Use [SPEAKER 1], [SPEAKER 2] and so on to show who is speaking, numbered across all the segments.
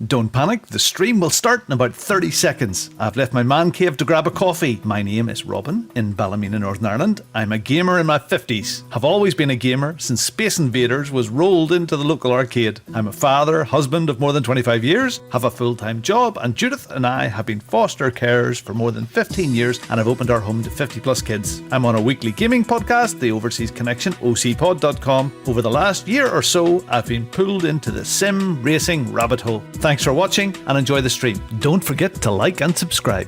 [SPEAKER 1] Don't panic, the stream will start in about 30 seconds. I've left my man cave to grab a coffee. My name is Robin, in Ballymena, Northern Ireland. I'm a gamer in my 50s. Have always been a gamer since Space Invaders was rolled into the local arcade. I'm a father, husband of more than 25 years, have a full-time job, and Judith and I have been foster carers for more than 15 years and have opened our home to 50 plus kids. I'm on a weekly gaming podcast, the Overseas Connection, ocpod.com. Over the last year or so, I've been pulled into the sim racing rabbit hole. Thanks for watching and enjoy the stream. Don't forget to like and subscribe.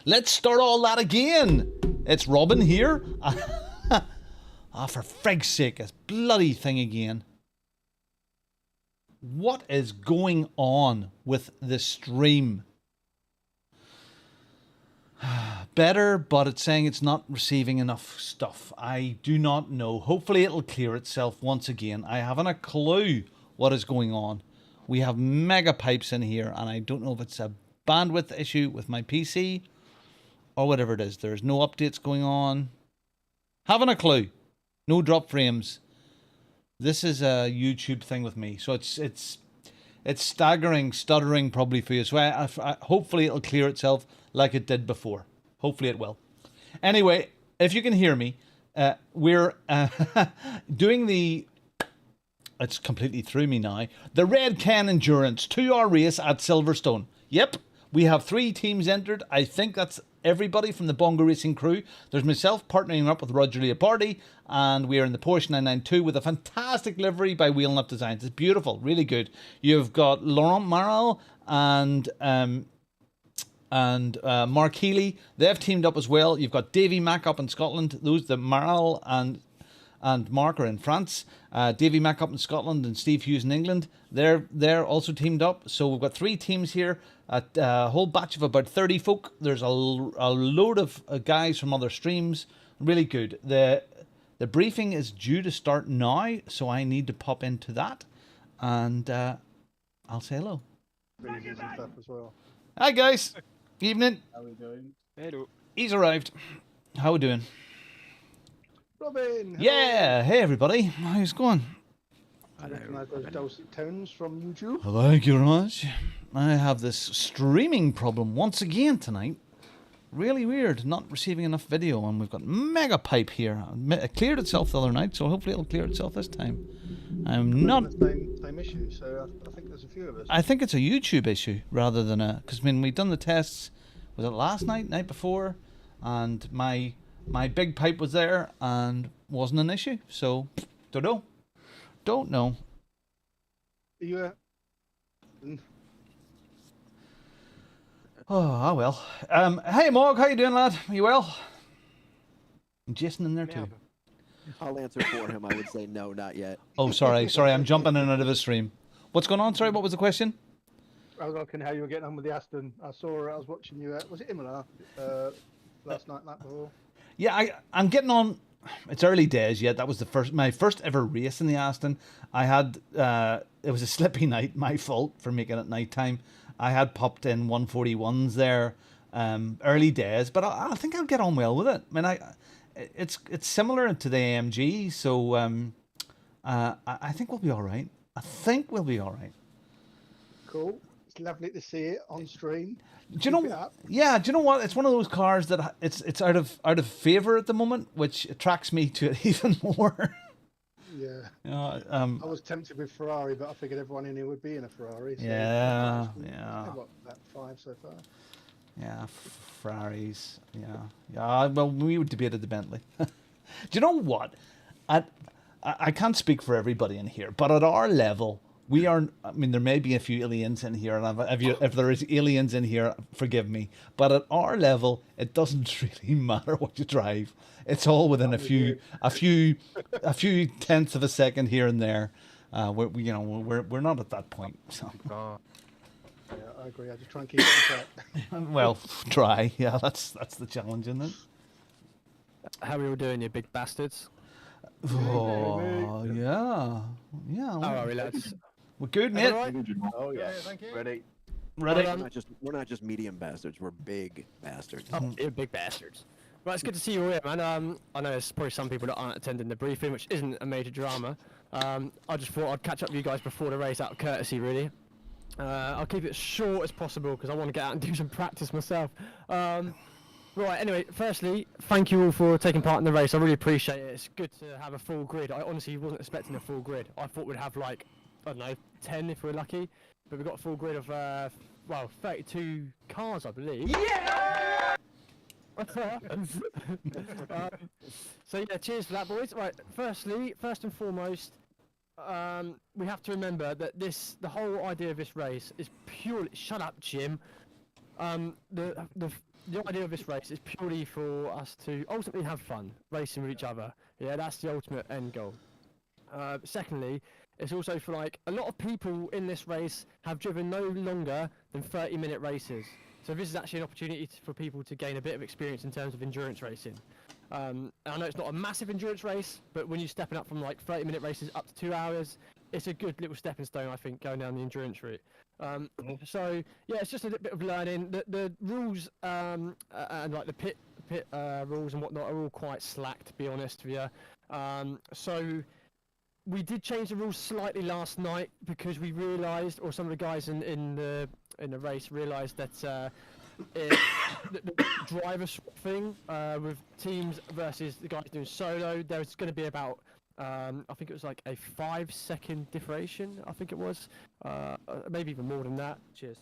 [SPEAKER 1] Let's start all that again. It's Robin here. For frig's sake, this bloody thing again. What is going on with the stream? Better, but it's saying it's not receiving enough stuff. I do not know. Hopefully it'll clear itself once again. I haven't a clue what is going on. We have mega pipes in here, and I don't know if it's a bandwidth issue with my PC or whatever it is. There's no updates going on. Haven't a clue. No drop frames. This is a YouTube thing with me, so it's staggering, stuttering probably for you. So hopefully it'll clear itself like it did before. Hopefully it will. Anyway, if you can hear me, we're doing the. It's completely through me now. The Red Can Endurance 2-hour race at Silverstone. Yep, we have 3 teams entered. I think that's everybody from the Bongo Racing crew. There's myself partnering up with Roger Leopardi, and we are in the Porsche 992 with a fantastic livery by Whalenap Designs. It's beautiful, really good. You've got Laurent Marral and Mark Healy. They've teamed up as well. You've got Davy Mack up in Scotland. Those, the Marral and Mark are in France. Davy Mack up in Scotland and Steve Hughes in England. They're also teamed up. So we've got 3 teams here. A whole batch of about 30 folk. There's a load of guys from other streams. Really good. The briefing is due to start now, so I need to pop into that, and I'll say hello.
[SPEAKER 2] As well.
[SPEAKER 1] Hi guys. Evening.
[SPEAKER 2] How are we doing?
[SPEAKER 3] Hello.
[SPEAKER 1] He's arrived. How we doing?
[SPEAKER 2] Robin!
[SPEAKER 1] Yeah. Hey everybody. How's it going?
[SPEAKER 2] I recognise those dulcet tones from YouTube.
[SPEAKER 1] Thank you very much. I have this streaming problem once again tonight. Really weird, not receiving enough video, and we've got mega pipe here. It cleared itself the other night, so hopefully it'll clear itself this time. I'm not
[SPEAKER 2] the same issue, so I think there's a few of us.
[SPEAKER 1] I think it's a YouTube issue rather than a, because I mean we've done the tests. Was it last night, night before, and my big pipe was there and wasn't an issue. So don't know.
[SPEAKER 2] Are you
[SPEAKER 1] Oh well. Hey Morg, how you doing, lad? Are you well? And Jason in there too.
[SPEAKER 4] I'll answer for him. I would say no, not yet.
[SPEAKER 1] Oh, sorry, I'm jumping in and out of his stream. What's going on? Sorry, what was the question?
[SPEAKER 2] I was asking how you were getting on with the Aston. I was watching you at, was it Imola last night before?
[SPEAKER 1] Yeah, I'm getting on it's early days yet. That was my first ever race in the Aston. I had it was a slippy night, my fault for making it nighttime. I had popped in 141s there, early days, but I think I'll get on well with it. I mean, it's similar to the AMG, so I think we'll be all right. I think we'll be all right.
[SPEAKER 2] Cool. It's lovely to see it on stream.
[SPEAKER 1] Do you know? Yeah. Do you know what? It's one of those cars that it's out of favor at the moment, which attracts me to it even more.
[SPEAKER 2] Yeah.
[SPEAKER 1] I
[SPEAKER 2] was tempted with Ferrari, but I figured everyone in here would be in a Ferrari. So
[SPEAKER 1] yeah.
[SPEAKER 2] What, about 5 so far?
[SPEAKER 1] Yeah, Ferraris. Yeah. Well, we would debated the Bentley. Do you know what? I can't speak for everybody in here, but at our level, we are. I mean, there may be a few aliens in here, and if there is aliens in here, forgive me. But at our level, it doesn't really matter what you drive. It's all within a few tenths of a second here and there. We're not at that point. So.
[SPEAKER 2] Yeah, I agree. I just try and keep it in track.
[SPEAKER 1] Well, try. Yeah, that's the challenge, isn't it?
[SPEAKER 3] How are we all doing, you big bastards?
[SPEAKER 1] Oh, yeah.
[SPEAKER 3] How are we, lads?
[SPEAKER 1] We're good, mate.
[SPEAKER 3] Right?
[SPEAKER 4] Oh yeah,
[SPEAKER 2] thank you.
[SPEAKER 4] ready.
[SPEAKER 1] Ready?
[SPEAKER 4] We're not just medium bastards. We're big bastards.
[SPEAKER 3] Oh, you're big bastards. Right, it's good to see you all here, man. I know there's probably some people that aren't attending the briefing, which isn't a major drama. I just thought I'd catch up with you guys before the race out of courtesy, really. I'll keep it as short as possible because I want to get out and do some practice myself. Right, anyway, firstly, thank you all for taking part in the race. I really appreciate it. It's good to have a full grid. I honestly wasn't expecting a full grid. I thought we'd have like, I don't know, 10 if we're lucky. But we've got a full grid of, 32 cars, I believe. Yeah! So yeah, cheers for that, boys. Right, first and foremost, we have to remember that the whole idea of this race is purely. Shut up, Jim. The idea of this race is purely for us to ultimately have fun racing with each other. Yeah, that's the ultimate end goal. Secondly, it's also for like a lot of people in this race have driven no longer than 30-minute races. So this is actually an opportunity for people to gain a bit of experience in terms of endurance racing. I know it's not a massive endurance race, but when you're stepping up from like 30-minute races up to 2 hours, it's a good little stepping stone, I think, going down the endurance route. So yeah, it's just a little bit of learning. The rules and like the pit rules and whatnot are all quite slack, to be honest with you. So we did change the rules slightly last night because we realised, or some of the guys in the race realised that the driver swap thing with teams versus the guys doing solo, there's going to be about I think it was like a 5-second differentiation, I think it was, maybe even more than that. Cheers.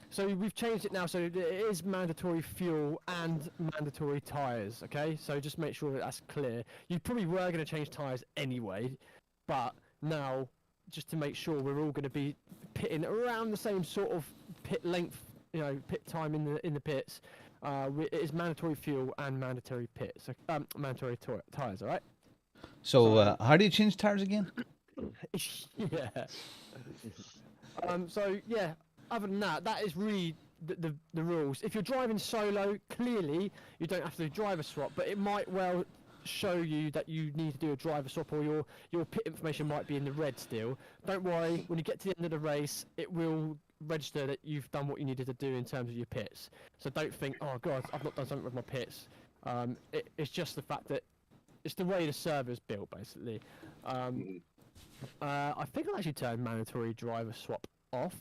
[SPEAKER 3] So we've changed it now, so it is mandatory fuel and mandatory tyres, okay? So just make sure that that's clear. You probably were going to change tyres anyway, but now, just to make sure we're all going to be pitting around the same sort of pit length, pit time in the pits, it is mandatory fuel and mandatory pits, mandatory tyres, all right?
[SPEAKER 1] So how do you change tires again?
[SPEAKER 3] Yeah. So yeah, other than that, that is really the rules. If you're driving solo, clearly you don't have to do driver swap, but it might well show you that you need to do a driver swap, or your pit information might be in the red still. Don't worry, when you get to the end of the race, it will register that you've done what you needed to do in terms of your pits. So don't think, oh god, I've not done something with my pits. It's just the fact that it's the way the server's built, basically. I think I'll actually turn mandatory driver swap off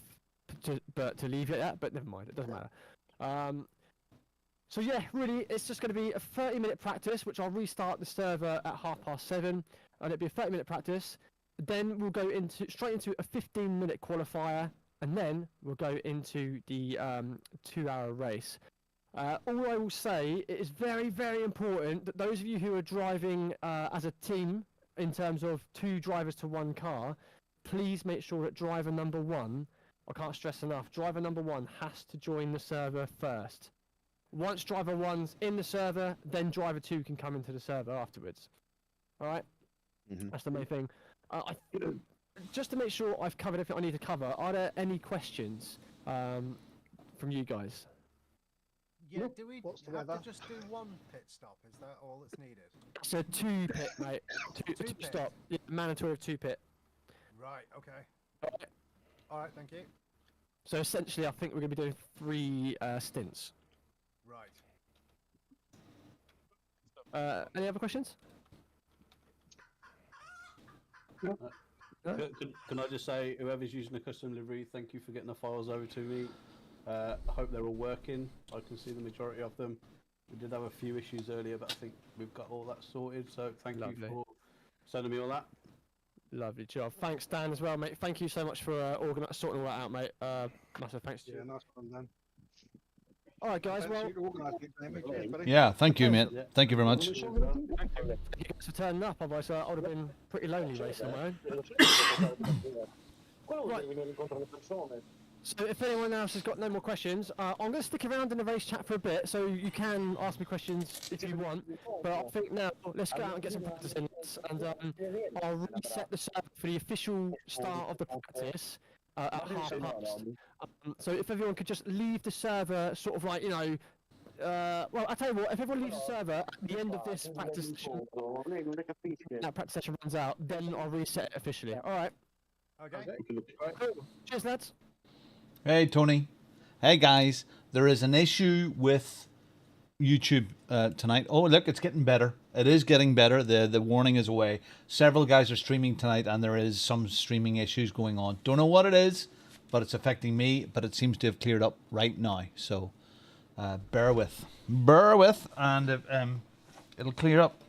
[SPEAKER 3] to leave it at, but never mind, it doesn't matter. So yeah, really, it's just going to be a 30-minute practice, which I'll restart the server at 7:30, and it'll be a 30-minute practice. Then we'll go straight into a 15-minute qualifier, and then we'll go into the 2-hour race. All I will say, it is very, very important that those of you who are driving as a team, in terms of 2 drivers to 1 car, please make sure that driver number 1, I can't stress enough, driver number 1 has to join the server first. Once driver 1's in the server, then driver 2 can come into the server afterwards. Alright? Mm-hmm. That's the main thing. Just to make sure I've covered everything I need to cover, are there any questions from you guys?
[SPEAKER 5] Yeah, do we
[SPEAKER 2] What's the
[SPEAKER 5] have
[SPEAKER 2] weather?
[SPEAKER 5] to just do one pit stop? Is that all that's needed?
[SPEAKER 3] So 2 pit, mate. Two
[SPEAKER 5] Two pit.
[SPEAKER 3] stop. Yeah, mandatory of 2 pit.
[SPEAKER 5] Right, okay.
[SPEAKER 3] Alright.
[SPEAKER 5] Alright, thank you.
[SPEAKER 3] So essentially, I think we're going to be doing 3 stints.
[SPEAKER 5] Right.
[SPEAKER 3] Any other questions?
[SPEAKER 6] Can I just say, whoever's using the custom livery, thank you for getting the files over to me. I hope they're all working. I can see the majority of them. We did have a few issues earlier, but I think we've got all that sorted. So thank you for sending me all that.
[SPEAKER 3] Lovely job. Thanks, Dan, as well, mate. Thank you so much for sorting all that out, mate. Massive thanks to you.
[SPEAKER 2] Yeah, nice one, Dan.
[SPEAKER 3] All right, guys.
[SPEAKER 2] Thanks
[SPEAKER 3] Well,
[SPEAKER 2] for organising it, Jamie. Cheers, buddy.
[SPEAKER 1] Yeah, thank you, mate. Thank you very much.
[SPEAKER 3] thank you guys for turning up. Otherwise, I would have been pretty lonely racing on my own. Right. So if anyone else has got no more questions, I'm going to stick around in the race chat for a bit, so you can ask me questions if you want. But I think now, let's go out and get some practice in, and I'll reset the server for the official start of the practice at 1:30. So if everyone could just leave the server, sort of like, you know, well, I'll tell you what, if everyone leaves the server at the end of this practice session, that practice session runs out, then I'll reset it officially. Alright.
[SPEAKER 5] Okay.
[SPEAKER 3] Cool. Cheers, lads.
[SPEAKER 1] Hey, Tony. Hey, guys. There is an issue with YouTube tonight. Oh, look, it's getting better. It is getting better. The warning is away. Several guys are streaming tonight, and there is some streaming issues going on. Don't know what it is, but it's affecting me. But it seems to have cleared up right now. So bear with, and it'll clear up.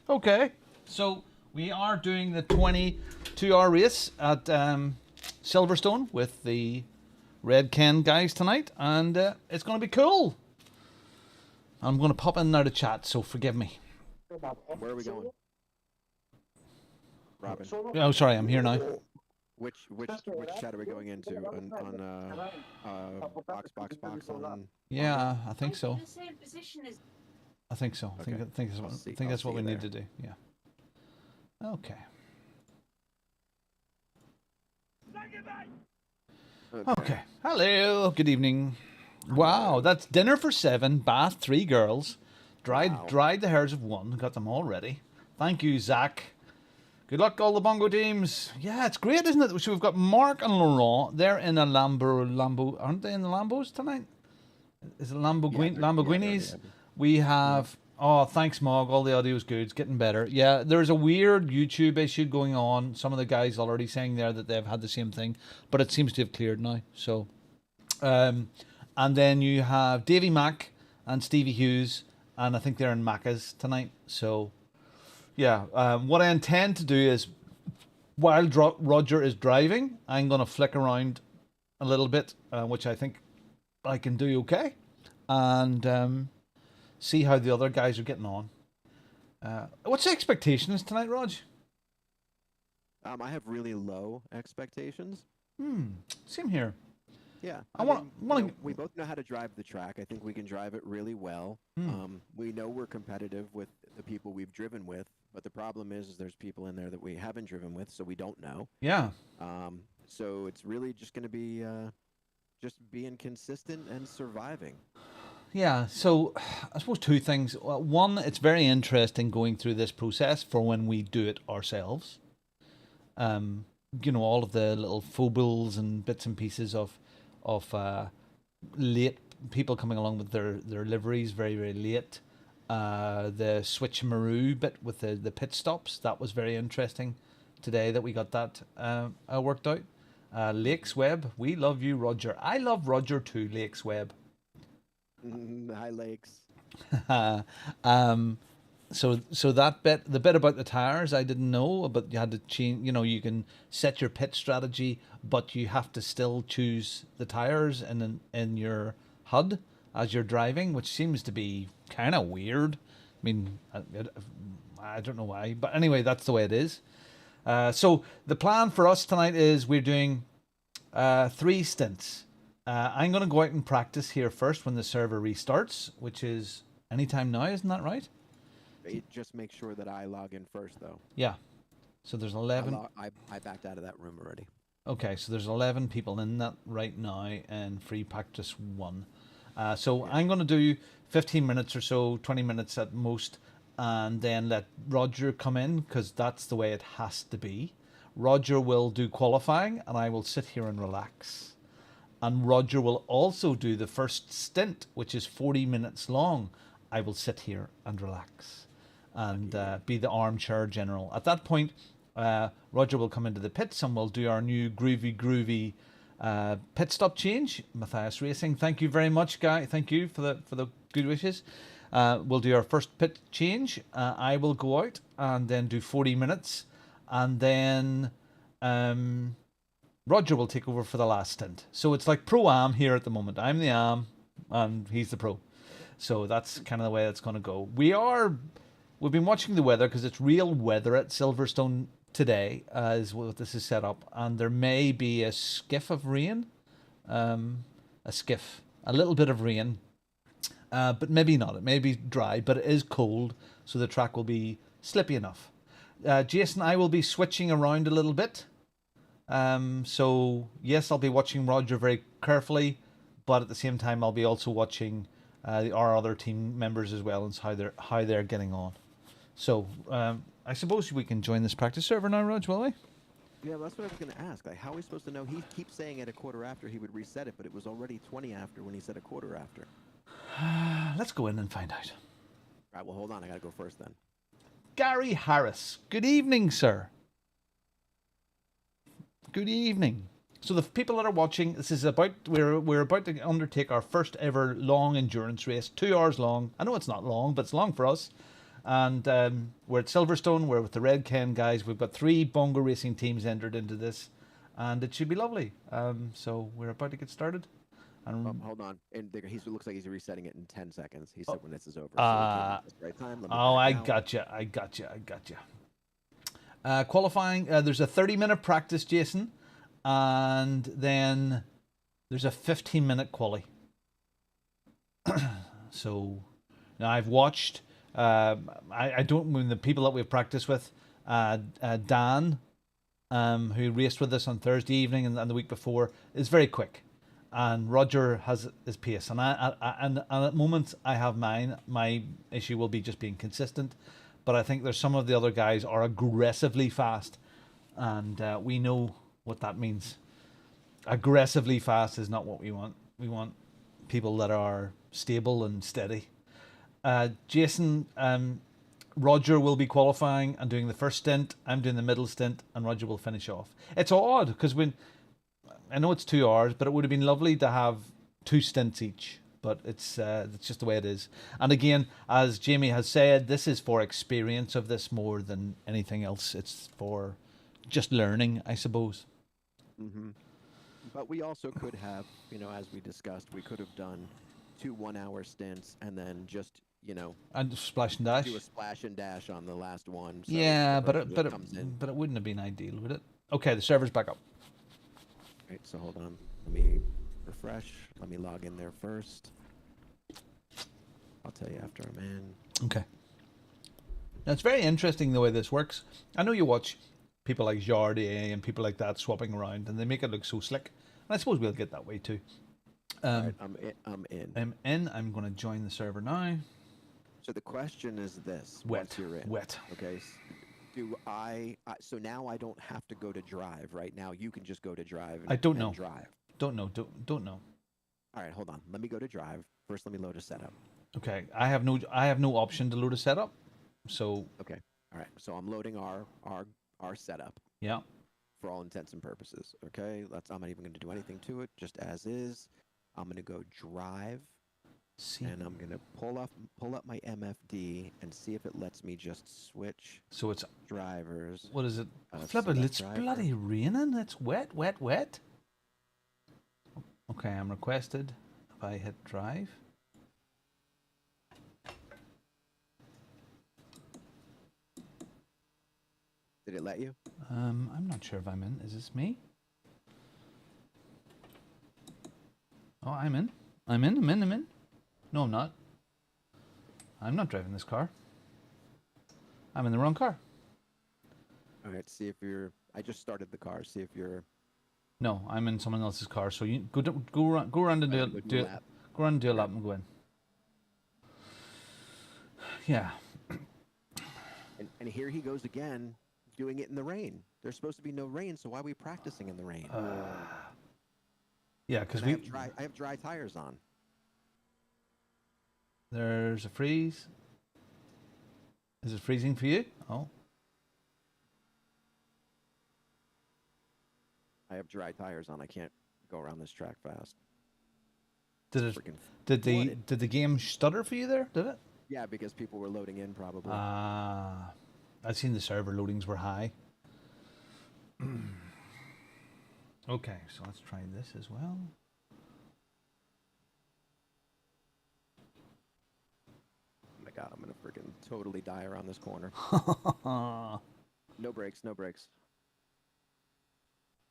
[SPEAKER 1] Okay. So we are doing the 22-hour race at Silverstone with the Red Ken guys tonight, and it's going to be cool. I'm going to pop in there to chat, so forgive me.
[SPEAKER 4] Where are we going? Robin.
[SPEAKER 1] Oh, sorry, I'm here now.
[SPEAKER 4] Which chat are we going into? On box on.
[SPEAKER 1] Yeah, I think so.
[SPEAKER 7] The same position as
[SPEAKER 1] I think so.
[SPEAKER 4] Okay.
[SPEAKER 1] I think that's what we need to do. Yeah. Okay. Okay. Hello. Good evening. Wow, that's dinner for 7, bath 3 girls, dried the hairs of 1, got them all ready. Thank you, Zach. Good luck, all the Bongo teams. Yeah, it's great, isn't it? So we've got Mark and Laurent. They're in a Lambo. Aren't they in the Lambos tonight? Is it Lamborghinis?
[SPEAKER 4] Yeah.
[SPEAKER 1] We have. Oh, thanks, Mog. All the audio's good. It's getting better. Yeah, there's a weird YouTube issue going on. Some of the guys already saying there that they've had the same thing, but it seems to have cleared now. So, and then you have Davey Mack and Stevie Hughes, and I think they're in Macca's tonight. So, yeah, what I intend to do is, while Roger is driving, I'm going to flick around a little bit, which I think I can do okay, and see how the other guys are getting on. What's the expectations tonight, Rog?
[SPEAKER 4] I have really low expectations.
[SPEAKER 1] Same here.
[SPEAKER 4] Yeah, we both know how to drive the track. I think we can drive it really well. We know we're competitive with the people we've driven with, but the problem is there's people in there that we haven't driven with, so we don't know.
[SPEAKER 1] Yeah.
[SPEAKER 4] So it's really just going to be just being consistent and surviving.
[SPEAKER 1] Yeah, so I suppose 2 things. Well, one, it's very interesting going through this process for when we do it ourselves. You know, all of the little foibles and bits and pieces of late people coming along with their liveries very, very late. The switcheroo bit with the pit stops, that was very interesting today that we got that worked out. Lakes Webb, we love you, Roger. I love Roger too, Lakes Webb.
[SPEAKER 4] Hi, Lakes.
[SPEAKER 1] So that bit, the bit about the tires, I didn't know, but you had to change. You know, you can set your pit strategy, but you have to still choose the tires in your HUD as you're driving, which seems to be kind of weird. I mean, I don't know why, but anyway, that's the way it is. So the plan for us tonight is we're doing 3 stints. I'm going to go out and practice here first when the server restarts, which is anytime now, isn't that right?
[SPEAKER 4] Just make sure that I log in first, though.
[SPEAKER 1] Yeah. So there's 11.
[SPEAKER 4] I backed out of that room already.
[SPEAKER 1] Okay, so there's 11 people in that right now in free practice 1. So I'm going to do 15 minutes or so, 20 minutes at most, and then let Roger come in, because that's the way it has to be. Roger will do qualifying, and I will sit here and relax. And Roger will also do the first stint, which is 40 minutes long. I will sit here and relax and be the armchair general. At that point, Roger will come into the pits and we'll do our new groovy pit stop change. Matthias Racing, thank you very much, Guy. Thank you for the good wishes. We'll do our first pit change. I will go out and then do 40 minutes, and then Roger will take over for the last stint. So it's like pro-am here at the moment. I'm the am, and he's the pro. So that's kind of the way it's going to go. We've been watching the weather, because it's real weather at Silverstone today, is what this is set up, and there may be a skiff of rain, a little bit of rain, but maybe not. It may be dry, but it is cold, so the track will be slippy enough. Jason, I will be switching around a little bit. So yes, I'll be watching Roger very carefully, but at the same time, I'll be also watching our other team members as well, and how they're getting on. So I suppose we can join this practice server now, Rog, will we?
[SPEAKER 4] Yeah, that's what I was going to ask. Like, how are we supposed to know? He keeps saying at a quarter after he would reset it, but it was already 20 after when he said a quarter after.
[SPEAKER 1] Let's go in and find out.
[SPEAKER 4] All right, well, hold on. I got to go first then.
[SPEAKER 1] Gary Harris. Good evening, sir. Good evening. So the people that are watching, this is we're about to undertake our first ever long endurance race, 2 hours long. I know it's not long, but it's long for us. And we're at Silverstone. We're with the Red Ken guys. We've got 3 Bongo Racing teams entered into this, and it should be lovely. So we're about to get started. And
[SPEAKER 4] hold on. And he looks like he's resetting it in 10 seconds. He said when this is over. Right time.
[SPEAKER 1] I gotcha. Qualifying, there's a 30-minute practice, Jason, and then there's a 15-minute quali. So now I've watched. I don't mean the people that we've practiced with. Dan, who raced with us on Thursday evening and the week before, is very quick, and Roger has his pace. And and at moments I have mine. My issue will be just being consistent. But I think there's some of the other guys are aggressively fast, and we know what that means. Aggressively fast is not what we want. We want people that are stable and steady. Jason, Roger will be qualifying and doing the first stint. I'm doing the middle stint, and Roger will finish off. It's odd, because I know it's 2 hours, but it would have been lovely to have 2 stints each. But it's just the way it is. And again, as Jamie has said, this is for experience of this more than anything else. It's for just learning, I suppose.
[SPEAKER 4] Mm-hmm. But we also could have, as we discussed, we could have done 2 1-hour stints and then just,
[SPEAKER 1] and splash and dash.
[SPEAKER 4] Do a splash and dash on the last one. So
[SPEAKER 1] yeah, but it wouldn't have been ideal, would it? Okay, the server's back up.
[SPEAKER 4] Right, so hold on. Let me refresh. Let me log in there first. I'll tell you after I'm in.
[SPEAKER 1] Okay. Now, it's very interesting the way this works. I know you watch people like Jardier and people like that swapping around, and they make it look so slick. And I suppose we'll get that way too.
[SPEAKER 4] All right, I'm in.
[SPEAKER 1] I'm going to join the server now.
[SPEAKER 4] So the question is this:
[SPEAKER 1] Wet.
[SPEAKER 4] Once you're in,
[SPEAKER 1] Wet.
[SPEAKER 4] Okay. Do so now I don't have to go to drive right now. You can just go to drive.
[SPEAKER 1] I don't know.
[SPEAKER 4] Drive.
[SPEAKER 1] Don't know.
[SPEAKER 4] All right, hold on. Let me go to drive first. Let me load a setup.
[SPEAKER 1] Okay, I have no option to load a setup. So
[SPEAKER 4] okay, all right. So I'm loading our setup.
[SPEAKER 1] Yeah.
[SPEAKER 4] For all intents and purposes. Okay. I'm not even going to do anything to it. Just as is. I'm going to go drive. And I'm going to pull up my MFD and see if it lets me just switch.
[SPEAKER 1] So it's
[SPEAKER 4] drivers.
[SPEAKER 1] What is it? Flippin', it's bloody raining. It's wet. Okay, I'm requested. If I hit drive.
[SPEAKER 4] Did it let you?
[SPEAKER 1] I'm not sure if I'm in. Is this me? Oh, I'm in. No, I'm not. I'm not driving this car. I'm in the wrong car.
[SPEAKER 4] All right, see if you're... I just started the car. See if you're...
[SPEAKER 1] No, I'm in someone else's car. So you go around and do Go around and do a lap and go in. Yeah.
[SPEAKER 4] And here he goes again, doing it in the rain. There's supposed to be no rain, so why are we practicing in the rain?
[SPEAKER 1] Yeah, because
[SPEAKER 4] I have dry tires on.
[SPEAKER 1] There's a freeze. Is it freezing for you? Oh.
[SPEAKER 4] I have dry tires on. I can't go around this track fast.
[SPEAKER 1] Did the game stutter for you there? Did it?
[SPEAKER 4] Yeah, because people were loading in probably.
[SPEAKER 1] I've seen the server loadings were high. Okay, so let's try this as well.
[SPEAKER 4] Oh my god, I'm gonna freaking totally die around this corner. No brakes, no brakes.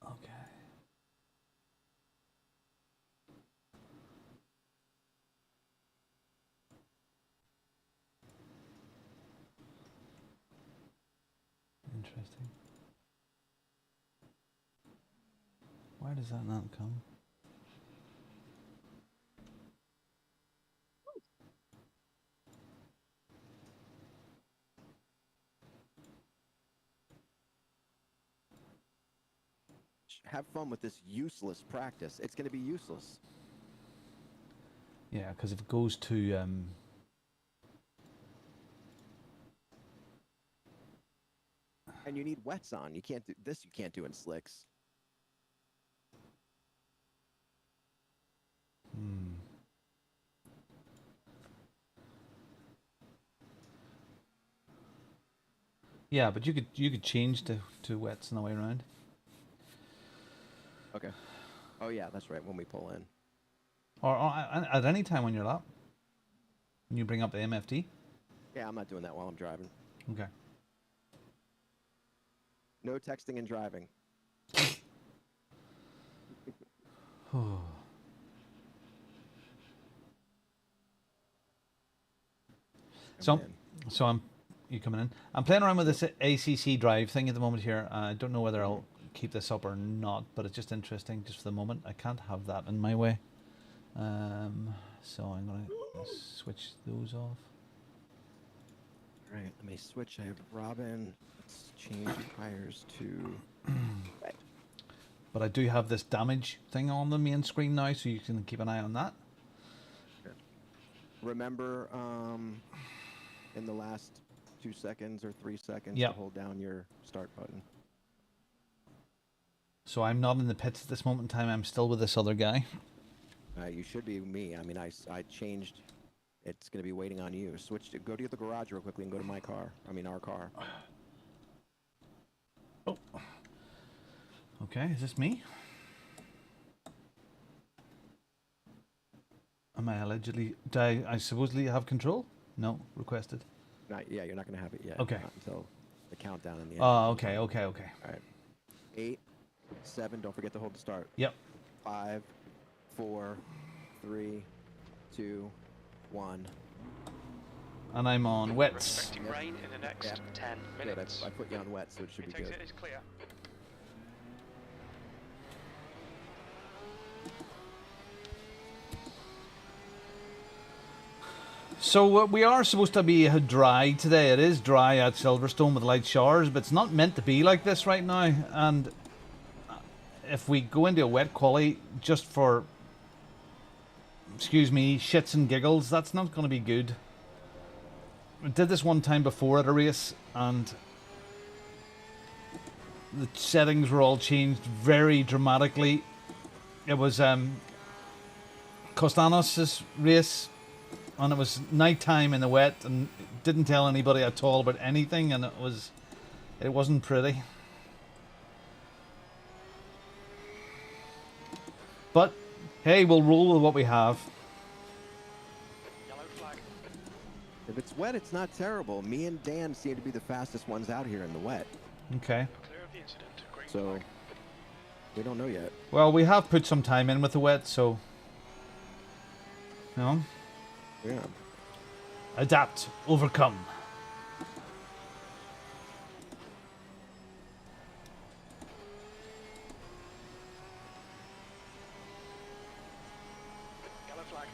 [SPEAKER 1] Okay. Interesting. Why does that not come?
[SPEAKER 4] Have fun with this useless practice. It's going to be useless.
[SPEAKER 1] Yeah, because if it goes to
[SPEAKER 4] and you need wets on. You can't do this. You can't do in slicks.
[SPEAKER 1] Yeah, but you could change to wets on the way around.
[SPEAKER 4] Okay. Oh yeah, that's right. When we pull in.
[SPEAKER 1] Or at any time on your lap. When you bring up the MFD.
[SPEAKER 4] Yeah, I'm not doing that while I'm driving.
[SPEAKER 1] Okay.
[SPEAKER 4] No texting and driving.
[SPEAKER 1] So I'm you coming in? I'm playing around with this ACC drive thing at the moment here. I don't know whether I'll keep this up or not, but it's just interesting just for the moment. I can't have that in my way. So I'm going to switch those off.
[SPEAKER 4] All right, let me switch. I have Robin. Let's change tires to red.
[SPEAKER 1] But I do have this damage thing on the main screen now, so you can keep an eye on that.
[SPEAKER 4] Sure. Remember, in the last 2 seconds or 3 seconds to hold down your start button.
[SPEAKER 1] So I'm not in the pits at this moment in time. I'm still with this other guy.
[SPEAKER 4] You should be me. I mean, I changed. It's going to be waiting on you. Go to the garage real quickly and go to my car. I mean, our car.
[SPEAKER 1] Oh. Okay, is this me? Am I allegedly... Do I supposedly have control? No, requested.
[SPEAKER 4] Yeah, you're not going to have it yet.
[SPEAKER 1] Okay.
[SPEAKER 4] Not until the countdown in the end.
[SPEAKER 1] Oh, okay.
[SPEAKER 4] All right. 8, 7, don't forget to hold the start.
[SPEAKER 1] Yep.
[SPEAKER 4] 5, 4, 3, 2, 1.
[SPEAKER 1] And I'm on wets.
[SPEAKER 7] Expecting rain in the next 10 minutes.
[SPEAKER 4] Good, I put you on wet, so it should be good.
[SPEAKER 7] It is clear.
[SPEAKER 1] So we are supposed to be dry today. It is dry at Silverstone with light showers, but it's not meant to be like this right now. And if we go into a wet quali just for, excuse me, shits and giggles, that's not going to be good. I did this one time before at a race, and the settings were all changed very dramatically. It was Costanos' race, and it was night time in the wet, and didn't tell anybody at all about anything, and it wasn't pretty. But hey, we'll roll with what we have.
[SPEAKER 7] Yellow flag.
[SPEAKER 4] If it's wet, it's not terrible. Me and Dan seem to be the fastest ones out here in the wet.
[SPEAKER 1] Okay.
[SPEAKER 7] Clear of the incident. Green
[SPEAKER 4] So
[SPEAKER 7] flag.
[SPEAKER 4] we don't know yet.
[SPEAKER 1] Well, we have put some time in with the wet, so no.
[SPEAKER 4] Yeah.
[SPEAKER 1] Adapt, overcome.
[SPEAKER 7] Yellow flag.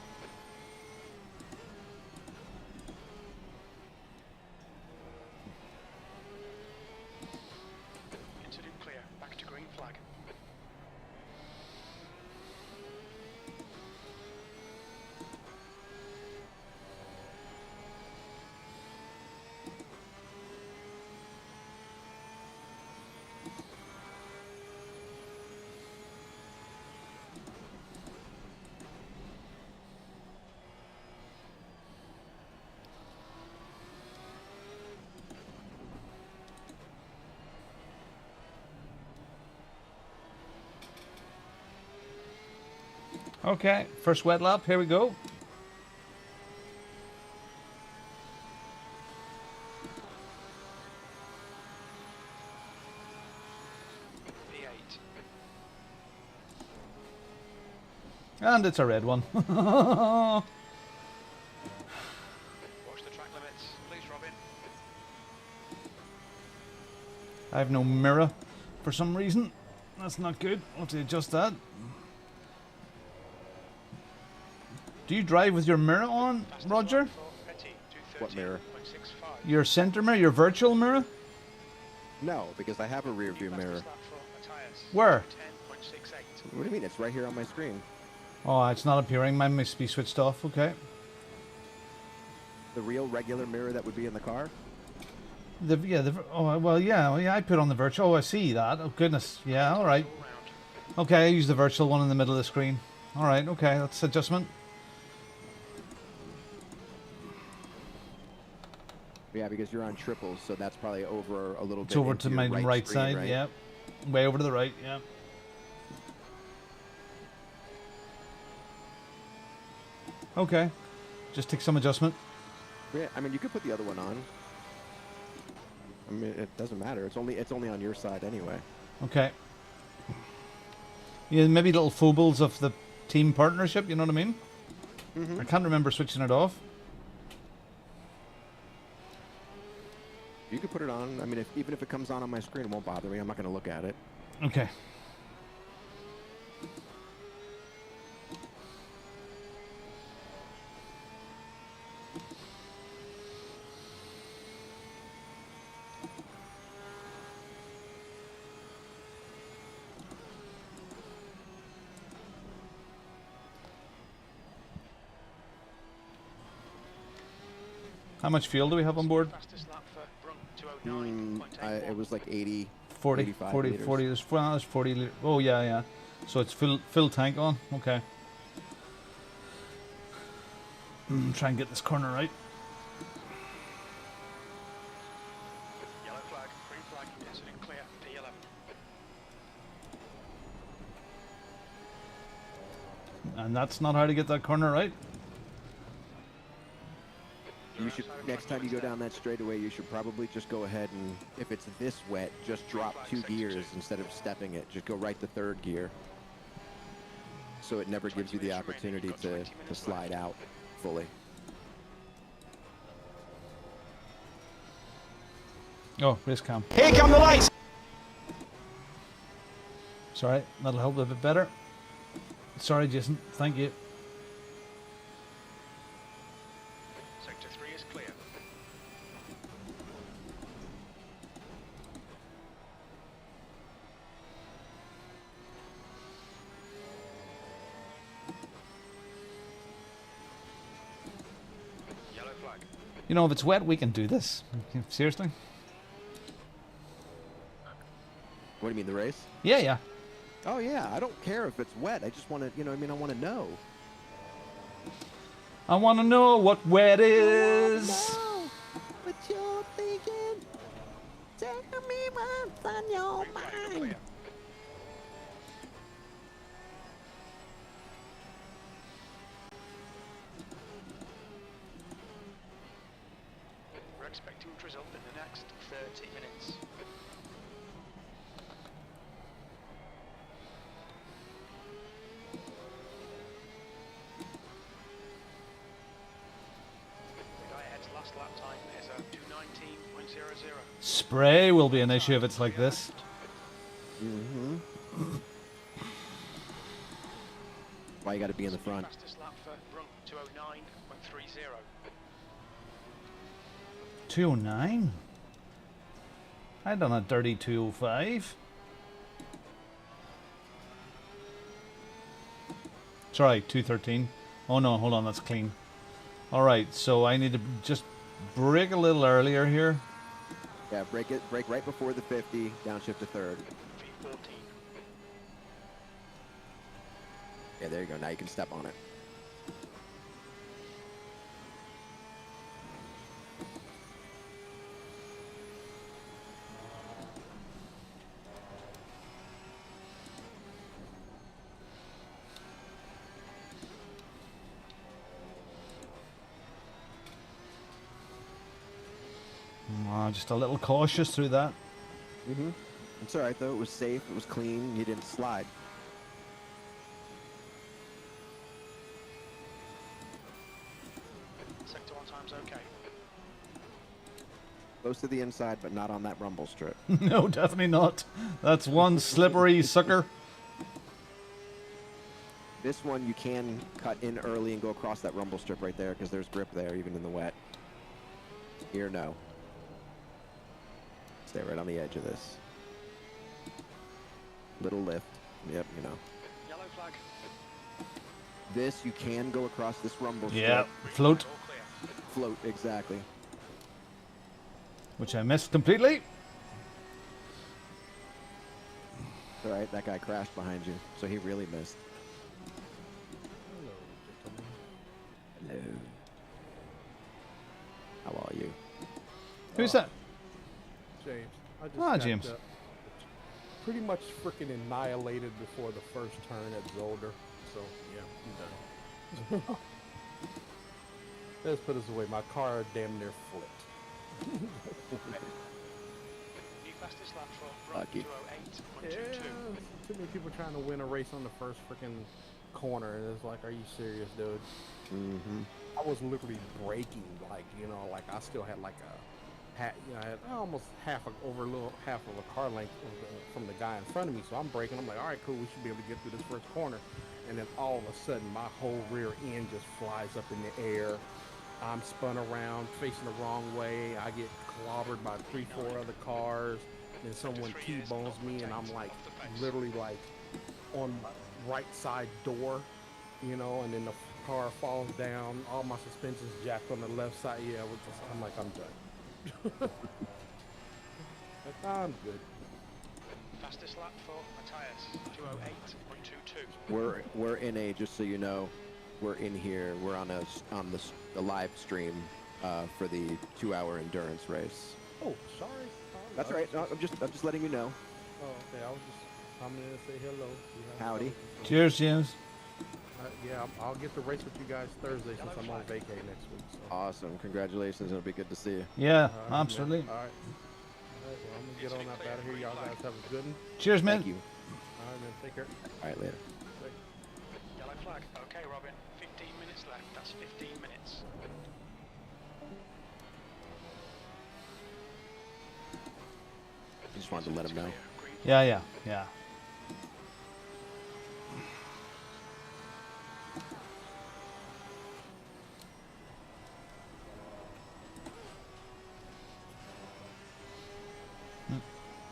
[SPEAKER 1] Okay, first wet lap. Here we go.
[SPEAKER 7] V8.
[SPEAKER 1] And it's a red one.
[SPEAKER 7] Watch the track limits, please, Robin.
[SPEAKER 1] I have no mirror for some reason. That's not good. I'll have to adjust that. Do you drive with your mirror on, Roger?
[SPEAKER 4] What mirror?
[SPEAKER 1] Your center mirror, your virtual mirror?
[SPEAKER 4] No, because I have a rear view mirror.
[SPEAKER 1] Where?
[SPEAKER 4] What do you mean? It's right here on my screen.
[SPEAKER 1] Oh, it's not appearing. Mine must be switched off. Okay.
[SPEAKER 4] The real regular mirror that would be in the car?
[SPEAKER 1] Yeah, I put on the virtual. Oh, I see that. Oh, goodness. Yeah, all right. Okay, I use the virtual one in the middle of the screen. All right, okay, that's adjustment.
[SPEAKER 4] Yeah, because you're on triples, so that's probably over a little bit.
[SPEAKER 1] It's over
[SPEAKER 4] into
[SPEAKER 1] to
[SPEAKER 4] your
[SPEAKER 1] my right
[SPEAKER 4] screen,
[SPEAKER 1] side,
[SPEAKER 4] right?
[SPEAKER 1] yeah. Way over to the right, yeah. Okay. Just take some adjustment.
[SPEAKER 4] Yeah, I mean, you could put the other one on. I mean, it doesn't matter. It's only on your side anyway.
[SPEAKER 1] Okay. Yeah, maybe little foibles of the team partnership, you know what I mean? I can't remember switching it off.
[SPEAKER 4] You could put it on. I mean, even if it comes on my screen, it won't bother me. I'm not going to look at it.
[SPEAKER 1] Okay. How much fuel do we have on board?
[SPEAKER 4] It was like 80,
[SPEAKER 1] 40,
[SPEAKER 4] 85
[SPEAKER 1] 40,
[SPEAKER 4] liters.
[SPEAKER 1] 40, there's 40 liters. Oh, yeah, yeah. So it's full tank on. Okay. Try and get this corner right.
[SPEAKER 7] Yellow flag, green flag, incident clear, P11.
[SPEAKER 1] And that's not how to get that corner right.
[SPEAKER 4] You should, next time you go down that straightaway, you should probably just go ahead and, if it's this wet, just drop 2 gears instead of stepping it. Just go right to 3rd gear. So it never gives you the opportunity to slide out fully.
[SPEAKER 1] Oh, race cam.
[SPEAKER 8] Here come the lights!
[SPEAKER 1] Sorry, that'll help a bit better. Sorry, Jason. Thank you.
[SPEAKER 7] Sector 3 is clear. Yellow flag.
[SPEAKER 1] You know, if it's wet, we can do this. Seriously?
[SPEAKER 4] What do you mean, the race?
[SPEAKER 1] Yeah, yeah.
[SPEAKER 4] Oh, yeah. I don't care if it's wet. I just want to, I want to know.
[SPEAKER 1] I want to know what wet is.
[SPEAKER 4] What you're thinking? Tell me what's on your
[SPEAKER 7] Green flag, clear. We're expecting to result in the next 30 minutes. The guy ahead's last lap time is a 2:19.00.
[SPEAKER 1] Spray will be an issue if it's like this.
[SPEAKER 4] Why you got to be in the front?
[SPEAKER 7] Fastest lap for run 2:09.30.
[SPEAKER 1] 209? I done a dirty 205. Sorry, 213. Oh no, hold on, that's clean. Alright, so I need to just brake a little earlier here.
[SPEAKER 4] Yeah, brake right before the 50, downshift to 3rd.
[SPEAKER 7] V14.
[SPEAKER 4] Yeah, there you go. Now you can step on it.
[SPEAKER 1] Just a little cautious through that.
[SPEAKER 4] It's all right though. It was safe. It was clean. You didn't slide.
[SPEAKER 7] Sector 1 times okay.
[SPEAKER 4] Close to the inside, but not on that rumble strip.
[SPEAKER 1] No, definitely not. That's one slippery sucker.
[SPEAKER 4] This one you can cut in early and go across that rumble strip right there because there's grip there even in the wet. Here, no. Stay right on the edge of this. Little lift. Yep, you know.
[SPEAKER 7] Yellow flag.
[SPEAKER 4] This, you can go across this rumble strip.
[SPEAKER 1] Yeah, float.
[SPEAKER 7] All clear.
[SPEAKER 4] Float, exactly.
[SPEAKER 1] Which I missed completely.
[SPEAKER 4] All right, that guy crashed behind you, so he really missed. Hello. How are you?
[SPEAKER 1] Who's that?
[SPEAKER 8] James. I just
[SPEAKER 1] Ah,
[SPEAKER 8] got,
[SPEAKER 1] James.
[SPEAKER 8] Pretty much freaking annihilated before the first turn at Zolder. So, yeah, I'm done. Let's put this away. My car damn near flipped.
[SPEAKER 7] New fastest lap for run
[SPEAKER 4] Lucky.
[SPEAKER 7] 208.22.
[SPEAKER 8] Too many people trying to win a race on the first freaking corner. And it's like, are you serious, dude? I was literally braking, like, you know, like I still had like a hat, you know, I had almost half of a car length from the guy in front of me. So I'm braking. I'm like, all right, cool. We should be able to get through this first corner. And then all of a sudden, my whole rear end just flies up in the air. I'm spun around, facing the wrong way. I get clobbered by 3-4 other cars. Then someone T-bones me, and I'm like, literally like on my right side door, you know, and then the car falls down. All my suspension's jacked on the left side. Yeah, I'm like, I'm done. I'm good.
[SPEAKER 7] Fastest lap for Matthias, 208.22.
[SPEAKER 4] We're in a, just so you know, we're in here. We're on the live stream for the 2-hour endurance race.
[SPEAKER 8] Oh, sorry.
[SPEAKER 4] That's right. No, I'm just letting you know.
[SPEAKER 8] Oh, okay. I was just coming in to say hello. See how
[SPEAKER 4] Howdy.
[SPEAKER 8] it's going.
[SPEAKER 1] Cheers, James.
[SPEAKER 8] Yeah, I'll get to race with you guys Thursday since I'm on vacay next week. So.
[SPEAKER 4] Awesome. Congratulations. It'll be good to see you.
[SPEAKER 1] Yeah,
[SPEAKER 8] All right,
[SPEAKER 1] absolutely.
[SPEAKER 8] Man. All right. Well, I'm gonna get on up out of here. Y'all guys have a good one.
[SPEAKER 1] Cheers, man.
[SPEAKER 4] Thank you.
[SPEAKER 8] All right, man. Take care.
[SPEAKER 4] All right, later.
[SPEAKER 7] Yellow flag. Okay, Robin. 15 minutes left. That's 15 minutes.
[SPEAKER 4] Just wanted to let him know.
[SPEAKER 1] Yeah.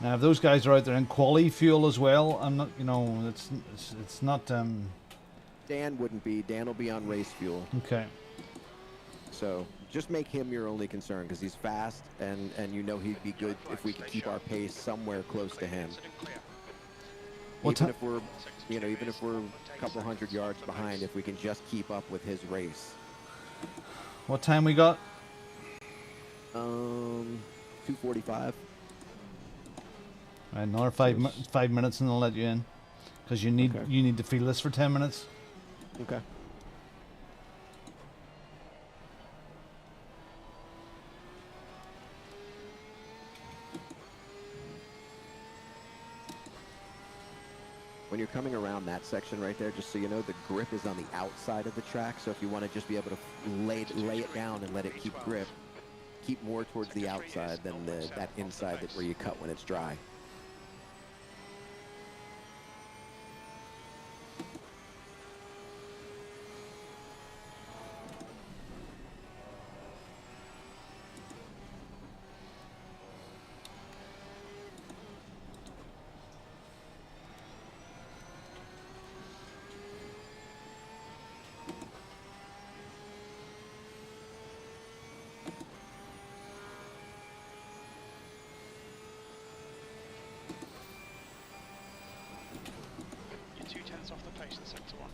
[SPEAKER 1] Now, if those guys are out there in quali fuel as well, I'm not, you know, it's not,
[SPEAKER 4] Dan wouldn't be. Dan will be on race fuel.
[SPEAKER 1] okay.
[SPEAKER 4] So just make him your only concern because he's fast and you know he'd be good if we could keep our pace somewhere close to him.
[SPEAKER 1] What
[SPEAKER 4] Even if we're, you know, even if we're a couple hundred yards behind, if we can just keep up with his race.
[SPEAKER 1] What time we got?
[SPEAKER 4] 2:45.
[SPEAKER 1] Right, another 5 minutes and I'll let you in. Because you need
[SPEAKER 4] Okay.
[SPEAKER 1] you need to feel this for 10 minutes.
[SPEAKER 4] Okay. When you're coming around that section right there, just so you know, the grip is on the outside of the track. So if you want to just be able to lay it down and let it keep grip, keep more towards the outside than that inside where you cut when it's dry.
[SPEAKER 7] You're 2/10 off the pace in sector 1.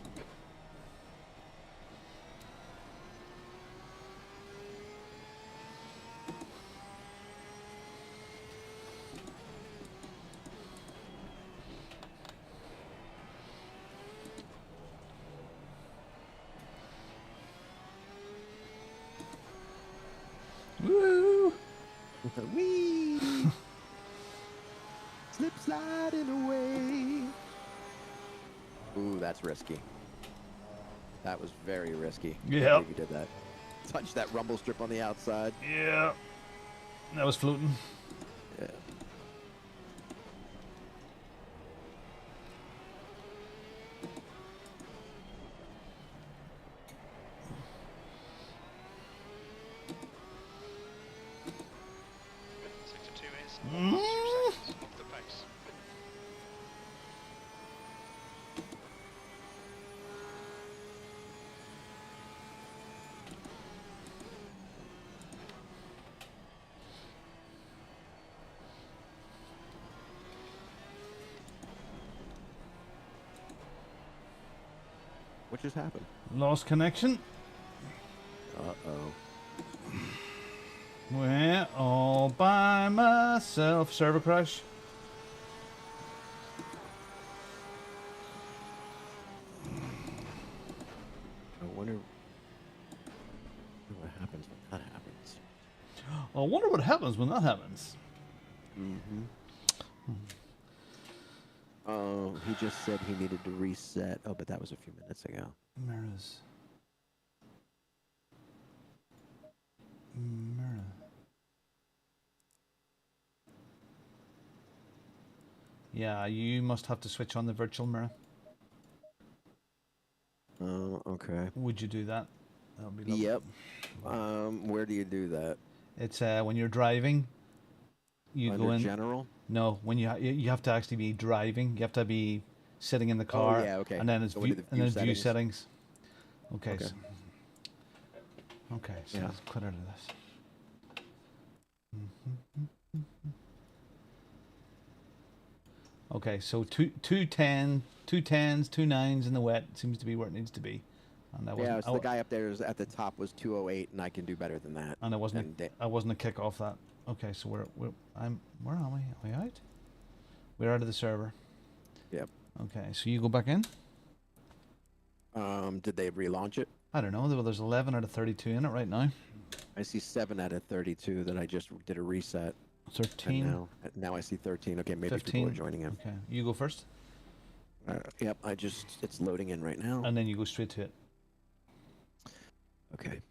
[SPEAKER 1] Woo!
[SPEAKER 4] Whee! Slip sliding away. Ooh, that's risky. That was very risky.
[SPEAKER 1] Yep.
[SPEAKER 4] I believe you did that. Touch that rumble strip on the outside.
[SPEAKER 1] Yeah. That was floating.
[SPEAKER 4] Yeah.
[SPEAKER 7] Sector 2 is 2 seconds off the pace.
[SPEAKER 4] What just happened?
[SPEAKER 1] Lost connection.
[SPEAKER 4] Uh-oh.
[SPEAKER 1] We're all by myself. Server crash.
[SPEAKER 4] I wonder what happens when that happens.
[SPEAKER 1] I wonder what happens when that happens.
[SPEAKER 4] Mm-hmm. Oh, he just said he needed to reset. Oh, but that was a few minutes ago.
[SPEAKER 1] Mirrors. Mirror. Yeah, you must have to switch on the virtual mirror.
[SPEAKER 4] Oh, okay.
[SPEAKER 1] Would you do that? That would be lovely.
[SPEAKER 4] Yep. Where do you do that?
[SPEAKER 1] It's when you're driving. You
[SPEAKER 4] Under
[SPEAKER 1] go in.
[SPEAKER 4] general?
[SPEAKER 1] No, when you have to actually be driving. You have to be sitting in the car.
[SPEAKER 4] Oh, yeah, okay.
[SPEAKER 1] And then it's
[SPEAKER 4] Go
[SPEAKER 1] view,
[SPEAKER 4] into the
[SPEAKER 1] and then
[SPEAKER 4] view
[SPEAKER 1] view
[SPEAKER 4] settings.
[SPEAKER 1] settings. Okay.
[SPEAKER 4] Okay.
[SPEAKER 1] Okay. So
[SPEAKER 4] Yeah.
[SPEAKER 1] let's quit out of this. Okay, so two 10s, 2 9s in the wet seems to be where it needs to be. And that
[SPEAKER 4] Yeah,
[SPEAKER 1] wasn't,
[SPEAKER 4] so the guy up there is at the top was 208, and I can do better than that.
[SPEAKER 1] and I wasn't
[SPEAKER 4] And
[SPEAKER 1] I wasn't a kick off that. Okay, so where am we? Are we out? We're out of the server.
[SPEAKER 4] Yep.
[SPEAKER 1] Okay, so you go back in.
[SPEAKER 4] Did they relaunch it?
[SPEAKER 1] I don't know. There's 11 out of 32 in it right now.
[SPEAKER 4] I see 7 out of 32 that I just did a reset.
[SPEAKER 1] 13.
[SPEAKER 4] And now I see 13. Okay, maybe
[SPEAKER 1] 15.
[SPEAKER 4] people are joining in.
[SPEAKER 1] Okay, you go first,
[SPEAKER 4] Yep, it's loading in right now.
[SPEAKER 1] and then you go straight to it.
[SPEAKER 4] Okay.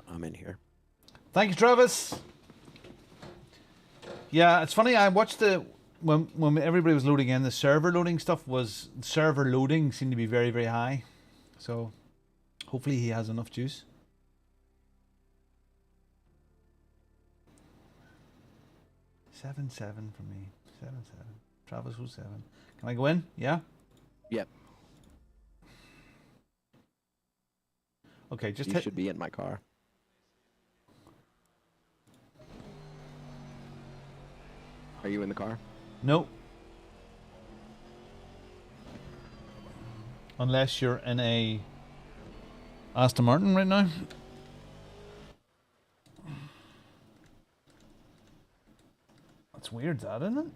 [SPEAKER 4] I'm in here.
[SPEAKER 1] Thank you, Travis. Yeah, it's funny. I watched when everybody was loading in, the server loading seemed to be very, very high. So hopefully he has enough juice. Seven for me. 7. Travis was 7. Can I go in? Yeah.
[SPEAKER 4] Yep.
[SPEAKER 1] Okay, just
[SPEAKER 4] You
[SPEAKER 1] hit.
[SPEAKER 4] should be in my car. Are you in the car?
[SPEAKER 1] No. Unless you're in a Aston Martin right now. That's weird, that, isn't it?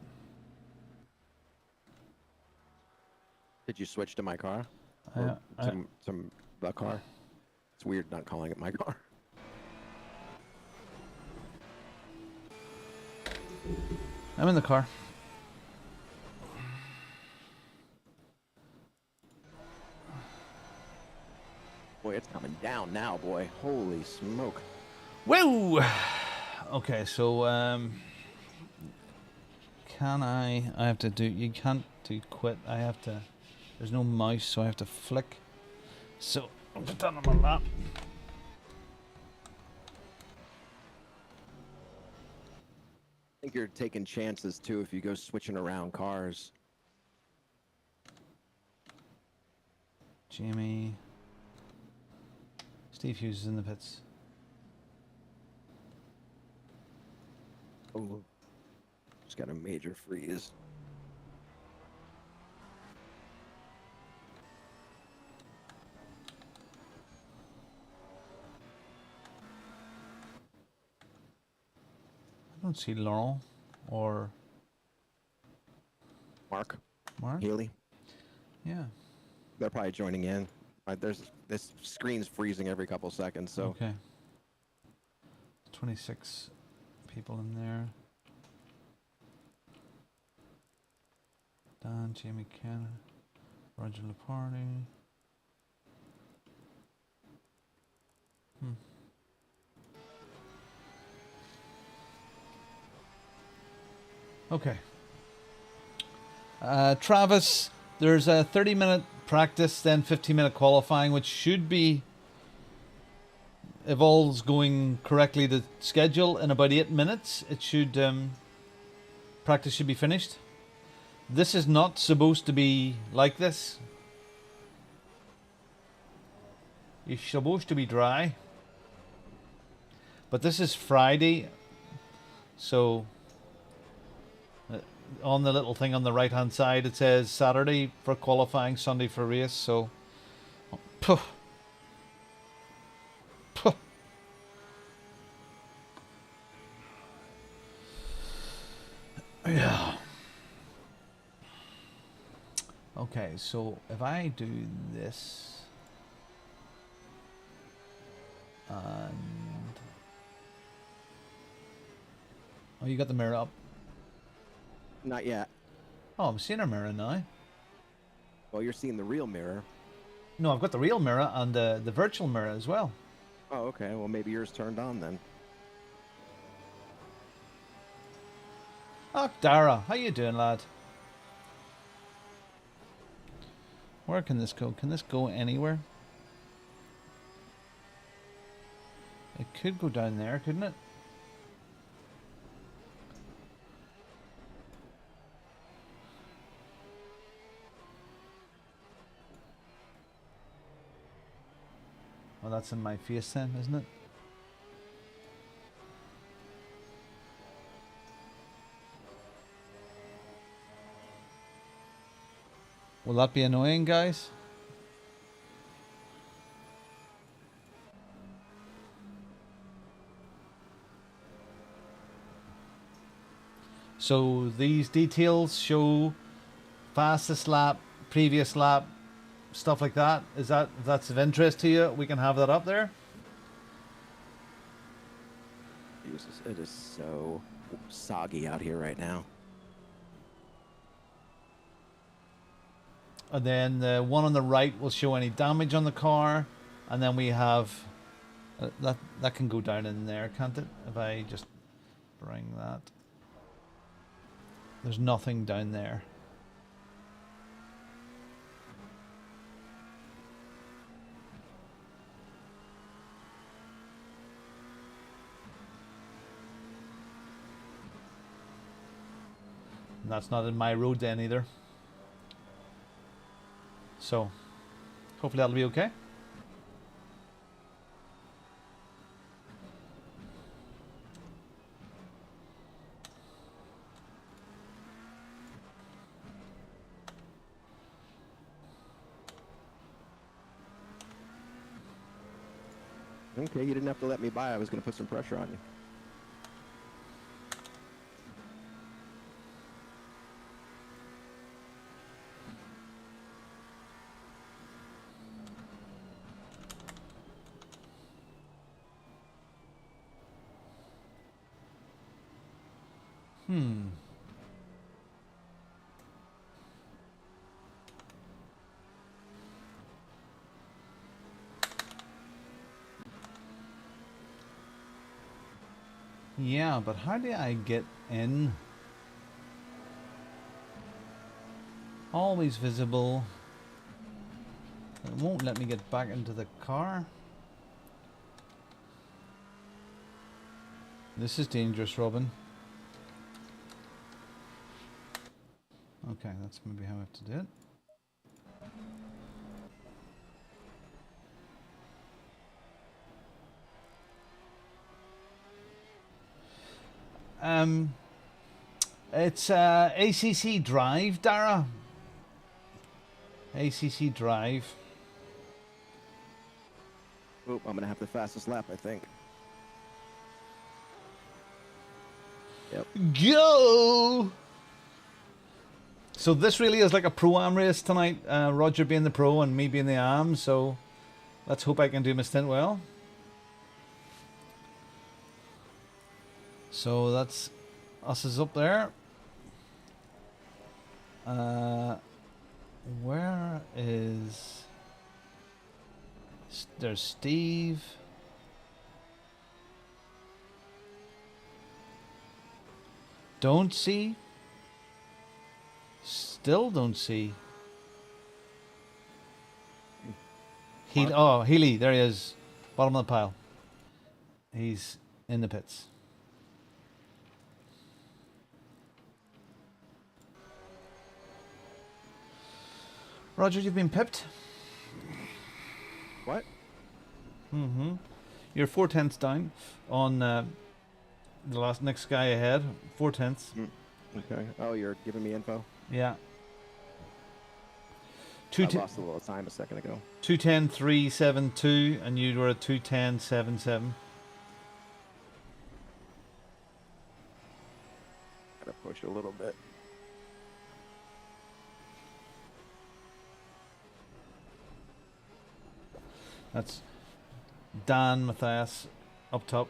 [SPEAKER 4] Did you switch to my car?
[SPEAKER 1] I-
[SPEAKER 4] To the car? It's weird not calling it my car.
[SPEAKER 1] I'm in the car.
[SPEAKER 4] Boy, it's coming down now, boy. Holy smoke.
[SPEAKER 1] Whoa! Okay, so can I have to do, you can't do quit, I have to, there's no mouse, so I have to flick. So I'll put that on my lap.
[SPEAKER 4] I think you're taking chances too if you go switching around cars.
[SPEAKER 1] Jamie. Steve Hughes is in the pits.
[SPEAKER 4] Oh, just got a major freeze.
[SPEAKER 1] I don't see Laurel or
[SPEAKER 4] Mark
[SPEAKER 1] Mark.
[SPEAKER 4] Healy.
[SPEAKER 1] Yeah.
[SPEAKER 4] They're probably joining in. There's this screen's freezing every couple seconds, so
[SPEAKER 1] Okay. 26 people in there. Dan, Jamie Cannon, Roger Leopardi. Okay. Travis, there's a 30-minute practice, then 15-minute qualifying, which should be, if all's going correctly to schedule, in about 8 minutes. It should, practice should be finished. This is not supposed to be like this. You're supposed to be dry. But this is Friday, so on the little thing on the right hand side it says Saturday for qualifying, Sunday for race, so yeah. Okay, so if I do this and oh, you got the mirror up?
[SPEAKER 4] Not yet.
[SPEAKER 1] Oh, I'm seeing a mirror now.
[SPEAKER 4] Well, you're seeing the real mirror.
[SPEAKER 1] No, I've got the real mirror and the virtual mirror as well.
[SPEAKER 4] Oh, okay. Well, maybe yours turned on then.
[SPEAKER 1] Oh, Dara, how you doing, lad? Where can this go? Can this go anywhere? It could go down there, couldn't it? Well, that's in my face then, isn't it? Will that be annoying, guys? So these details show fastest lap, previous lap, stuff like that. Is that, if that's of interest to you, we can have that up there.
[SPEAKER 4] Jesus, it is so soggy out here right now.
[SPEAKER 1] And then the one on the right will show any damage on the car, and then we have that can go down in there, can't it? If I just bring that, there's nothing down there. And that's not in my road then either. So, hopefully that'll be okay.
[SPEAKER 4] Okay, you didn't have to let me by. I was going to put some pressure on you.
[SPEAKER 1] Yeah, but how do I get in? Always visible. It won't let me get back into the car. This is dangerous, Robin. Okay, that's maybe how I have to do it. It's ACC Drive, Dara. ACC Drive.
[SPEAKER 4] Oh, I'm going to have the fastest lap, I think. Yep.
[SPEAKER 1] Go! So this really is like a pro-am race tonight. Roger being the pro and me being the am. So let's hope I can do my stint well. So that's us is up there. Where is... There's Steve. Don't see. Still don't see. Healy, there he is. Bottom of the pile. He's in the pits. Roger, you've been pipped.
[SPEAKER 4] What?
[SPEAKER 1] Mm-hmm. You're 4/10 down on the next guy ahead. 4/10.
[SPEAKER 4] Okay. Oh, you're giving me info?
[SPEAKER 1] Yeah.
[SPEAKER 4] I lost a little time a second ago.
[SPEAKER 1] 2:10.372, and you were at 2:10.77.
[SPEAKER 4] Gotta push a little bit.
[SPEAKER 1] That's Dan Matthias up top.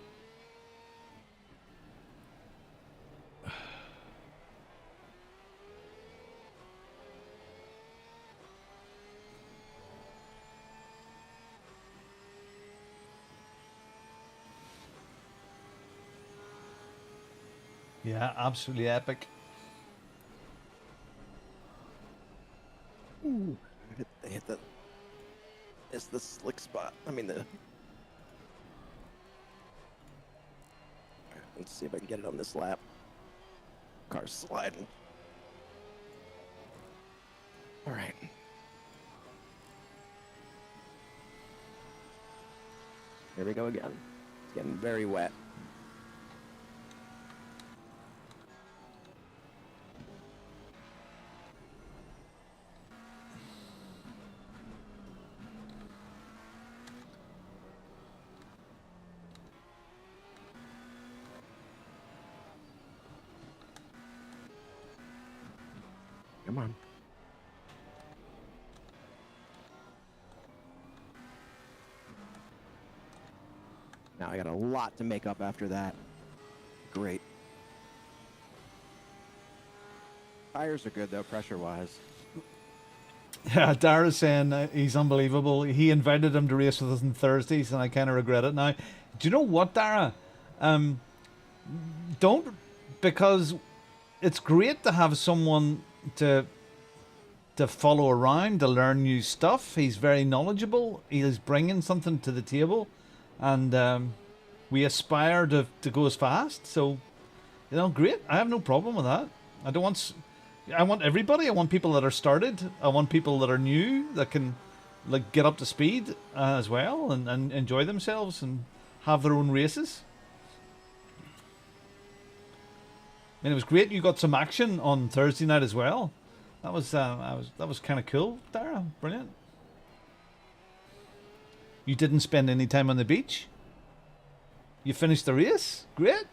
[SPEAKER 1] Yeah, absolutely epic.
[SPEAKER 4] Ooh, hit the. It's the slick spot. I mean the. Let's see if I can get it on this lap. Car's sliding. All right. Here we go again. It's getting very wet. Come on. Now I got a lot to make up after that. Great. Tires are good though, pressure-wise.
[SPEAKER 1] Yeah, Dara's saying he's unbelievable. He invited him to race with us on Thursdays, and I kind of regret it now. Do you know what, Dara? Don't, because it's great to have someone to follow around, to learn new stuff. He's very knowledgeable. He is bringing something to the table, and we aspire to go as fast. So, you know, great. I have no problem with that. I want everybody. I want people that are started. I want people that are new, that can like get up to speed as well and enjoy themselves and have their own races. And it was great you got some action on Thursday night as well. That was kind of cool, Dara. Brilliant. You didn't spend any time on the beach. You finished the race. Great.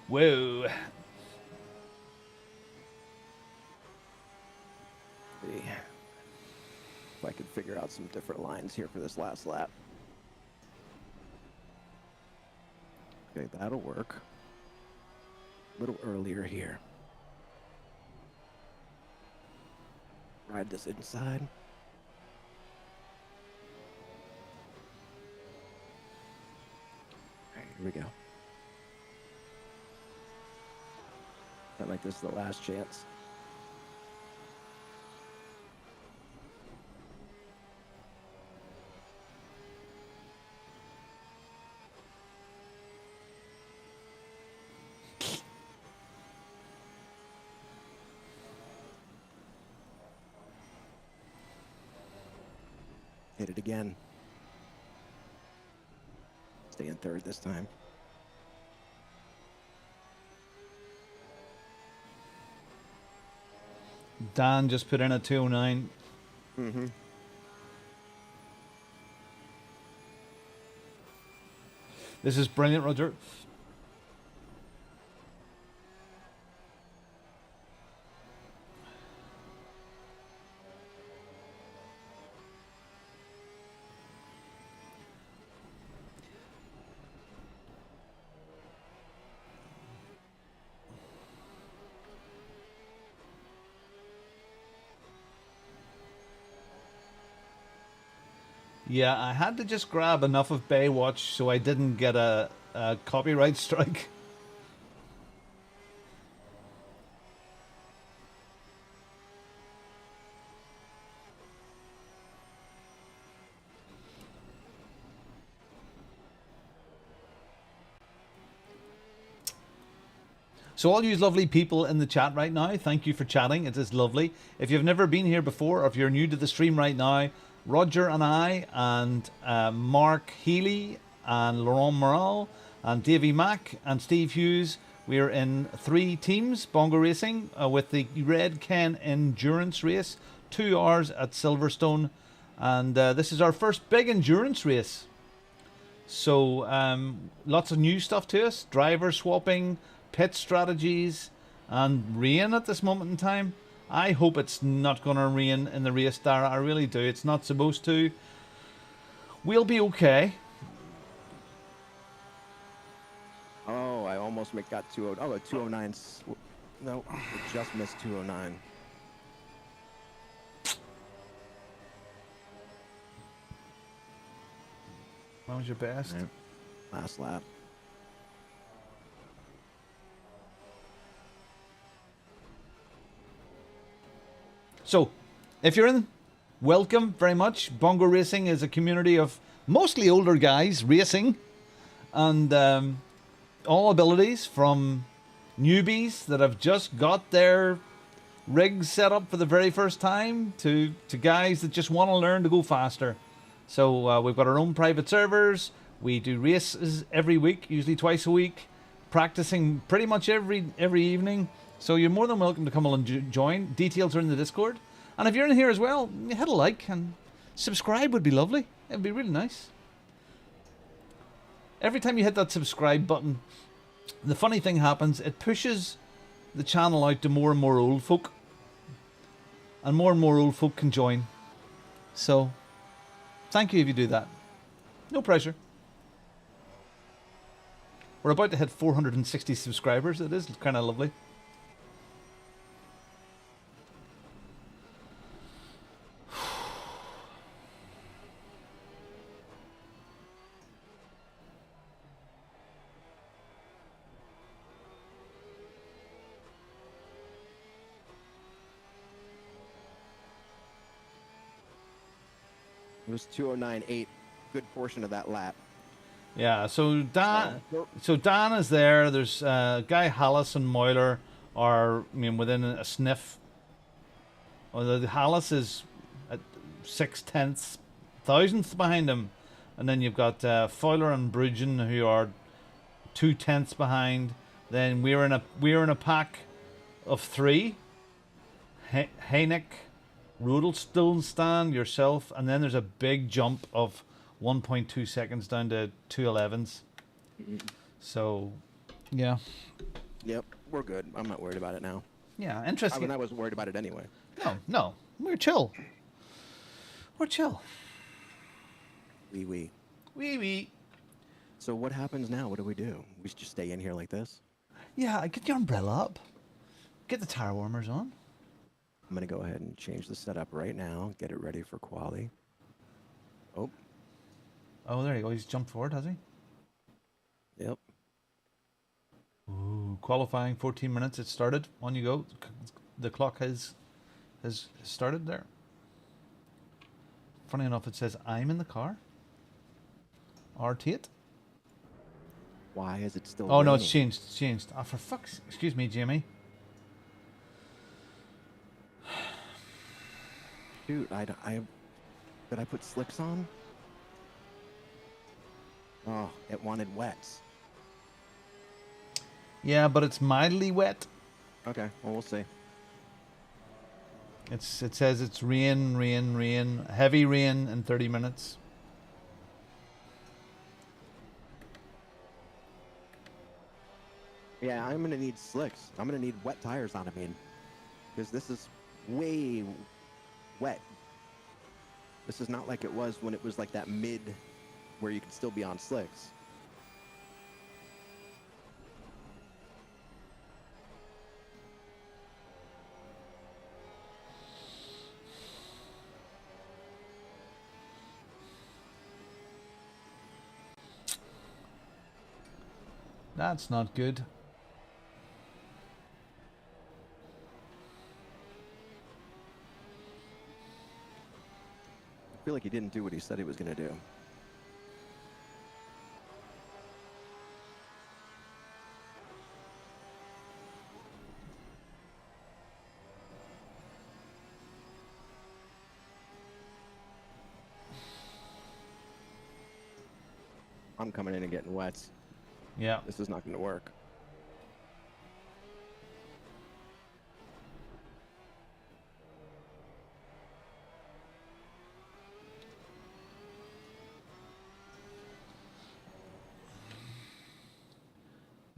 [SPEAKER 1] Whoa.
[SPEAKER 4] See if I could figure out some different lines here for this last lap. Okay, that'll work. A little earlier here. Ride this inside. All right, here we go. Sound like this is the last chance. Hit it again. Stay in third this time.
[SPEAKER 1] Dan just put in a 209.
[SPEAKER 4] Mm-hmm.
[SPEAKER 1] This is brilliant, Roger. Yeah, I had to just grab enough of Baywatch so I didn't get a copyright strike. So all you lovely people in the chat right now, thank you for chatting. It is lovely. If you've never been here before, or if you're new to the stream right now, Roger and I and Mark Healy and Laurent Morel and Davey Mack and Steve Hughes, we are in 3 teams, Bongo Racing, with the Red Ken Endurance Race, 2 hours at Silverstone. And this is our first big endurance race. So lots of new stuff to us, driver swapping, pit strategies, and rain at this moment in time. I hope it's not going to rain in the race, Dara. I really do. It's not supposed to. We'll be okay.
[SPEAKER 4] Oh, I almost got 209. Oh, 209. No, we just missed 209.
[SPEAKER 1] What was your best?
[SPEAKER 4] Right. Last lap.
[SPEAKER 1] So, if you're in, welcome very much. Bongo Racing is a community of mostly older guys racing, and all abilities, from newbies that have just got their rigs set up for the very first time to guys that just want to learn to go faster. So we've got our own private servers. We do races every week, usually twice a week, practicing pretty much every evening. So you're more than welcome to come along and join. Details are in the Discord. And if you're in here as well, hit a like and subscribe would be lovely. It would be really nice. Every time you hit that subscribe button, the funny thing happens, it pushes the channel out to more and more old folk. And more old folk can join. So, thank you if you do that. No pressure. We're about to hit 460 subscribers. It is kind of lovely.
[SPEAKER 4] It was 209.8. Good portion of that lap.
[SPEAKER 1] Yeah, so Dan is there. There's Guy Hallis and Moyler are, within a sniff. Although Hallis is at 6/10 thousandths behind him, and then you've got Fowler and Brugen who are 2/10 behind. Then we're in a pack of 3. Heineck, Rudelston, yourself, and then there's a big jump of 1.2 seconds down to 2:11s. So, yeah.
[SPEAKER 4] Yep, we're good. I'm not worried about it now.
[SPEAKER 1] Yeah, interesting.
[SPEAKER 4] I wasn't worried about it anyway.
[SPEAKER 1] No, we're chill. We're chill. Wee.
[SPEAKER 4] So what happens now? What do? We should just stay in here like this?
[SPEAKER 1] Yeah, get your umbrella up. Get the tire warmers on.
[SPEAKER 4] I'm going to go ahead and change the setup right now. Get it ready for quali.
[SPEAKER 1] Oh, there you go. He's jumped forward, has he?
[SPEAKER 4] Yep.
[SPEAKER 1] Ooh, qualifying 14 minutes. It started. On you go. The clock has started there. Funny enough, it says I'm in the car. R8.
[SPEAKER 4] Why is it still?
[SPEAKER 1] Oh no, it's changed. It's changed. Oh, for fuck's. Excuse me, Jamie.
[SPEAKER 4] Dude, did I put slicks on? Oh, it wanted wets.
[SPEAKER 1] Yeah, but it's mildly wet.
[SPEAKER 4] Okay, well, we'll see.
[SPEAKER 1] It says it's rain, heavy rain in 30 minutes.
[SPEAKER 4] Yeah, I'm gonna need slicks. I'm gonna need wet tires on it, because this is way wet. This is not like it was when it was like that mid where you could still be on slicks.
[SPEAKER 1] That's not good.
[SPEAKER 4] I feel like he didn't do what he said he was going to do. I'm coming in and getting wet.
[SPEAKER 1] Yeah.
[SPEAKER 4] This is not going to work.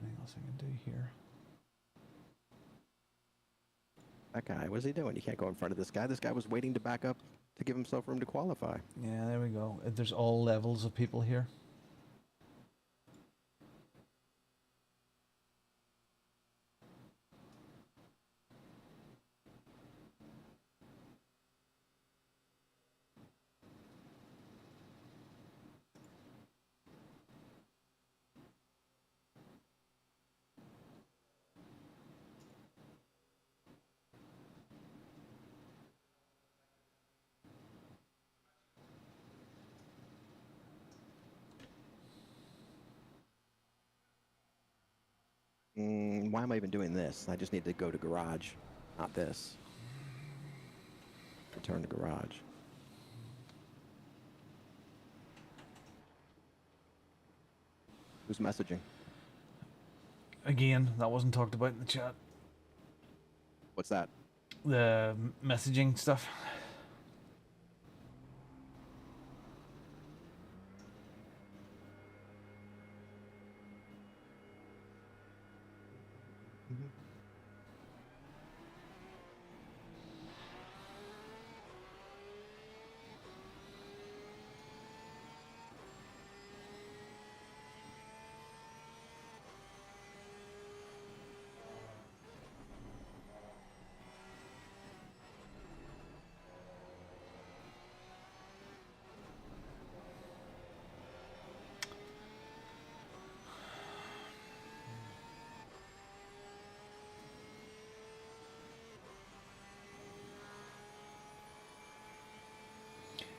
[SPEAKER 1] Anything else I can do here?
[SPEAKER 4] That guy, what is he doing? You can't go in front of this guy. This guy was waiting to back up to give himself room to qualify.
[SPEAKER 1] Yeah, there we go. There's all levels of people here.
[SPEAKER 4] Why am I even doing this? I just need to go to garage, not this. Return to garage. Who's messaging?
[SPEAKER 1] Again, that wasn't talked about in the chat.
[SPEAKER 4] What's that?
[SPEAKER 1] The messaging stuff.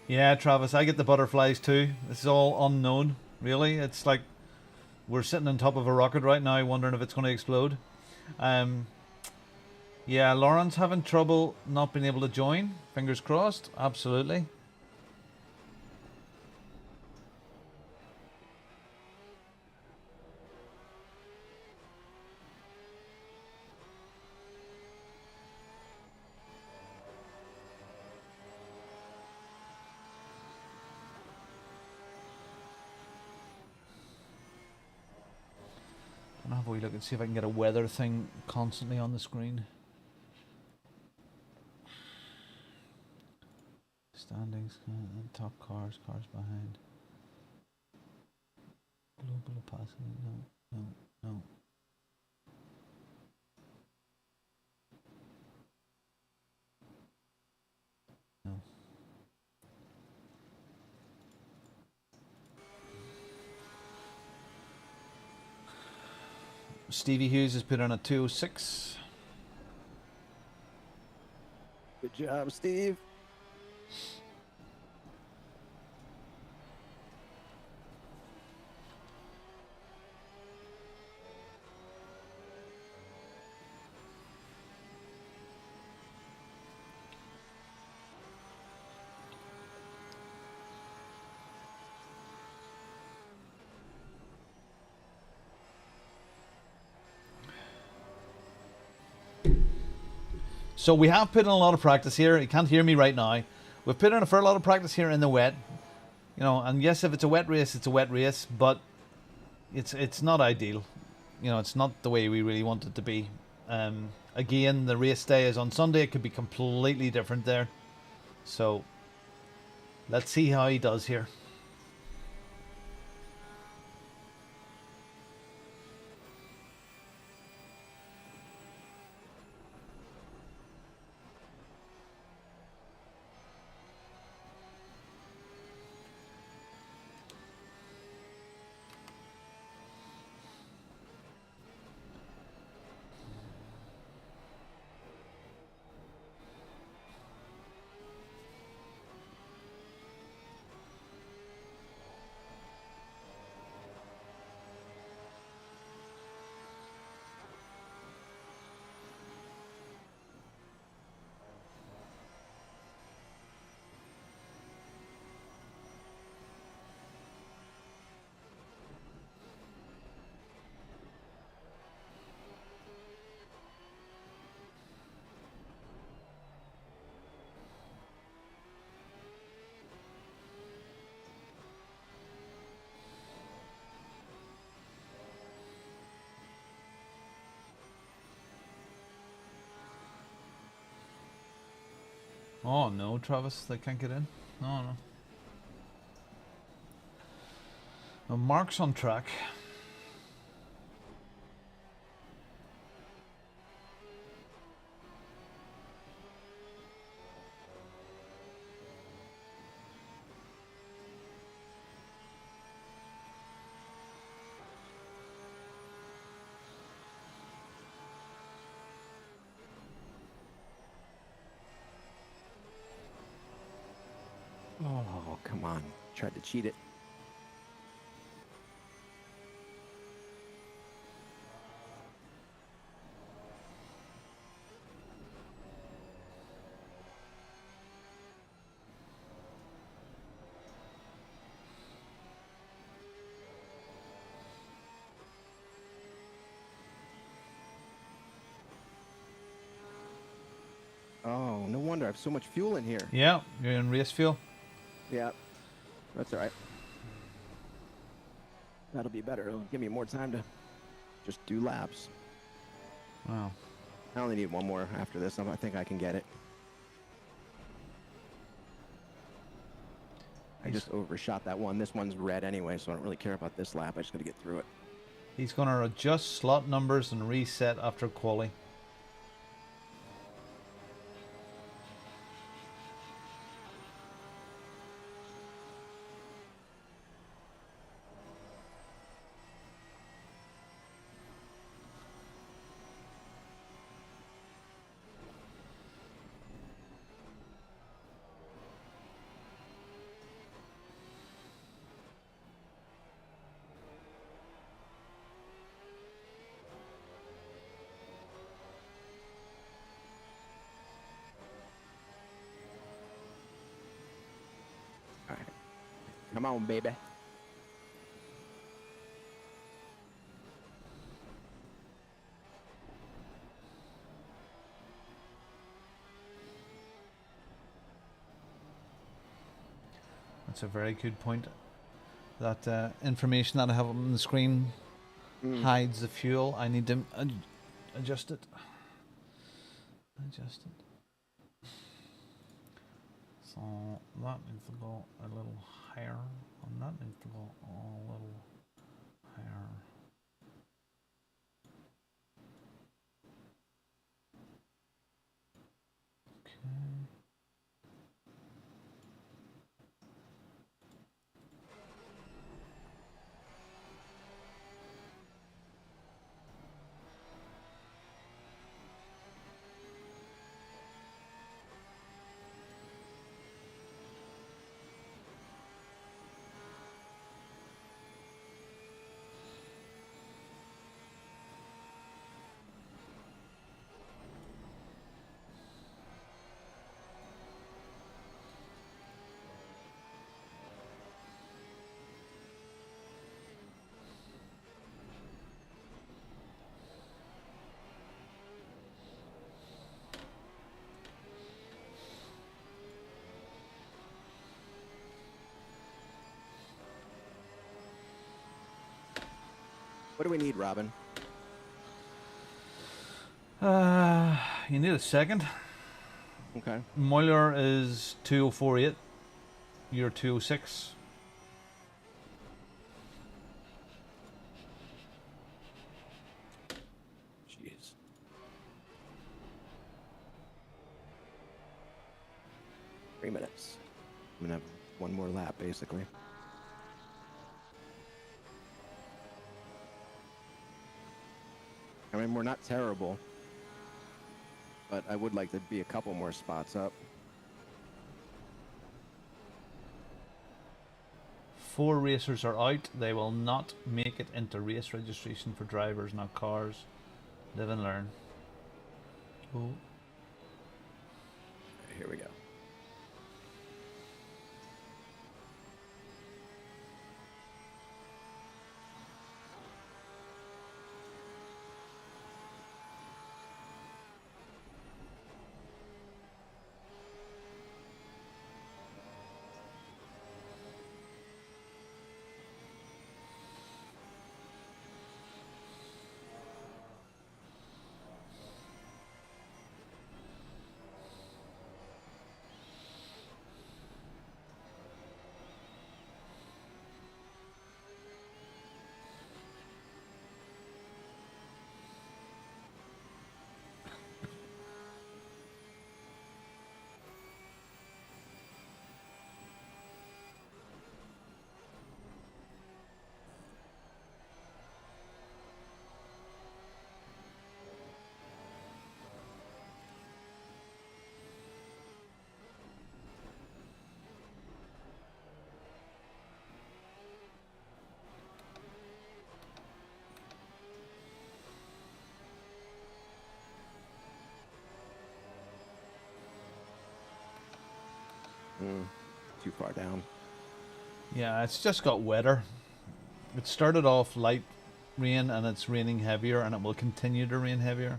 [SPEAKER 1] Yeah, Travis, I get the butterflies too. This is all unknown, really. It's like we're sitting on top of a rocket right now wondering if it's going to explode. Yeah, Lauren's having trouble not being able to join. Fingers crossed. Absolutely. I'll have a wee look and see if I can get a weather thing constantly on the screen. Standings, top cars, cars behind. Global opacity, no, no, no. No. Stevie Hughes has put on a 206.
[SPEAKER 4] Good job, Steve.
[SPEAKER 1] So we have put in a lot of practice here. You can't hear me right now. We've put in a fair lot of practice here in the wet. You know, and yes, if it's a wet race, it's a wet race, but it's not ideal. You know, it's not the way we really want it to be. Again, the race day is on Sunday. It could be completely different there. So let's see how he does here. Oh no, Travis, they can't get in. No, no. Well, Mark's on track.
[SPEAKER 4] Oh, come on. Tried to cheat it. Oh, no wonder I have so much fuel in here.
[SPEAKER 1] Yeah, you're in race fuel.
[SPEAKER 4] Yeah, that's all right. That'll be better. It'll give me more time to just do laps.
[SPEAKER 1] Wow.
[SPEAKER 4] I only need one more after this. I think I can get it. I just overshot that one. This one's red anyway, so I don't really care about this lap. I just got to get through it.
[SPEAKER 1] He's going to adjust slot numbers and reset after quali.
[SPEAKER 4] All right. Come on, baby.
[SPEAKER 1] That's a very good point. That information that I have on the screen hides the fuel. I need to adjust it. Adjust it. So that needs to go a little higher, and that needs to go a little higher. Okay.
[SPEAKER 4] What do we need, Robin?
[SPEAKER 1] You need a second.
[SPEAKER 4] Okay.
[SPEAKER 1] Moiler is 2048. You're 206.
[SPEAKER 4] Jeez. Three minutes. I'm gonna have one more lap, basically. I mean, we're not terrible, but I would like to be a couple more spots up.
[SPEAKER 1] 4 racers are out. They will not make it into race registration for drivers, not cars. Live and learn. Oh.
[SPEAKER 4] Here we go. Too far down.
[SPEAKER 1] Yeah, it's just got wetter. It started off light rain and it's raining heavier and it will continue to rain heavier.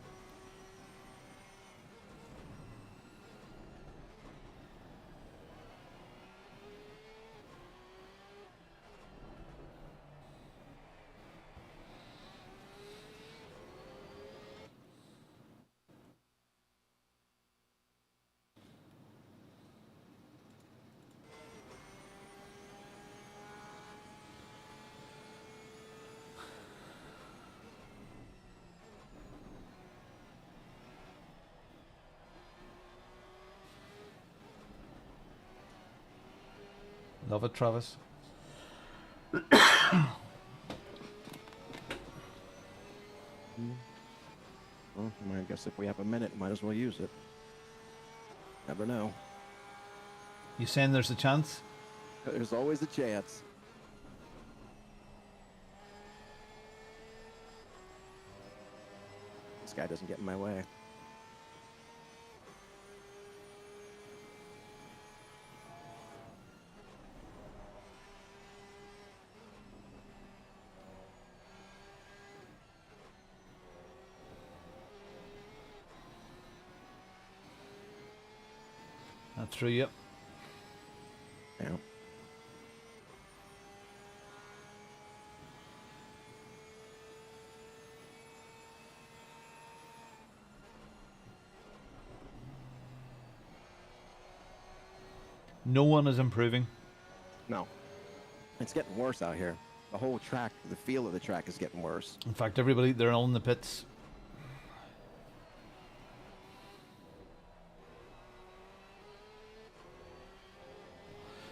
[SPEAKER 1] Love it, Travis.
[SPEAKER 4] Well, I guess if we have a minute, might as well use it. Never know.
[SPEAKER 1] You saying there's a chance?
[SPEAKER 4] There's always a chance. This guy doesn't get in my way.
[SPEAKER 1] Not through yet.
[SPEAKER 4] Yeah.
[SPEAKER 1] No one is improving.
[SPEAKER 4] No. It's getting worse out here. The whole track, the feel of the track is getting worse.
[SPEAKER 1] In fact, everybody, they're all in the pits.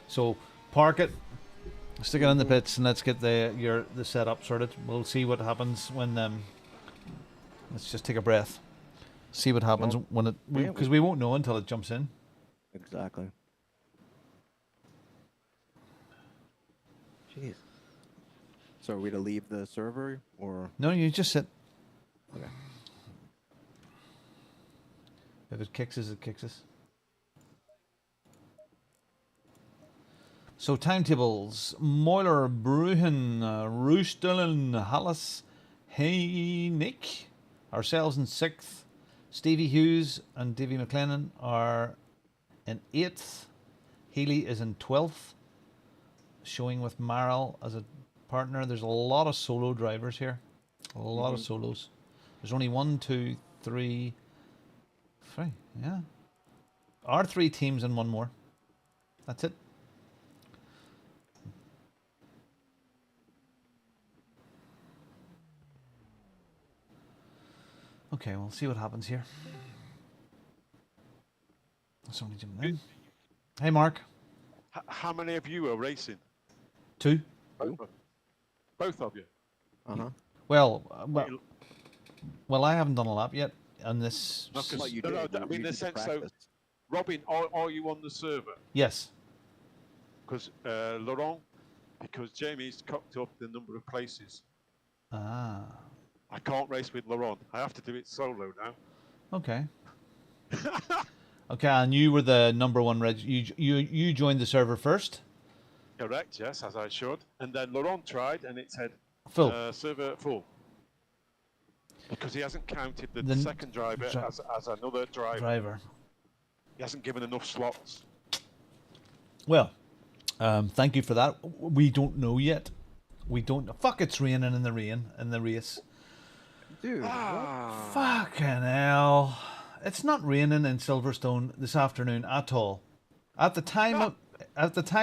[SPEAKER 1] So park it, stick it in the pits, and let's get the setup sorted. We'll see what happens when let's just take a breath, see what happens when it, because we won't know until it jumps in.
[SPEAKER 4] Exactly. Jeez. So are we to leave the server or?
[SPEAKER 1] No, you just sit.
[SPEAKER 4] Okay.
[SPEAKER 1] If it kicks us, it kicks us. So timetables: Moiler, Bruhen, Roostelen, Hallis, Nick, ourselves in 6th. Stevie Hughes and Davy McLennan are in 8th. Healy is in 12th, showing with Marl as a partner. There's a lot of solo drivers here. A lot of solos. There's only 1, 2, 3, 3. Yeah. Our 3 teams and 1 more. That's it. Okay, we'll see what happens here. Somebody jumping in. Hey, Mark.
[SPEAKER 9] How many of you are racing?
[SPEAKER 1] 2.
[SPEAKER 9] Both of you?
[SPEAKER 4] Uh-huh.
[SPEAKER 1] Well, I haven't done a lap yet on this.
[SPEAKER 9] No, I mean, in the sense, so, Robin, are you on the server?
[SPEAKER 1] Yes.
[SPEAKER 9] Because Laurent, because Jamie's cocked up the number of places.
[SPEAKER 1] Ah.
[SPEAKER 9] I can't race with Laurent. I have to do it solo now.
[SPEAKER 1] Okay. Okay, and you were the number 1 you joined the server first?
[SPEAKER 9] Correct, yes, as I should. And then Laurent tried, and it said
[SPEAKER 1] full.
[SPEAKER 9] Server full. Because he hasn't counted the second driver as another driver. He hasn't given enough slots.
[SPEAKER 1] Well, thank you for that. We don't know yet. We don't. Fuck! It's raining in the race.
[SPEAKER 4] Dude,
[SPEAKER 1] fucking hell! It's not raining in Silverstone this afternoon at all. At the time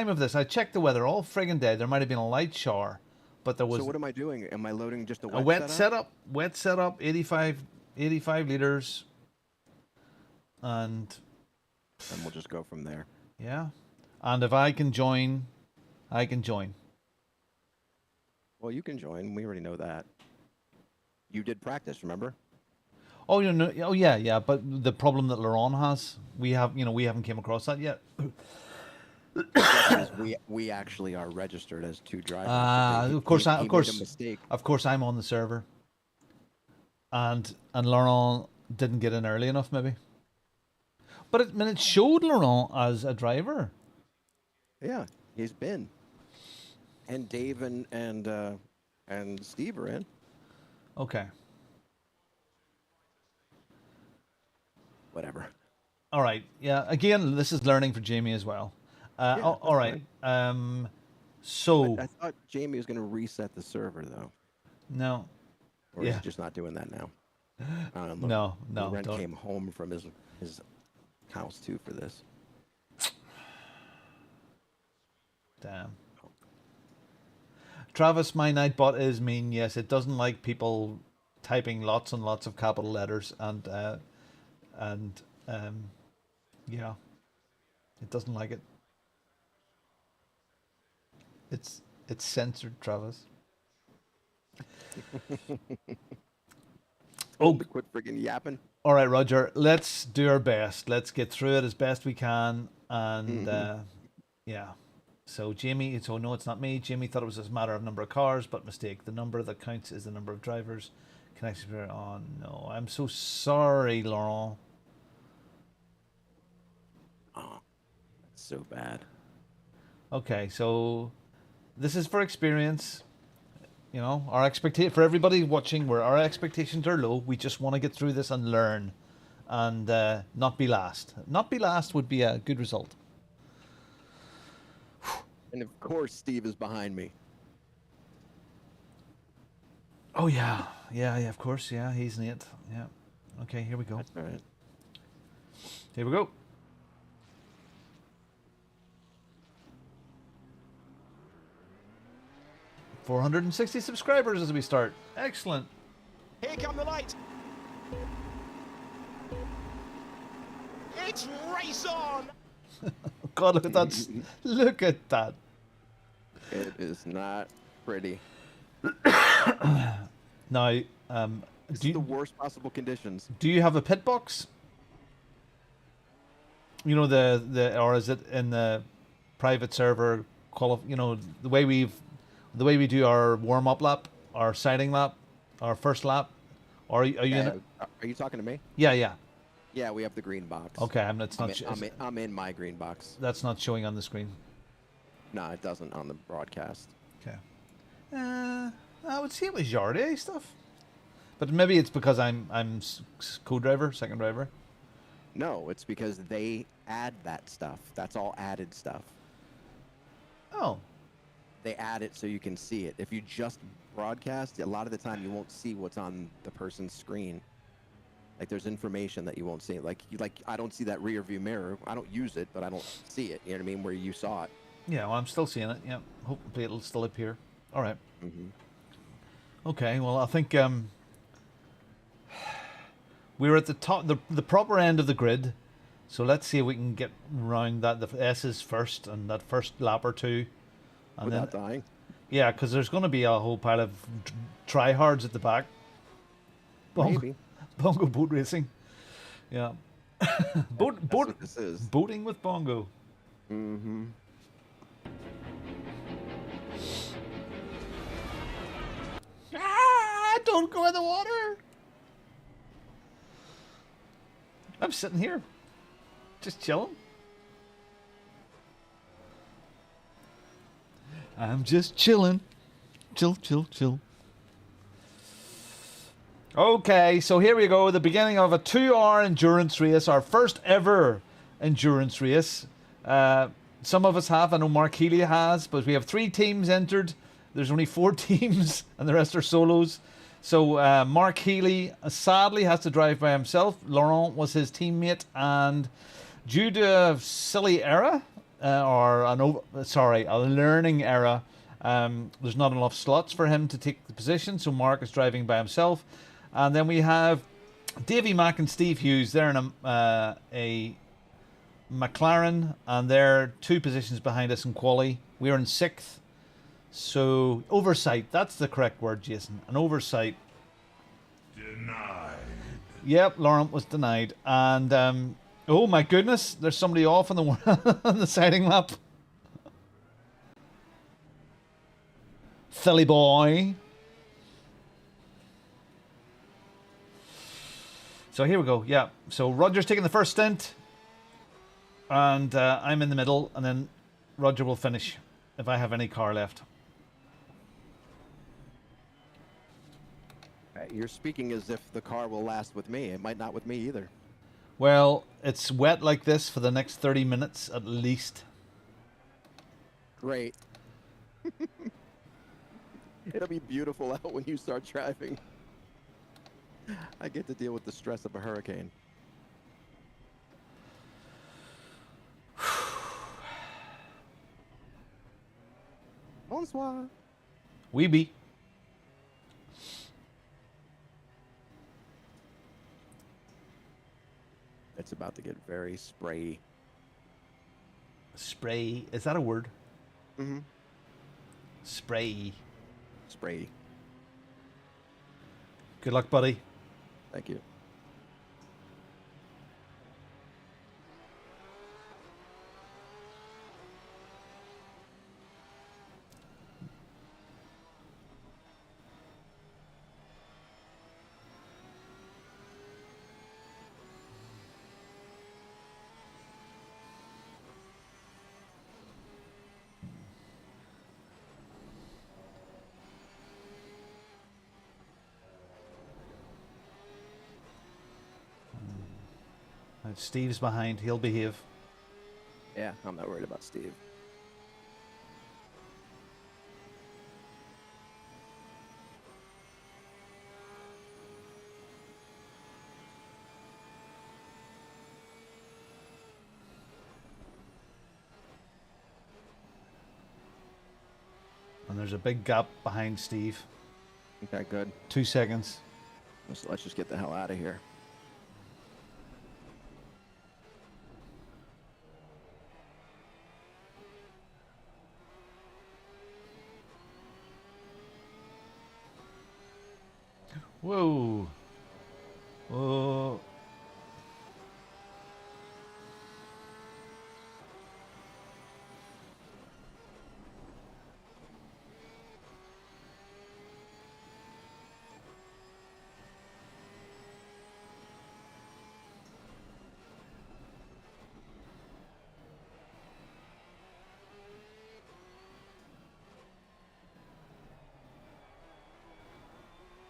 [SPEAKER 1] of this, I checked the weather all friggin' day. There might have been a light shower, but there was.
[SPEAKER 4] So what am I doing? Am I loading just a
[SPEAKER 1] wet setup? Wet setup, 85 liters, and
[SPEAKER 4] we'll just go from there.
[SPEAKER 1] Yeah, and if I can join, I can join.
[SPEAKER 4] Well, you can join. We already know that. You did practice, remember?
[SPEAKER 1] Oh, you know, oh yeah. But the problem that Laurent has, we haven't came across that yet.
[SPEAKER 4] we actually are registered as 2 drivers.
[SPEAKER 1] Of course, I'm on the server. And Laurent didn't get in early enough, maybe. But it showed Laurent as a driver.
[SPEAKER 4] Yeah, he's been. And Dave and Steve are in.
[SPEAKER 1] Okay.
[SPEAKER 4] Whatever.
[SPEAKER 1] All right. Yeah. Again, this is learning for Jamie as well.
[SPEAKER 4] Yeah,
[SPEAKER 1] all right. So
[SPEAKER 4] I thought Jamie was going to reset the server though.
[SPEAKER 1] No.
[SPEAKER 4] Or is he just not doing that now?
[SPEAKER 1] No.
[SPEAKER 4] Ren came home from his house too for this.
[SPEAKER 1] Damn. Travis, my Nightbot is mean. Yes, it doesn't like people typing lots and lots of capital letters, and yeah, it doesn't like it. It's censored, Travis.
[SPEAKER 4] Oh, quit friggin' yapping.
[SPEAKER 1] All right, Roger. Let's do our best. Let's get through it as best we can, and yeah. So Jamie, so no, it's not me. Jamie thought it was a matter of number of cars, but mistake. The number that counts is the number of drivers. Connection. Oh no, I'm so sorry, Laurent.
[SPEAKER 4] Oh, that's so bad.
[SPEAKER 1] Okay, so this is for experience. You know, our expectation for everybody watching, where our expectations are low. We just want to get through this and learn, and not be last. Not be last would be a good result.
[SPEAKER 4] And of course, Steve is behind me.
[SPEAKER 1] Oh yeah, of course, yeah, he's in it. Yeah. Okay, here we go.
[SPEAKER 4] That's all right.
[SPEAKER 1] Here we go. $460 subscribers as we start. Excellent.
[SPEAKER 10] Here come the lights. It's race on.
[SPEAKER 1] God, look at that! Look at that.
[SPEAKER 4] It is not pretty.
[SPEAKER 1] Now,
[SPEAKER 4] this is the worst possible conditions.
[SPEAKER 1] Do you have a pit box? You know or is it in the private server? You know the way we do our warm up lap, our sighting lap, our first lap. Or are you in it?
[SPEAKER 4] Are you talking to me?
[SPEAKER 1] Yeah.
[SPEAKER 4] Yeah, we have the green box.
[SPEAKER 1] Okay,
[SPEAKER 4] I'm in my green box.
[SPEAKER 1] That's not showing on the screen.
[SPEAKER 4] No, it doesn't on the broadcast.
[SPEAKER 1] Okay. I would say it was Yardy stuff, but maybe it's because I'm co-driver, second driver.
[SPEAKER 4] No, it's because they add that stuff. That's all added stuff.
[SPEAKER 1] Oh.
[SPEAKER 4] They add it so you can see it. If you just broadcast, a lot of the time you won't see what's on the person's screen. Like there's information that you won't see. Like I don't see that rear view mirror. I don't use it, but I don't see it. You know what I mean? Where you saw it.
[SPEAKER 1] Yeah, well, I'm still seeing it. Yeah, hopefully it'll still appear. All right. Okay. Well, I think we're at the top, the proper end of the grid. So let's see if we can get round that. The S's first, and that first lap or two. And
[SPEAKER 4] without dying.
[SPEAKER 1] Yeah, because there's going to be a whole pile of tryhards at the back.
[SPEAKER 4] Maybe.
[SPEAKER 1] Bongo boat racing. Yeah.
[SPEAKER 4] This is.
[SPEAKER 1] Boating with Bongo. Don't go in the water. I'm sitting here. Just chilling. I'm just chilling. Chill. Okay, so here we go. The beginning of a 2-hour endurance race. Our first ever endurance race. Some of us have. I know Mark Healy has. But we have 3 teams entered. There's only 4 teams. And the rest are solos. So Mark Healy sadly has to drive by himself. Laurent was his teammate. And due to a silly error, a learning error, there's not enough slots for him to take the position, so Mark is driving by himself. And then we have Davey Mack and Steve Hughes. They're in a McLaren, and they're 2 positions behind us in quali. We're in 6th. So oversight, that's the correct word, Jason. An oversight.
[SPEAKER 11] Denied.
[SPEAKER 1] Yep, Laurent was denied. And oh my goodness, there's somebody off on the on the sighting lap. Silly boy. So here we go. Yeah. So Roger's taking the first stint, and I'm in the middle, and then Roger will finish if I have any car left.
[SPEAKER 4] You're speaking as if the car will last with me. It might not with me either.
[SPEAKER 1] Well, it's wet like this for the next 30 minutes at least.
[SPEAKER 4] Great. It'll be beautiful out when you start driving. I get to deal with the stress of a hurricane. Bonsoir.
[SPEAKER 1] Oui, be.
[SPEAKER 4] It's about to get very sprayy.
[SPEAKER 1] Spray. Is that a word?
[SPEAKER 4] Mm-hmm.
[SPEAKER 1] Spray.
[SPEAKER 4] Spray.
[SPEAKER 1] Good luck, buddy.
[SPEAKER 4] Thank you.
[SPEAKER 1] Steve's behind. He'll behave.
[SPEAKER 4] Yeah, I'm not worried about Steve.
[SPEAKER 1] And there's a big gap behind Steve.
[SPEAKER 4] Okay, good.
[SPEAKER 1] 2 seconds.
[SPEAKER 4] Let's just get the hell out of here.
[SPEAKER 1] Whoa. Oh.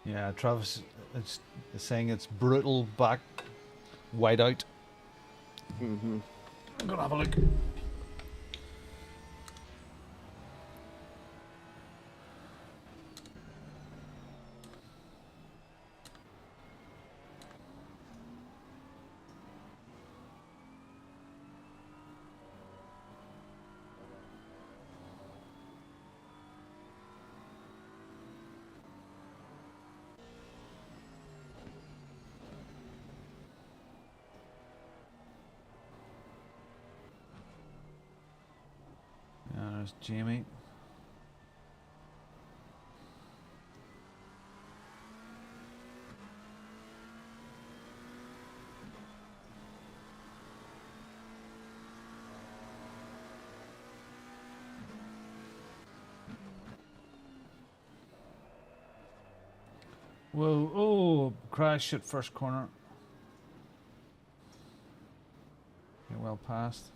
[SPEAKER 1] Yeah, Travis is saying it's brutal back whiteout.
[SPEAKER 4] Mm-hmm.
[SPEAKER 1] I'm gonna have a look. There's Jamie. Whoa, oh, crash at first corner. Okay, well passed.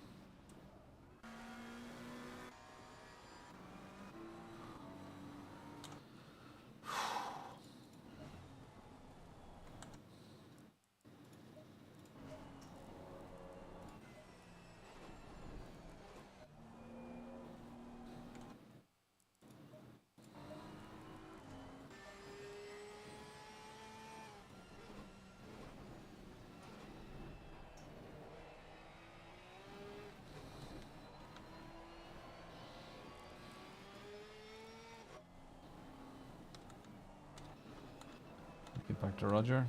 [SPEAKER 1] Get back to Roger.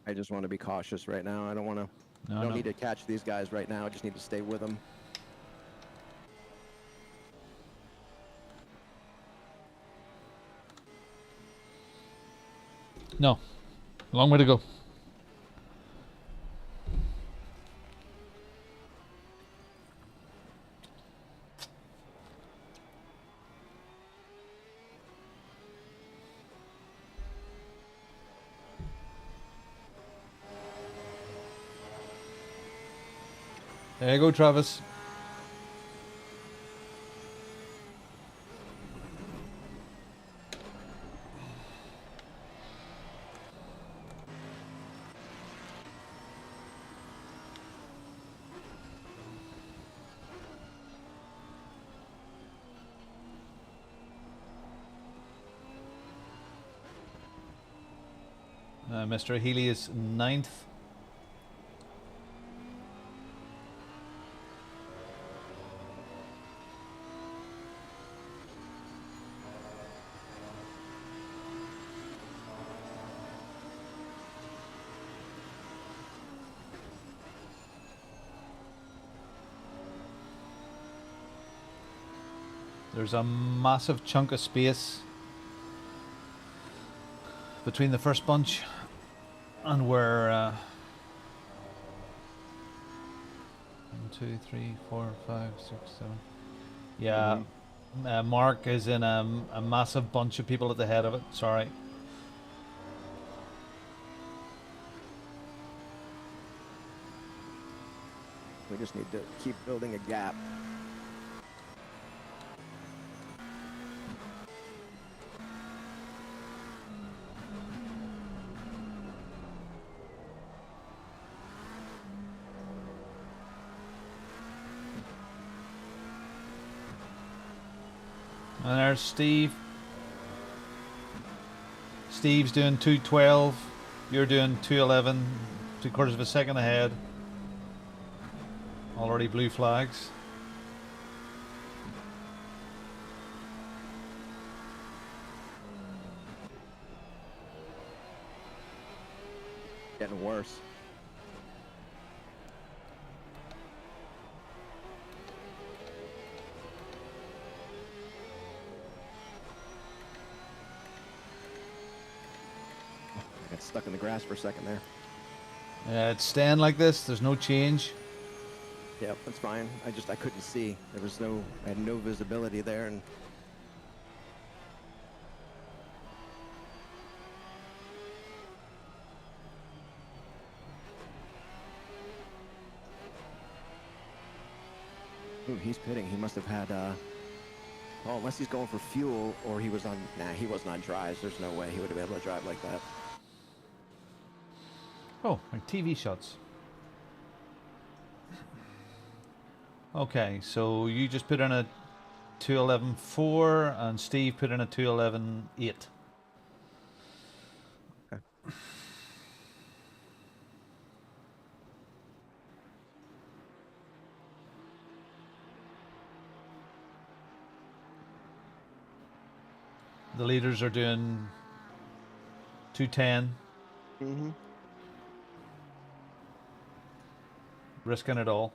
[SPEAKER 4] I just want to be cautious right now. I don't want to. I don't need to catch these guys right now. I just need to stay with them.
[SPEAKER 1] No. Long way to go. There you go, Travis. Mr. Healy is 9th. There's a massive chunk of space between the first bunch and where 1, 2, 3, 4, 5, 6, 7. Yeah, Mark is in a massive bunch of people at the head of it. Sorry.
[SPEAKER 4] We just need to keep building a gap.
[SPEAKER 1] And there's Steve. Steve's doing 2:12. You're doing 2:11. 3/4 of a second ahead. Already blue flags.
[SPEAKER 4] Getting worse. I got stuck in the grass for a second there.
[SPEAKER 1] Yeah, it's staying like this. There's no change.
[SPEAKER 4] Yep, that's fine. I couldn't see. I had no visibility there, and ooh, he's pitting. He must have had oh, unless he's going for fuel, or he was on. Nah, he wasn't on drives. There's no way he would have been able to drive like that.
[SPEAKER 1] Oh, like TV shots. Okay, so you just put in a 2:11.4 and Steve put in a 2:11.8.
[SPEAKER 4] Okay.
[SPEAKER 1] The leaders are doing 2:10.
[SPEAKER 4] Mm-hmm.
[SPEAKER 1] Risking it all.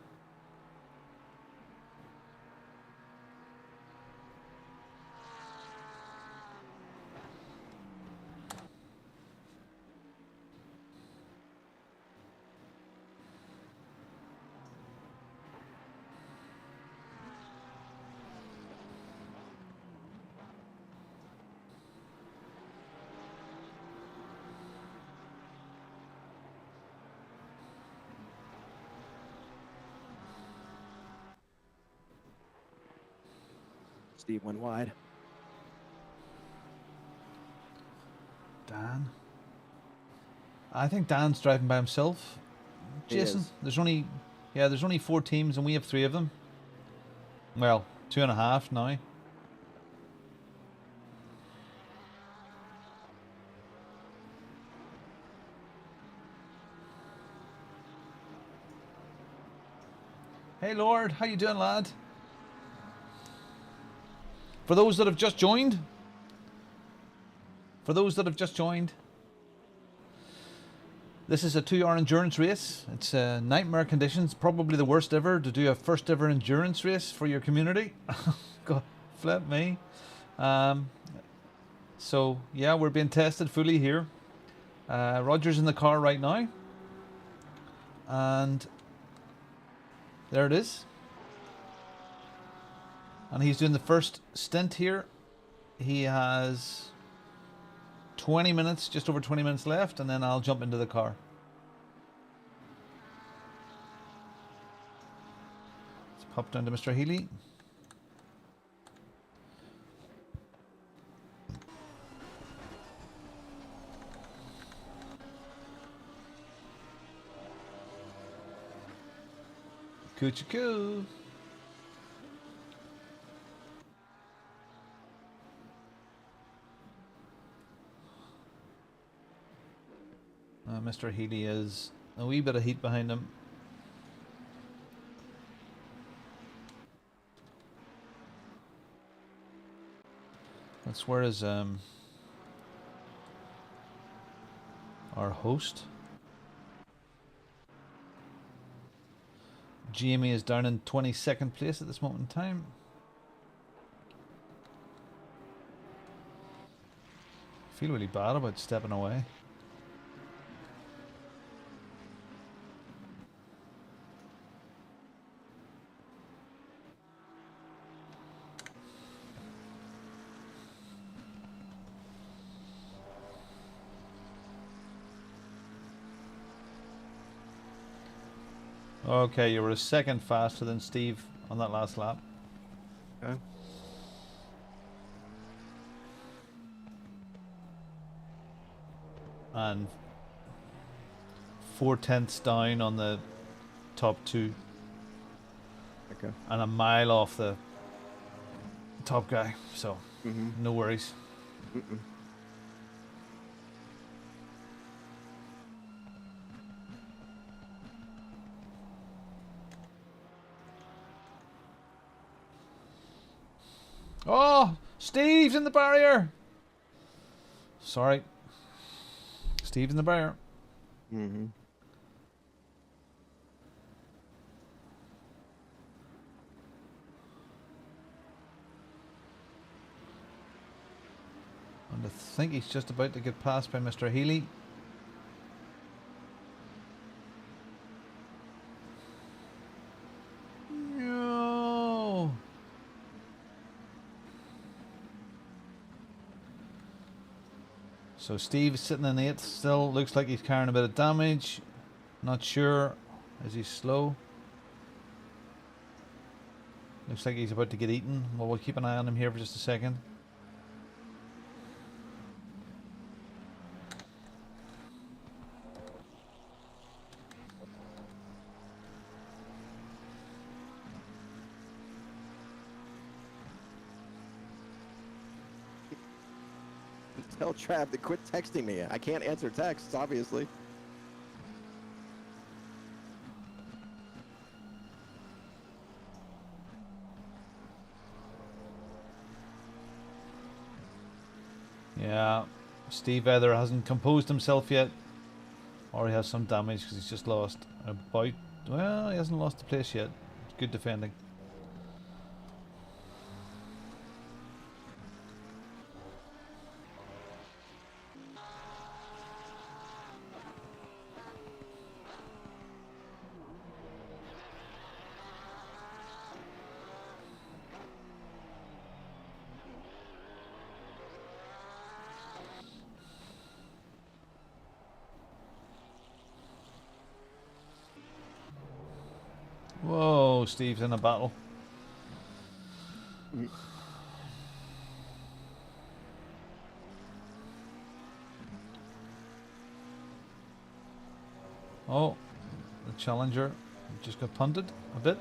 [SPEAKER 4] Steve went wide.
[SPEAKER 1] Dan? I think Dan's driving by himself.
[SPEAKER 4] He
[SPEAKER 1] Jason,
[SPEAKER 4] is.
[SPEAKER 1] there's only 4 teams and we have 3 of them. Well, 2.5 now. Hey Lord, how you doing, lad? For those that have just joined, this is a 2-hour endurance race. It's nightmare conditions, probably the worst ever to do a first ever endurance race for your community. God, flip me. So yeah, we're being tested fully here. Roger's in the car right now, and there it is. And he's doing the first stint here. He has 20 minutes, just over 20 minutes left, and then I'll jump into the car. Let's pop down to Mr. Healy. Coochie coo. Mr. Healy is a wee bit of heat behind him. That's where is our host. Jamie is down in 22nd place at this moment in time. I feel really bad about stepping away. Okay, you were a second faster than Steve on that last lap.
[SPEAKER 4] Okay.
[SPEAKER 1] And 4/10 down on the top two.
[SPEAKER 4] Okay.
[SPEAKER 1] And a mile off the top guy, so no worries. Oh, Steve's in the barrier. Sorry. Steve's in the barrier.
[SPEAKER 4] Mm-hmm.
[SPEAKER 1] And I think he's just about to get passed by Mr. Healy. No. So Steve's sitting in 8th. Still looks like he's carrying a bit of damage. Not sure. Is he slow? Looks like he's about to get eaten. Well, we'll keep an eye on him here for just a second.
[SPEAKER 4] Tell Trav to quit texting me. I can't answer texts, obviously.
[SPEAKER 1] Yeah, Steve either hasn't composed himself yet, or he has some damage because he's just lost about. Well, he hasn't lost the place yet. Good defending. Whoa, Steve's in a battle. Oh, the challenger just got punted a bit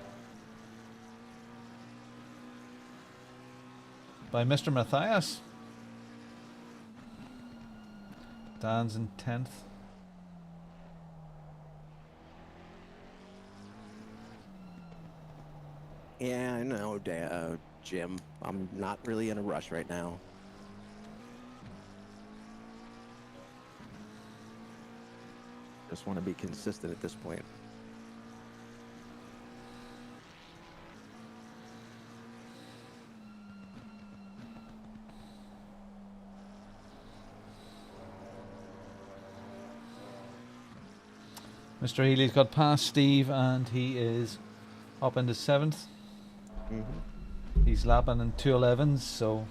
[SPEAKER 1] by Mr. Matthias. Dan's in 10th.
[SPEAKER 4] Yeah, I know, Jim. I'm not really in a rush right now. Just want to be consistent at this point.
[SPEAKER 1] Mr. Healy's got past Steve and he is up into 7th. He's lapping in 2:11s, so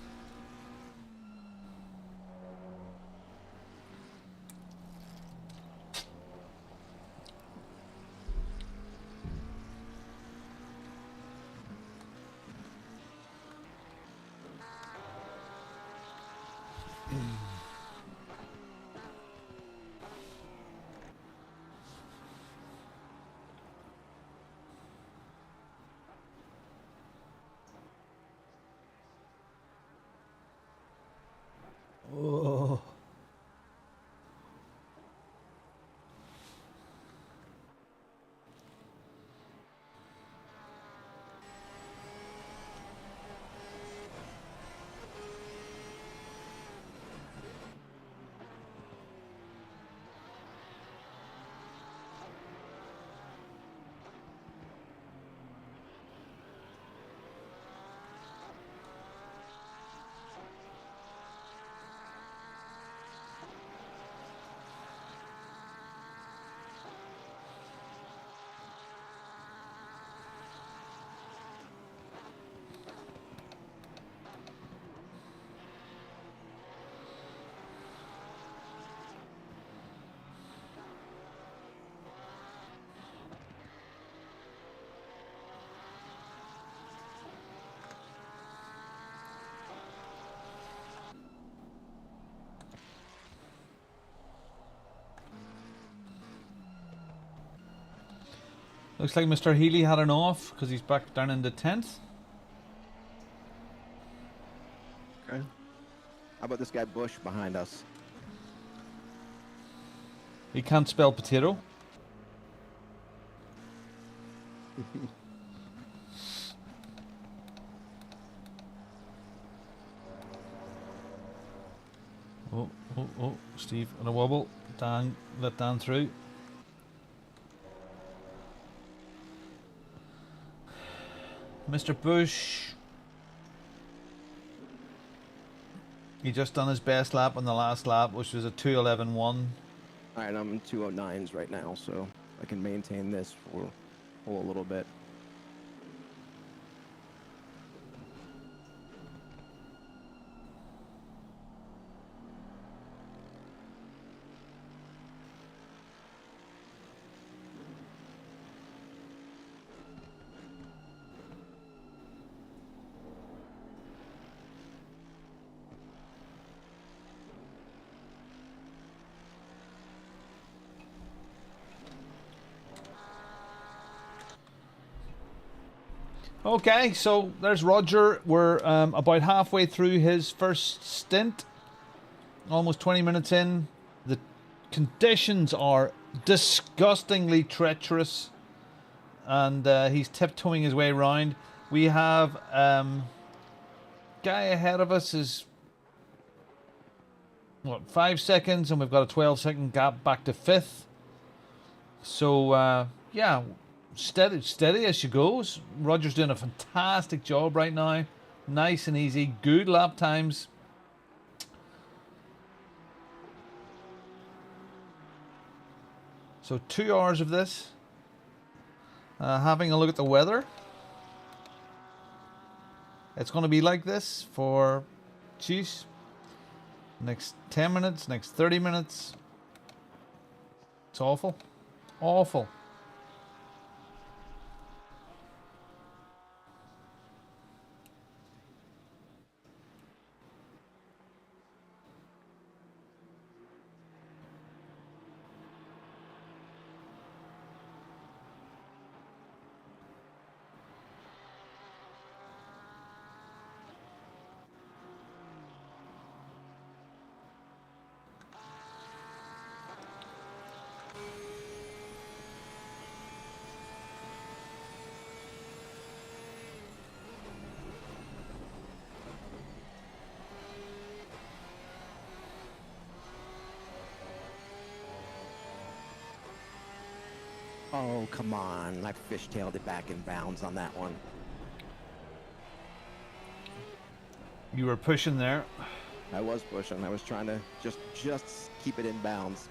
[SPEAKER 1] Looks like Mr. Healy had an off because he's back down into 10th.
[SPEAKER 4] Okay. How about this guy Bush behind us?
[SPEAKER 1] He can't spell potato. Oh, Steve on a wobble. Dan, let Dan through. Mr. Bush. He just done his best lap on the last lap, which was a 2:11.1.
[SPEAKER 4] Alright, I'm in 209s right now, so I can maintain this for a little bit.
[SPEAKER 1] Okay, so there's Roger. We're about halfway through his first stint. Almost 20 minutes in. The conditions are disgustingly treacherous. And he's tiptoeing his way around. We have guy ahead of us is what, 5 seconds, and we've got a 12-second gap back to 5th. So yeah, steady as she goes. Roger's doing a fantastic job right now. Nice and easy, good lap times. So 2 hours of this. Having a look at the weather. It's going to be like this for, geez, next 10 minutes, next 30 minutes. It's awful. Awful.
[SPEAKER 4] Oh, come on. I fishtailed it back in bounds on that one.
[SPEAKER 1] You were pushing there.
[SPEAKER 4] I was pushing. I was trying to just keep it in bounds.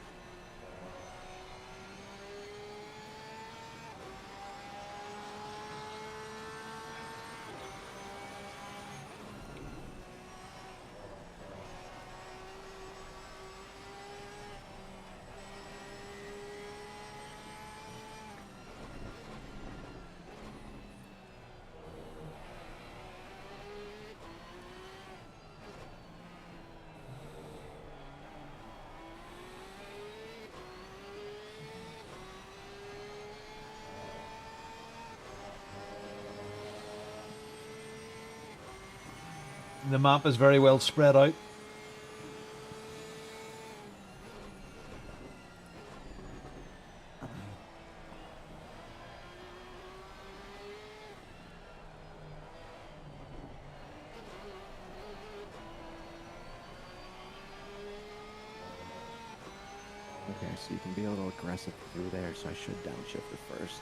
[SPEAKER 1] The map is very well spread out.
[SPEAKER 4] Okay, so you can be a little aggressive through there, so I should downshift it first.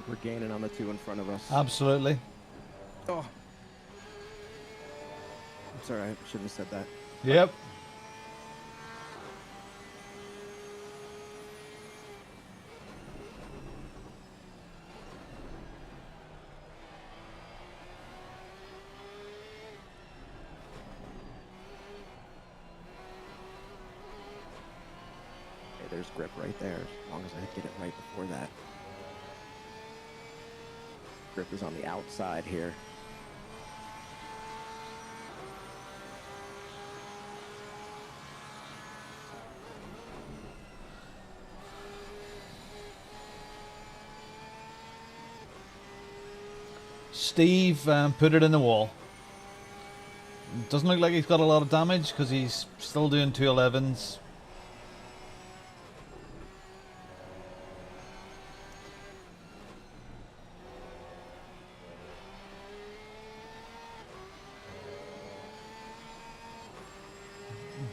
[SPEAKER 4] We're gaining on the two in front of us.
[SPEAKER 1] Absolutely.
[SPEAKER 4] Oh. I'm sorry, I shouldn't have said that.
[SPEAKER 1] Yep.
[SPEAKER 4] There's grip right there, as long as I get it right before that. Grip is on the outside here.
[SPEAKER 1] Steve put it in the wall. Doesn't look like he's got a lot of damage because he's still doing 211s.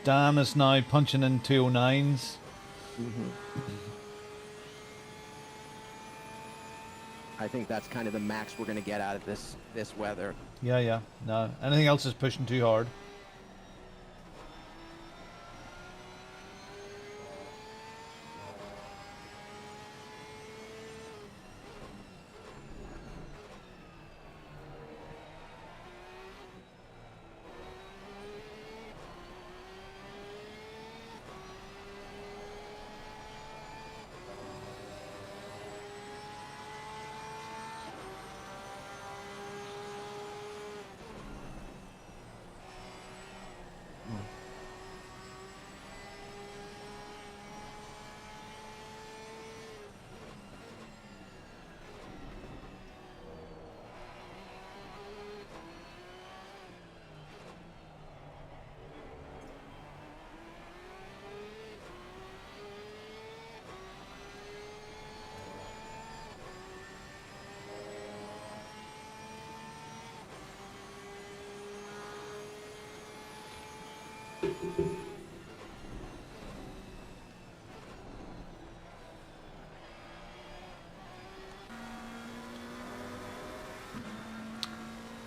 [SPEAKER 1] Dan is now punching in 209s.
[SPEAKER 4] I think that's kind of the max we're going to get out of this weather.
[SPEAKER 1] Yeah. No, anything else is pushing too hard.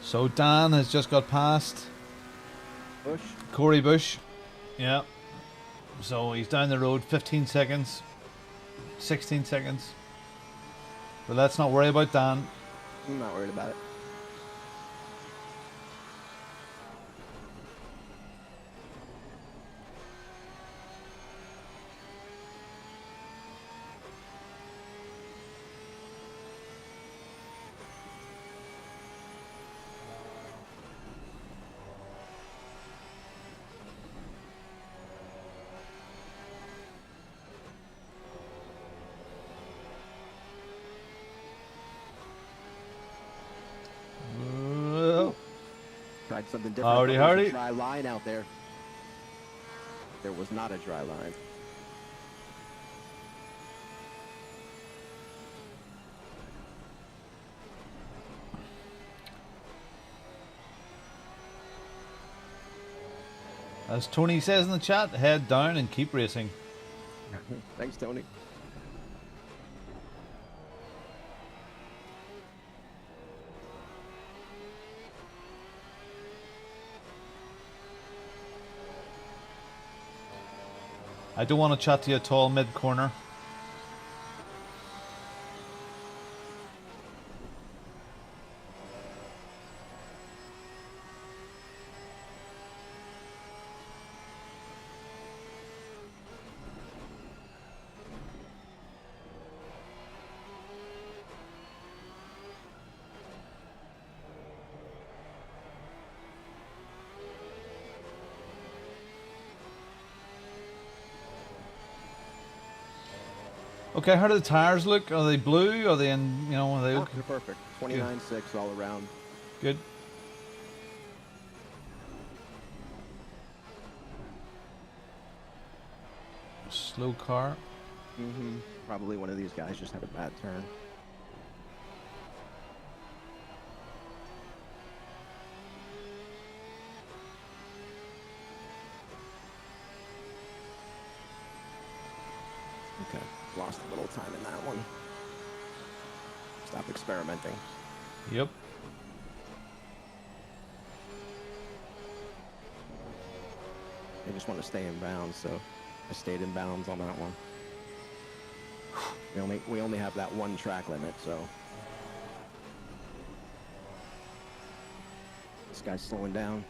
[SPEAKER 1] So Dan has just got past
[SPEAKER 4] Bush.
[SPEAKER 1] Corey Bush. Yeah. So he's down the road 15 seconds. 16 seconds. But let's not worry about Dan.
[SPEAKER 4] I'm not worried about it. Tried something different.
[SPEAKER 1] Howdy.
[SPEAKER 4] A dry line out there. There was not a dry line.
[SPEAKER 1] As Tony says in the chat, head down and keep racing.
[SPEAKER 4] Thanks, Tony.
[SPEAKER 1] I don't want to chat to you at all mid-corner. Okay, how do the tires look? Are they blue? Are they in, you know, are they okay?
[SPEAKER 4] They're perfect. 29.6 all around.
[SPEAKER 1] Good. Slow car.
[SPEAKER 4] Probably one of these guys just had a bad turn. Okay, lost a little time in that one. Stop experimenting.
[SPEAKER 1] Yep.
[SPEAKER 4] I just want to stay in bounds, so I stayed in bounds on that one. We only have that one track limit, so this guy's slowing down.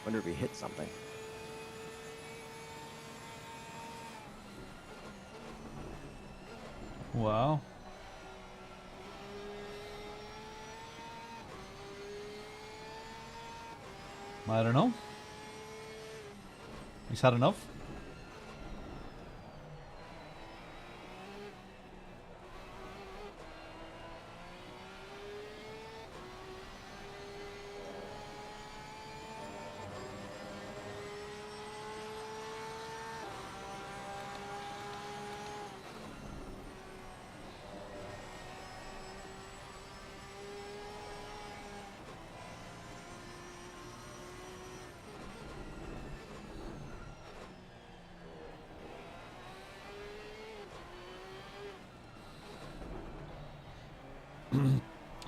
[SPEAKER 4] Wonder if he hit something.
[SPEAKER 1] Wow. I don't know. He's had enough.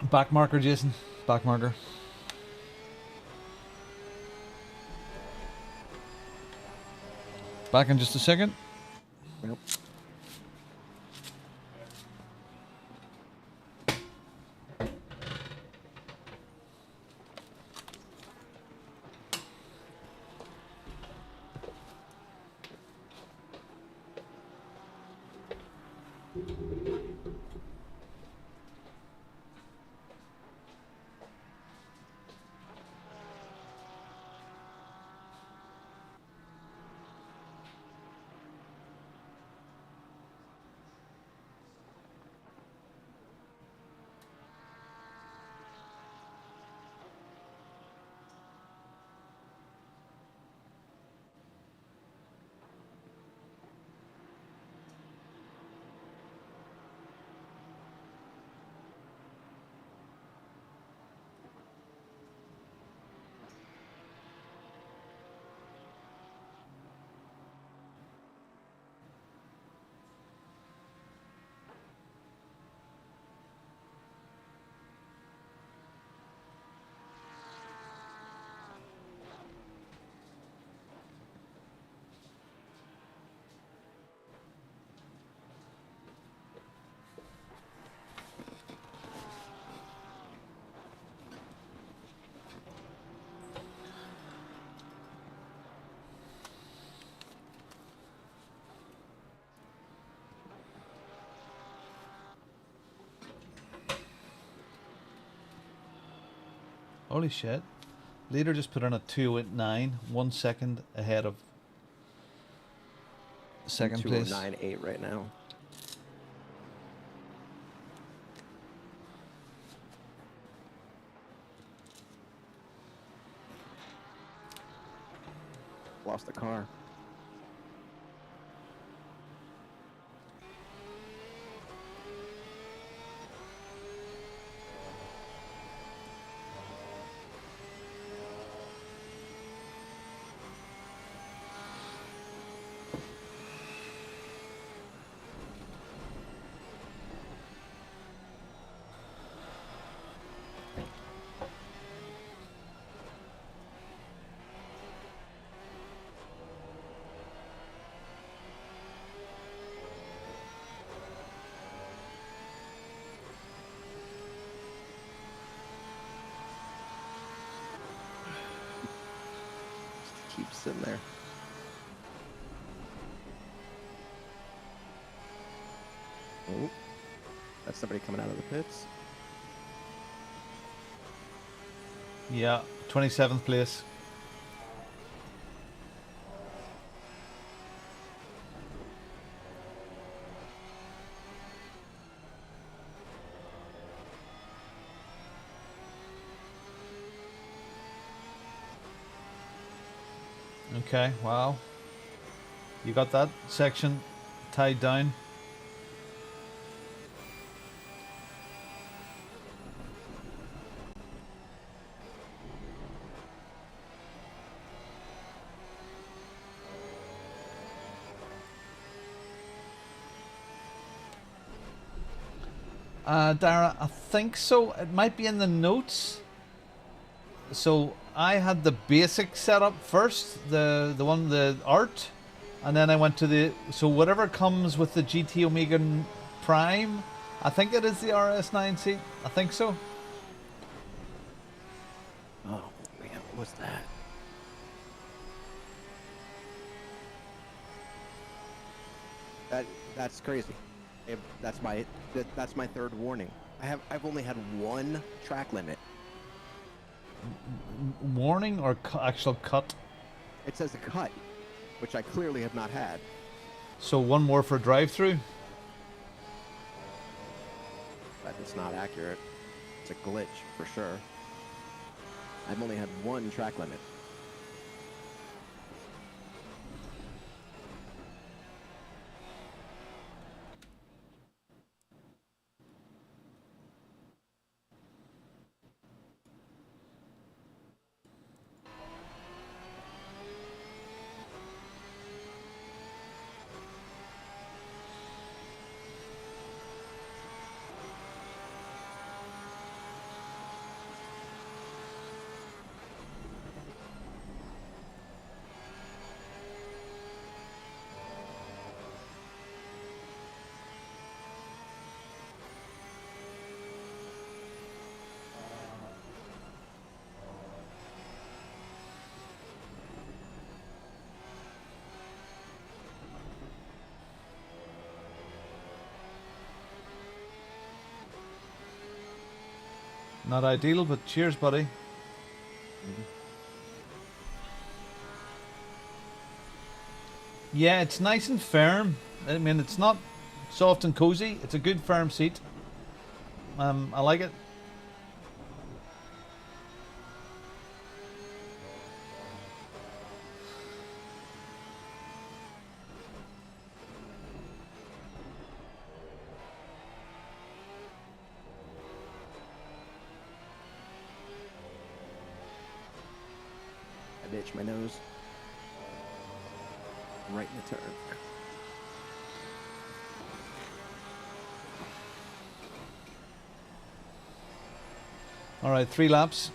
[SPEAKER 1] Back marker, Jason. Back marker. Back in just a second.
[SPEAKER 4] Yep.
[SPEAKER 1] Holy shit. Leader just put on a 2:09, 1 second ahead of second place.
[SPEAKER 4] 2:09.8 right now. Lost the car. Keeps sitting there. Oh, that's somebody coming out of the pits.
[SPEAKER 1] Yeah, 27th place. Okay, wow. You got that section tied down. Dara, I think so. It might be in the notes. So I had the basic setup first, the art, and then I went to the, so whatever comes with the GT Omega Prime, I think it is the RS9 seat. I think so.
[SPEAKER 4] Oh man, what's that? That's crazy. That's my third warning. I've only had one track limit.
[SPEAKER 1] Warning or actual cut?
[SPEAKER 4] It says a cut, which I clearly have not had.
[SPEAKER 1] So one more for drive-through?
[SPEAKER 4] But it's not accurate. It's a glitch for sure. I've only had one track limit.
[SPEAKER 1] Not ideal, but cheers, buddy. Yeah, it's nice and firm. I mean, it's not soft and cozy. It's a good firm seat. I like it.
[SPEAKER 4] I itch my nose. Right in the turn.
[SPEAKER 1] All right, 3 laps.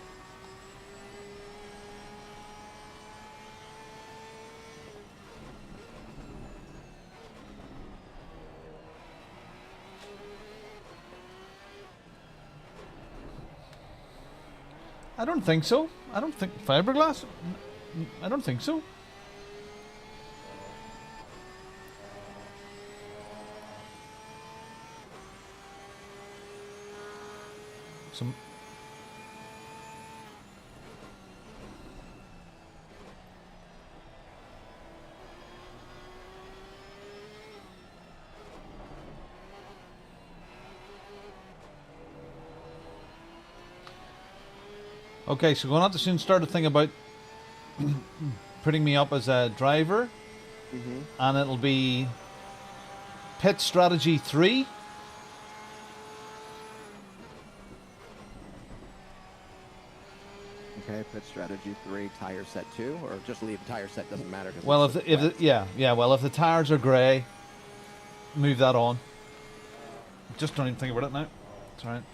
[SPEAKER 1] I don't think so. I don't think fiberglass. I don't think so. Some. Okay, so we're going to have to soon start to think about putting me up as a driver, and it'll be pit strategy 3.
[SPEAKER 4] Okay, pit strategy 3, tire set 2, or just leave the tire set, doesn't matter.
[SPEAKER 1] Well, well, if the tires are grey, move that on. Just don't even think about it now. It's alright.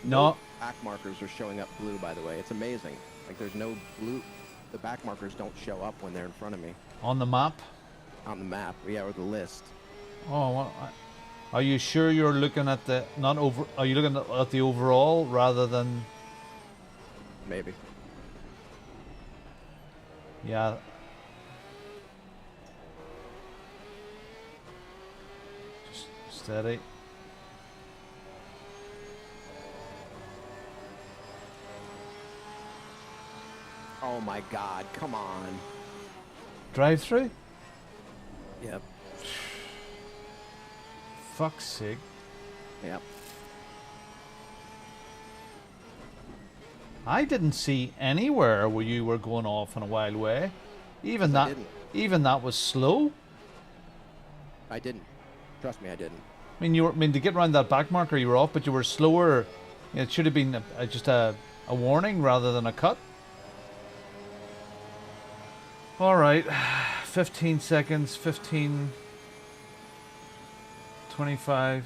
[SPEAKER 1] No.
[SPEAKER 4] Back markers are showing up blue, by the way. It's amazing. Like, there's no blue. The back markers don't show up when they're in front of me.
[SPEAKER 1] On the map?
[SPEAKER 4] On the map, yeah, or the list.
[SPEAKER 1] Oh, well, are you sure you're looking at the Are you looking at the overall rather than?
[SPEAKER 4] Maybe.
[SPEAKER 1] Yeah. Just steady.
[SPEAKER 4] Oh my God! Come on.
[SPEAKER 1] Drive through?
[SPEAKER 4] Yep.
[SPEAKER 1] Fuck's sake.
[SPEAKER 4] Yep.
[SPEAKER 1] I didn't see anywhere where you were going off in a wild way. Even that was slow.
[SPEAKER 4] I didn't. Trust me, I didn't.
[SPEAKER 1] I mean, to get around that back marker, you were off, but you were slower. It should have been just a warning rather than a cut. All right, 15 seconds, 15, 25.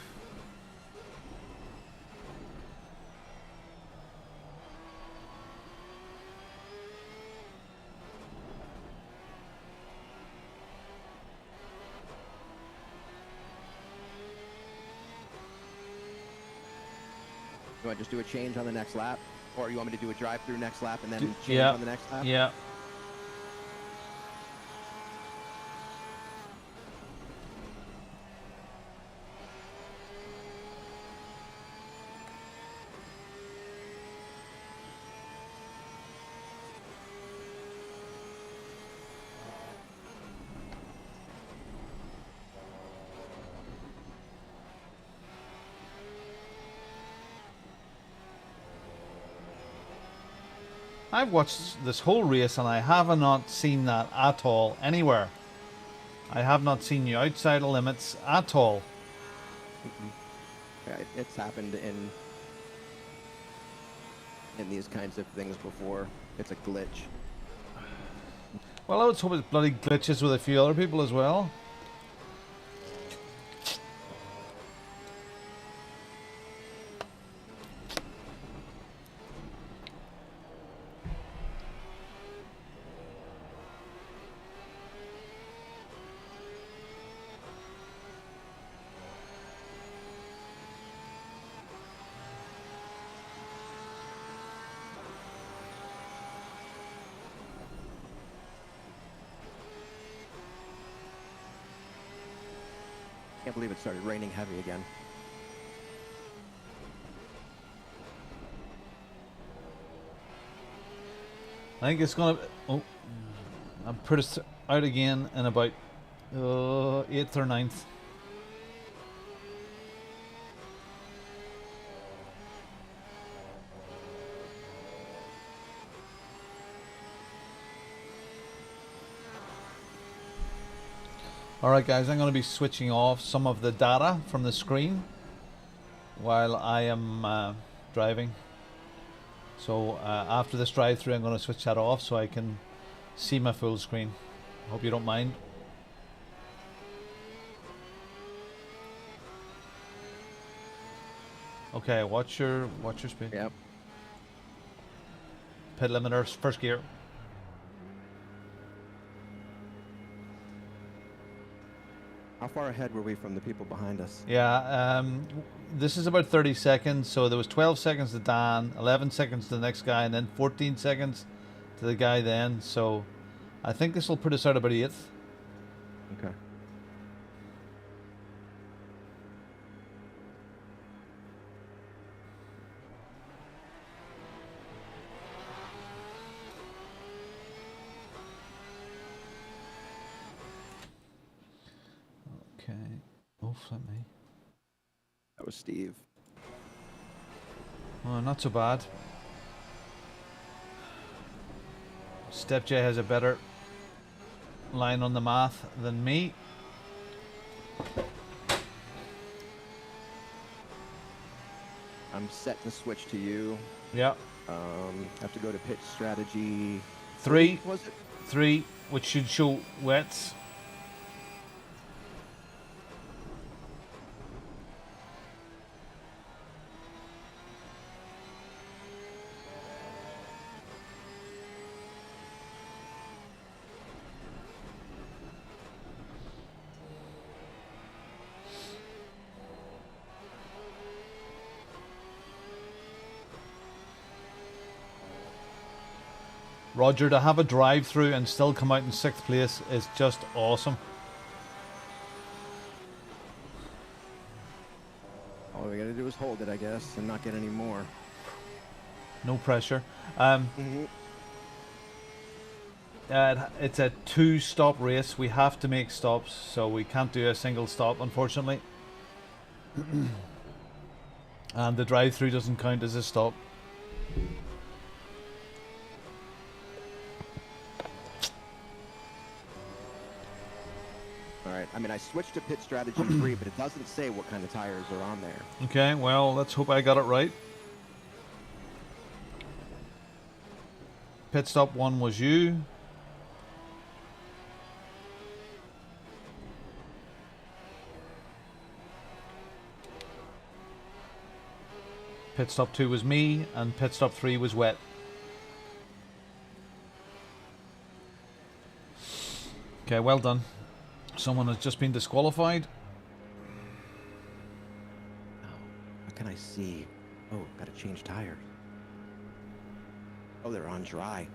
[SPEAKER 4] You want to just do a change on the next lap? Or you want me to do a drive-through next lap and then change on the next lap?
[SPEAKER 1] Yeah. I've watched this whole race and I have not seen that at all anywhere. I have not seen you outside of limits at all.
[SPEAKER 4] Yeah, it's happened in these kinds of things before. It's a glitch.
[SPEAKER 1] Well, let's hope it bloody glitches with a few other people as well.
[SPEAKER 4] Can't believe it started raining heavy again.
[SPEAKER 1] I think it's gonna. Oh, I'm pretty out again in about 8th or 9th. Alright guys, I'm going to be switching off some of the data from the screen while I am driving. So after this drive-through I'm going to switch that off so I can see my full screen. Hope you don't mind. Okay, watch your speed.
[SPEAKER 4] Yep.
[SPEAKER 1] Pit limiter, first gear.
[SPEAKER 4] How far ahead were we from the people behind us?
[SPEAKER 1] Yeah, this is about 30 seconds. So there was 12 seconds to Dan, 11 seconds to the next guy, and then 14 seconds to the guy then. So I think this will put us out about 8th.
[SPEAKER 4] Okay.
[SPEAKER 1] Okay. Oh, flip me.
[SPEAKER 4] That was Steve.
[SPEAKER 1] Oh, not so bad. Step J has a better line on the math than me.
[SPEAKER 4] I'm set to switch to you.
[SPEAKER 1] Yeah.
[SPEAKER 4] Have to go to pitch strategy.
[SPEAKER 1] 3.
[SPEAKER 4] Was it?
[SPEAKER 1] 3, which should show wets. Roger, to have a drive-through and still come out in 6th place is just awesome.
[SPEAKER 4] All we gotta do is hold it, I guess, and not get any more.
[SPEAKER 1] No pressure. It's a 2-stop race. We have to make stops, so we can't do a single stop, unfortunately. And the drive-through doesn't count as a stop.
[SPEAKER 4] All right, I mean, I switched to pit strategy 3, but it doesn't say what kind of tires are on there.
[SPEAKER 1] Okay, well, let's hope I got it right. Pit stop 1 was you. Pit stop 2 was me, and pit stop 3 was Wet. Okay, well done. Someone has just been disqualified.
[SPEAKER 4] Oh, what can I see? Oh, gotta change tires. Oh, they're on dry.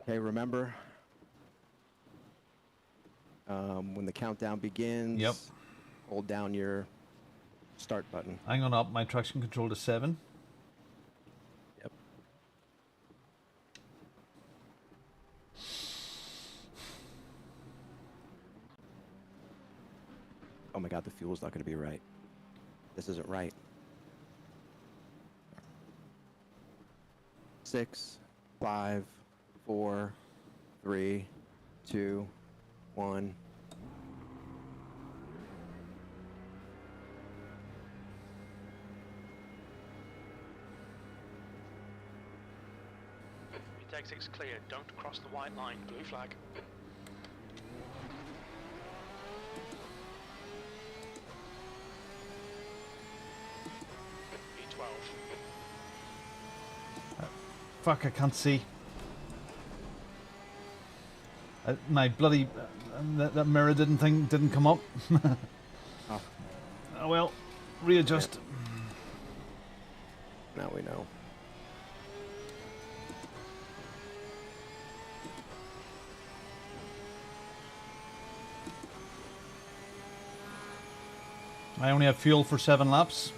[SPEAKER 4] Okay, remember when the countdown begins,
[SPEAKER 1] Yep.
[SPEAKER 4] hold down your start button.
[SPEAKER 1] I'm going to up my traction control to 7.
[SPEAKER 4] Yep. Oh my god, the fuel's not going to be right. This isn't right. 6, 5, 4, 3, 2, 1.
[SPEAKER 7] Your exit's clear. Don't cross the white line. Blue flag. B12.
[SPEAKER 1] Fuck, I can't see. My bloody that mirror didn't come up.
[SPEAKER 4] Oh.
[SPEAKER 1] Oh well, readjust.
[SPEAKER 4] Now we know.
[SPEAKER 1] I only have fuel for 7 laps.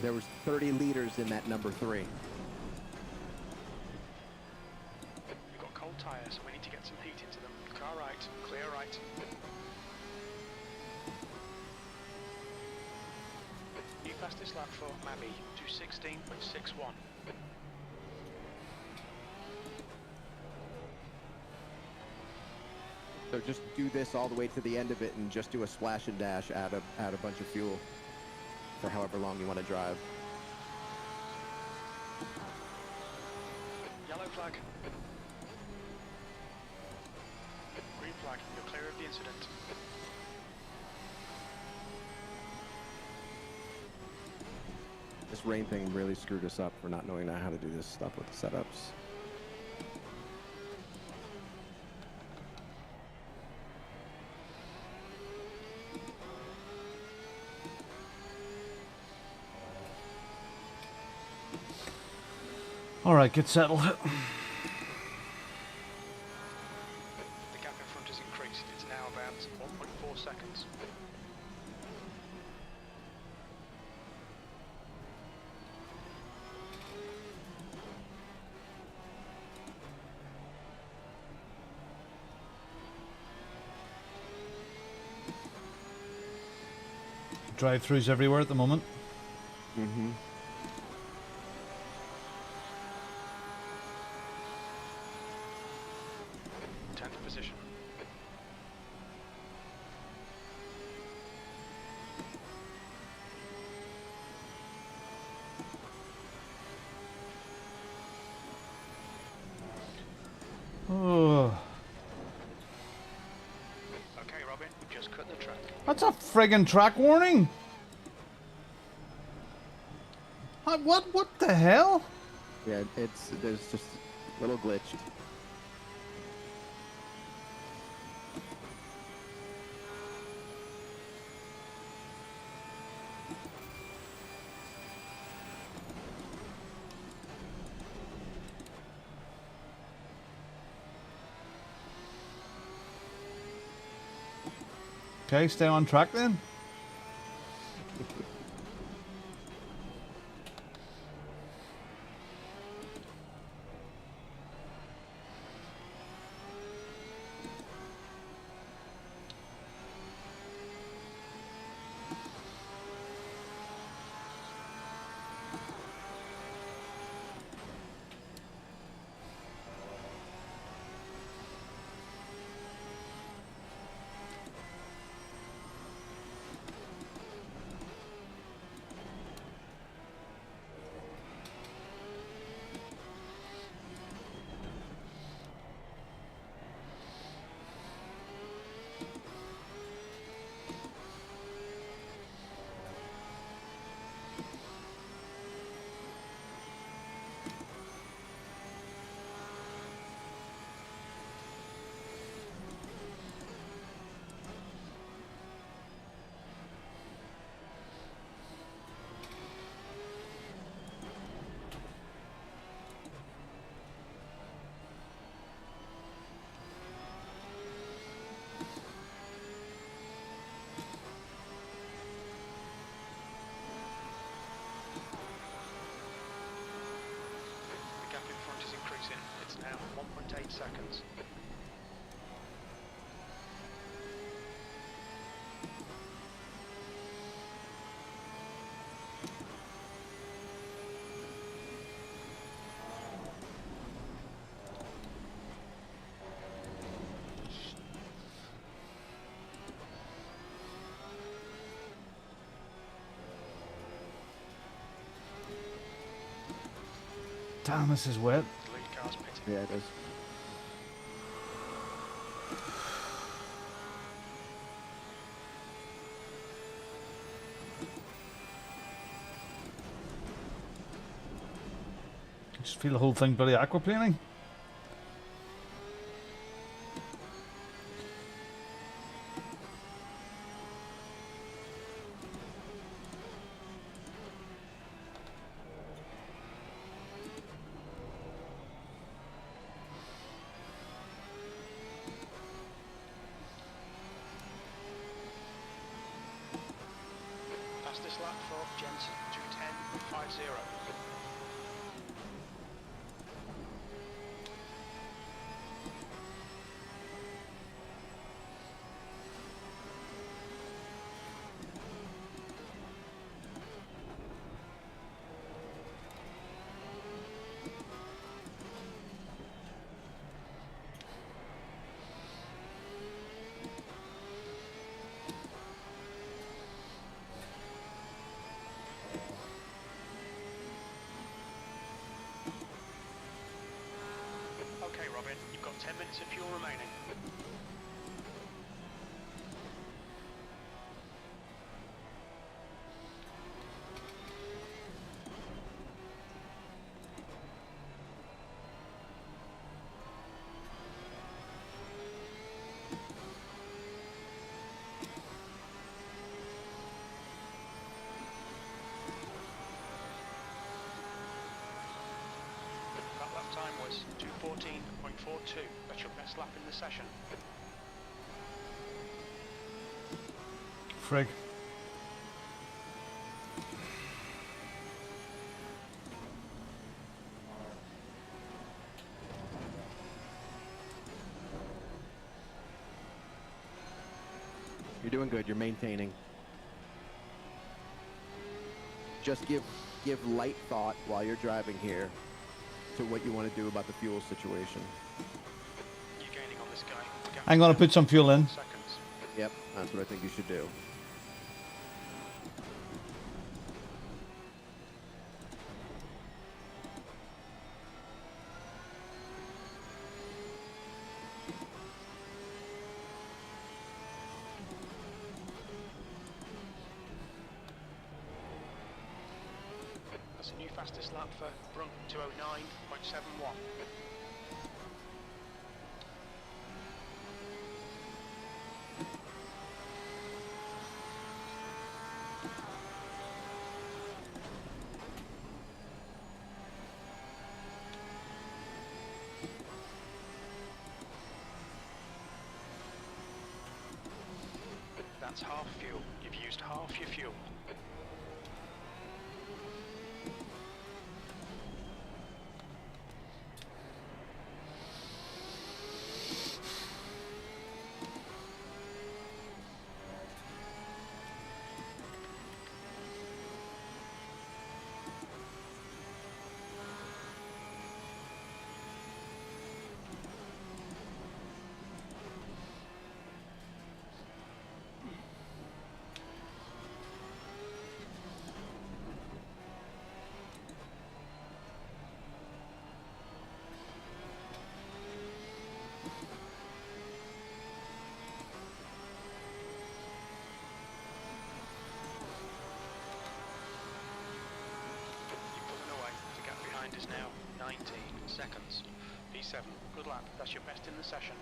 [SPEAKER 4] There was 30 liters in that number 3.
[SPEAKER 7] We've got cold tyres, so we need to get some heat into them. Car right, clear right. New fastest lap for Mabby, 2:16.61.
[SPEAKER 4] So just do this all the way to the end of it and just do a splash and dash, add a bunch of fuel for however long you want to drive.
[SPEAKER 7] Yellow flag. Green flag, you're clear of the incident.
[SPEAKER 4] This rain thing really screwed us up for not knowing how to do this stuff with the setups.
[SPEAKER 1] Alright, get settled.
[SPEAKER 7] The gap in front has increased. It's now about 1.4 seconds.
[SPEAKER 1] Drive-throughs everywhere at the moment.
[SPEAKER 4] Mm-hmm.
[SPEAKER 7] Position.
[SPEAKER 1] Oh.
[SPEAKER 7] Okay, Robin, just cut the track.
[SPEAKER 1] That's a friggin' track warning. What the hell?
[SPEAKER 4] Yeah, there's just a little glitch.
[SPEAKER 1] Okay, stay on track then.
[SPEAKER 7] Racing. It's now 1.8 seconds.
[SPEAKER 1] Damn, this is wet.
[SPEAKER 7] The lead car's pitted.
[SPEAKER 4] Yeah, it is.
[SPEAKER 1] Just feel the whole thing bloody aquaplaning.
[SPEAKER 7] Fastest lap for Jensen, 2:10.50. Okay, Robin, you've got 10 minutes of fuel remaining. That lap time was 2:14.42. That's your best lap in the session.
[SPEAKER 1] Frig.
[SPEAKER 4] You're doing good. You're maintaining. Just give light thought while you're driving here to what you want to do about the fuel situation.
[SPEAKER 7] You're gaining on this guy. The gap
[SPEAKER 1] I'm gonna
[SPEAKER 7] is
[SPEAKER 1] put some fuel in.
[SPEAKER 7] seconds.
[SPEAKER 4] Yep, that's what I think you should do.
[SPEAKER 7] That's a new fastest lap for Brunk, 2:09.71. That's half fuel. You've used half your fuel. Is now 19 seconds. P7, good lap. That's your best in the session.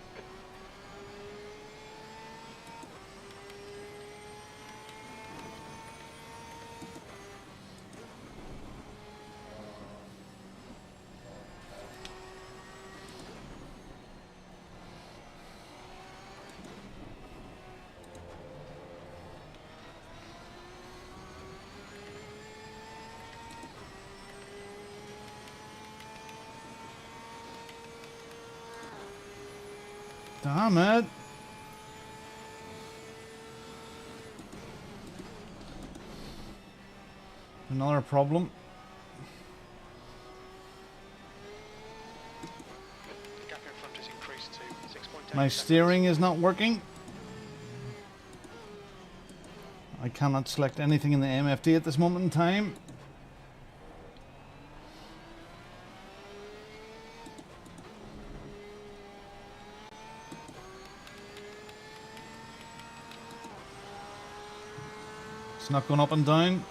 [SPEAKER 1] Damn it. Another problem.
[SPEAKER 7] The gap in front has increased to 6.8
[SPEAKER 1] My
[SPEAKER 7] seconds.
[SPEAKER 1] steering is not working. I cannot select anything in the MFD at this moment in time. It's not going up and down.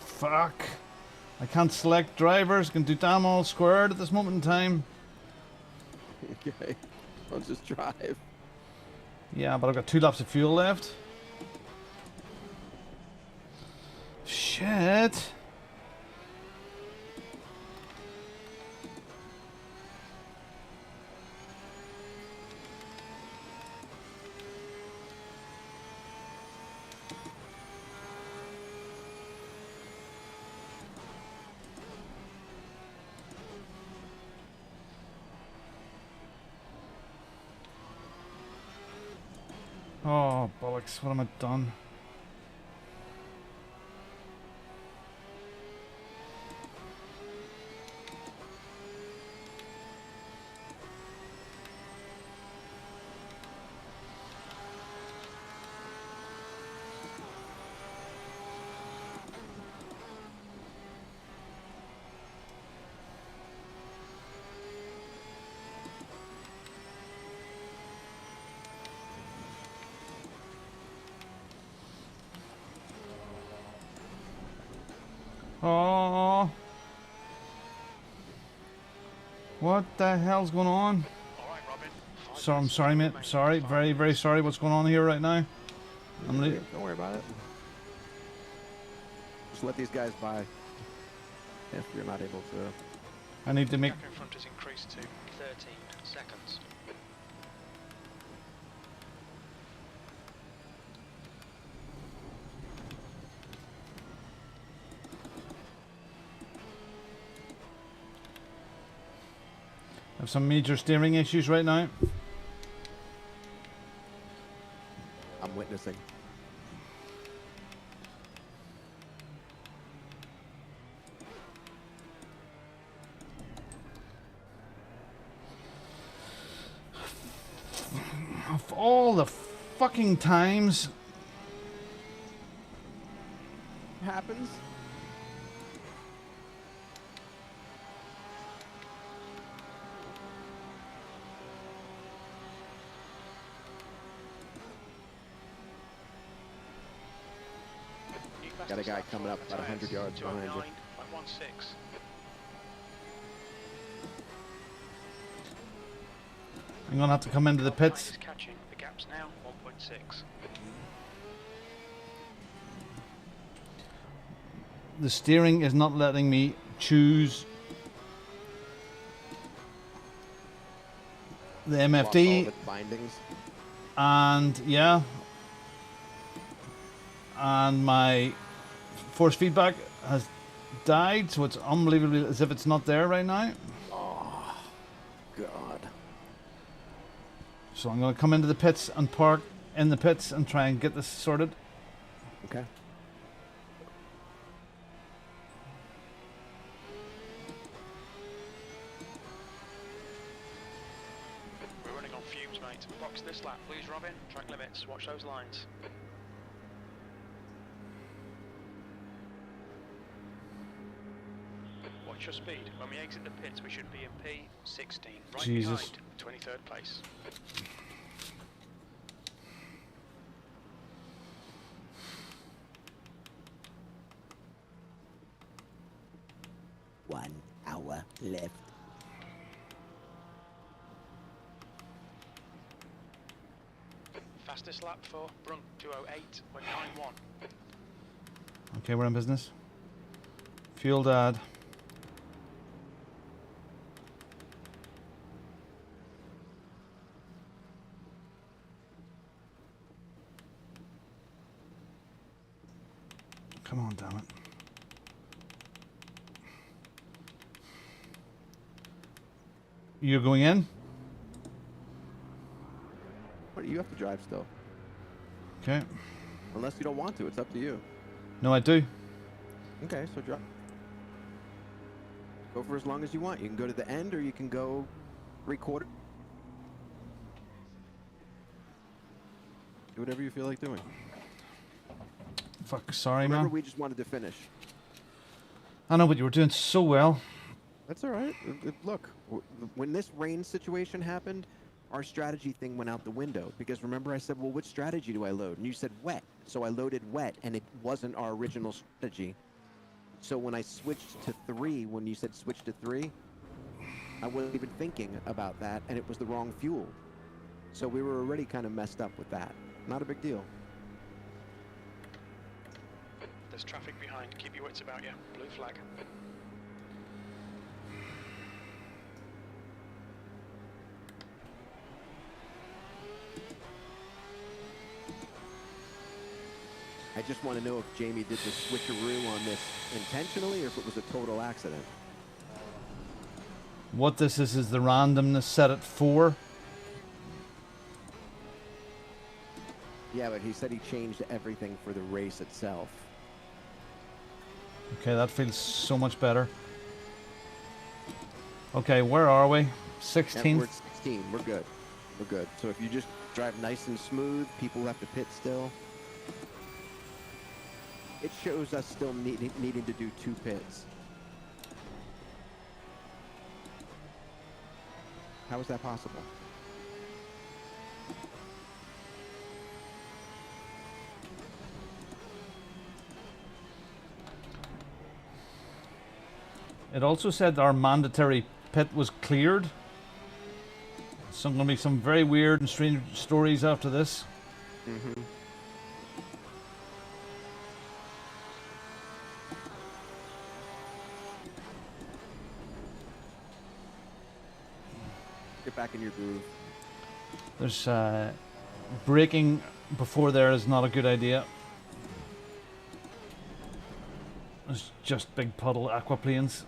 [SPEAKER 1] Fuck. I can't select drivers. Can do damn all squared at this moment in time.
[SPEAKER 4] Okay. Let's just drive.
[SPEAKER 1] Yeah, but I've got 2 laps of fuel left. Shit. Oh, bollocks. What am I done? Oh. What the hell's going on?
[SPEAKER 7] Alright, Robin.
[SPEAKER 1] So I'm sorry, mate. Sorry. Very, very sorry what's going on here right now.
[SPEAKER 4] Don't worry about it. Just let these guys by. If you're not able to.
[SPEAKER 1] I need to make...
[SPEAKER 7] The gap in front has increased to 13 seconds.
[SPEAKER 1] I have some major steering issues right now.
[SPEAKER 4] I'm witnessing.
[SPEAKER 1] Of all the fucking times.
[SPEAKER 4] Happens. Got a guy coming up about 100 yards behind you.
[SPEAKER 7] 209.16.
[SPEAKER 1] I'm gonna have to come into the pits.
[SPEAKER 7] Is catching. The gap's now 1.6.
[SPEAKER 1] The steering is not letting me choose the MFD.
[SPEAKER 4] Lost all its bindings.
[SPEAKER 1] And yeah, and my force feedback has died, so it's unbelievably as if it's not there right now.
[SPEAKER 4] Oh, God.
[SPEAKER 1] So I'm going to come into the pits and park in the pits and try and get this sorted.
[SPEAKER 4] Okay.
[SPEAKER 7] We're running on fumes, mate. Box this lap, please, Robin. Track limits. Watch those lines. Watch your speed. When we exit the pits, we should be in P16. Right
[SPEAKER 1] Jesus.
[SPEAKER 7] behind 23rd place.
[SPEAKER 4] One hour left.
[SPEAKER 7] Fastest lap for Brunk 208.91.
[SPEAKER 1] Okay, we're in business. Fuel dad. Come on, damn it. You're going in?
[SPEAKER 4] But you have to drive still.
[SPEAKER 1] Okay.
[SPEAKER 4] Unless you don't want to, it's up to you.
[SPEAKER 1] No, I do.
[SPEAKER 4] Okay, so drive. Go for as long as you want. You can go to the end, or you can go 3/4. Do whatever you feel like doing.
[SPEAKER 1] Fuck, sorry,
[SPEAKER 4] Remember,
[SPEAKER 1] man.
[SPEAKER 4] we just wanted to finish.
[SPEAKER 1] I know, but you were doing so well.
[SPEAKER 4] That's all right. Look, when this rain situation happened, our strategy thing went out the window. Because remember I said, well, which strategy do I load? And you said wet. So I loaded wet, and it wasn't our original strategy. So when I switched to 3, when you said switch to 3, I wasn't even thinking about that, and it was the wrong fuel. So we were already kind of messed up with that. Not a big deal.
[SPEAKER 7] There's traffic behind. Keep your wits about you. Blue flag.
[SPEAKER 4] I just want to know if Jamie did the switcheroo on this intentionally, or if it was a total accident.
[SPEAKER 1] What this is the randomness set at 4.
[SPEAKER 4] Yeah, but he said he changed everything for the race itself.
[SPEAKER 1] Okay, that feels so much better. Okay, where are we? 16th?
[SPEAKER 4] We're at 16. We're good. We're good. So if you just drive nice and smooth, people have to pit still. It shows us still needing to do 2 pits. How is that possible?
[SPEAKER 1] It also said our mandatory pit was cleared. So going to be some very weird and strange stories after this.
[SPEAKER 4] Mm-hmm. Get back in your groove.
[SPEAKER 1] There's braking before there is not a good idea. There's just big puddle aquaplanes.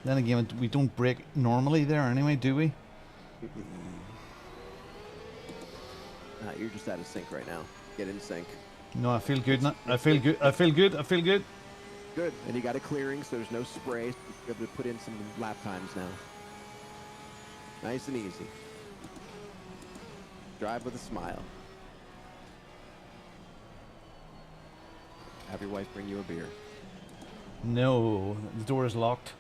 [SPEAKER 1] Then again, we don't brake normally there anyway, do we?
[SPEAKER 4] You're just out of sync right now. Get in sync.
[SPEAKER 1] No, I feel good. I feel good. I feel good. I feel good.
[SPEAKER 4] Good. And you got a clearing, so there's no spray. So you're able to put in some lap times now. Nice and easy. Drive with a smile. Have your wife bring you a beer.
[SPEAKER 1] No, the door is locked.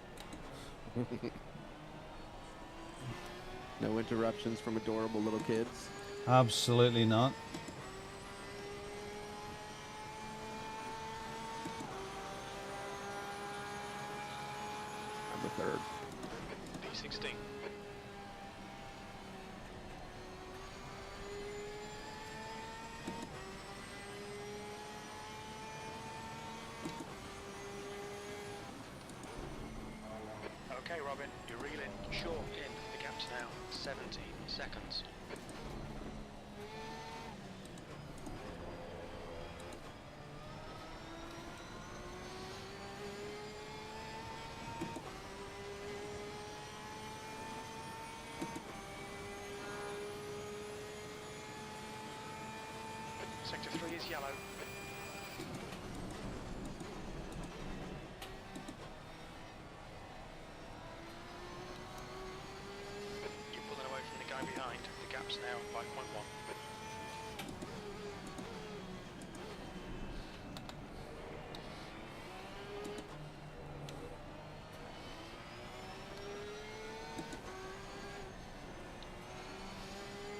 [SPEAKER 4] No interruptions from adorable little kids.
[SPEAKER 1] Absolutely not.
[SPEAKER 4] I'm the third.
[SPEAKER 7] P16. Okay, Robin, you're reeling short in. The gap's now 17 seconds. Sector 3 is yellow. You're pulling away from the guy behind. The gap's now 5.1.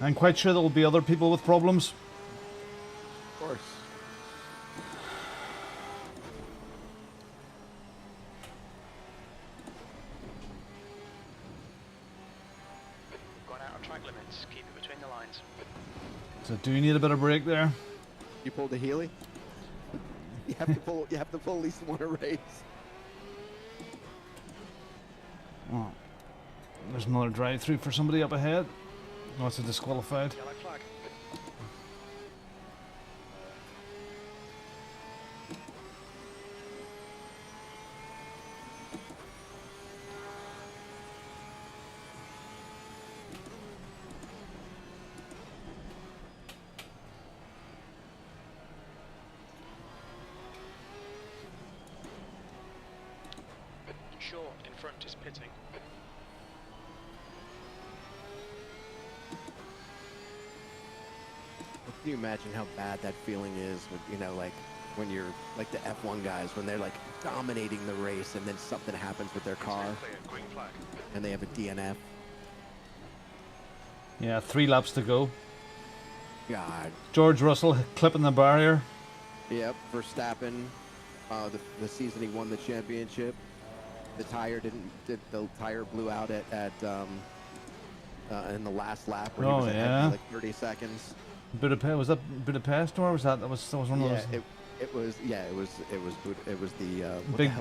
[SPEAKER 1] I'm quite sure there will be other people with problems.
[SPEAKER 4] Of course.
[SPEAKER 7] Gone out of track limits. Keep it between the lines.
[SPEAKER 1] So do you need a bit of brake there?
[SPEAKER 4] You pulled a Healy? You have to pull. You have to pull at least one a race.
[SPEAKER 1] Oh, there's another drive-through for somebody up ahead. Oh, it's a disqualified.
[SPEAKER 7] Yellow flag. short in front is pitting.
[SPEAKER 4] Can you imagine how bad that feeling is with, you know, like when you're like the F1 guys, when they're like dominating the race and then something happens with their car
[SPEAKER 7] Green flag.
[SPEAKER 4] and they have a DNF?
[SPEAKER 1] Yeah, 3 laps to go.
[SPEAKER 4] God.
[SPEAKER 1] George Russell clipping the barrier.
[SPEAKER 4] Yep, Verstappen, the season he won the championship, the tire the tire blew out at in the last lap where he was ahead like 30 seconds.
[SPEAKER 1] Budapest, was that Budapest or was that was one of those?
[SPEAKER 4] It was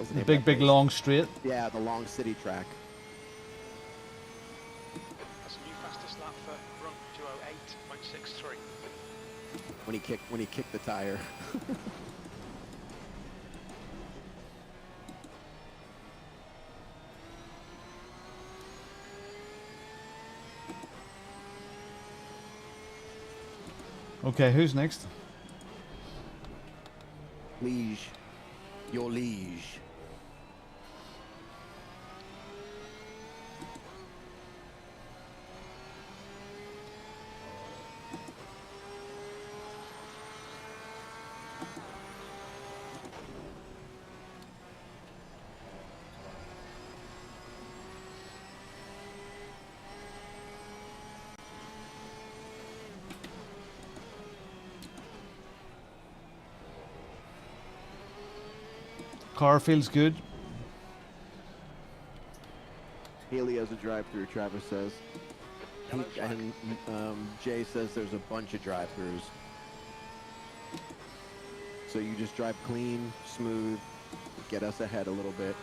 [SPEAKER 4] the
[SPEAKER 1] big long straight.
[SPEAKER 4] Yeah, the long city track.
[SPEAKER 7] That's a new fastest lap for run 208.63.
[SPEAKER 4] When he kicked the tire.
[SPEAKER 1] Okay, who's next?
[SPEAKER 4] Liege. Your liege.
[SPEAKER 1] Car feels good.
[SPEAKER 4] Haley has a drive-through, Travis says. And Jay says there's a bunch of drive-throughs. So you just drive clean, smooth, get us ahead a little bit.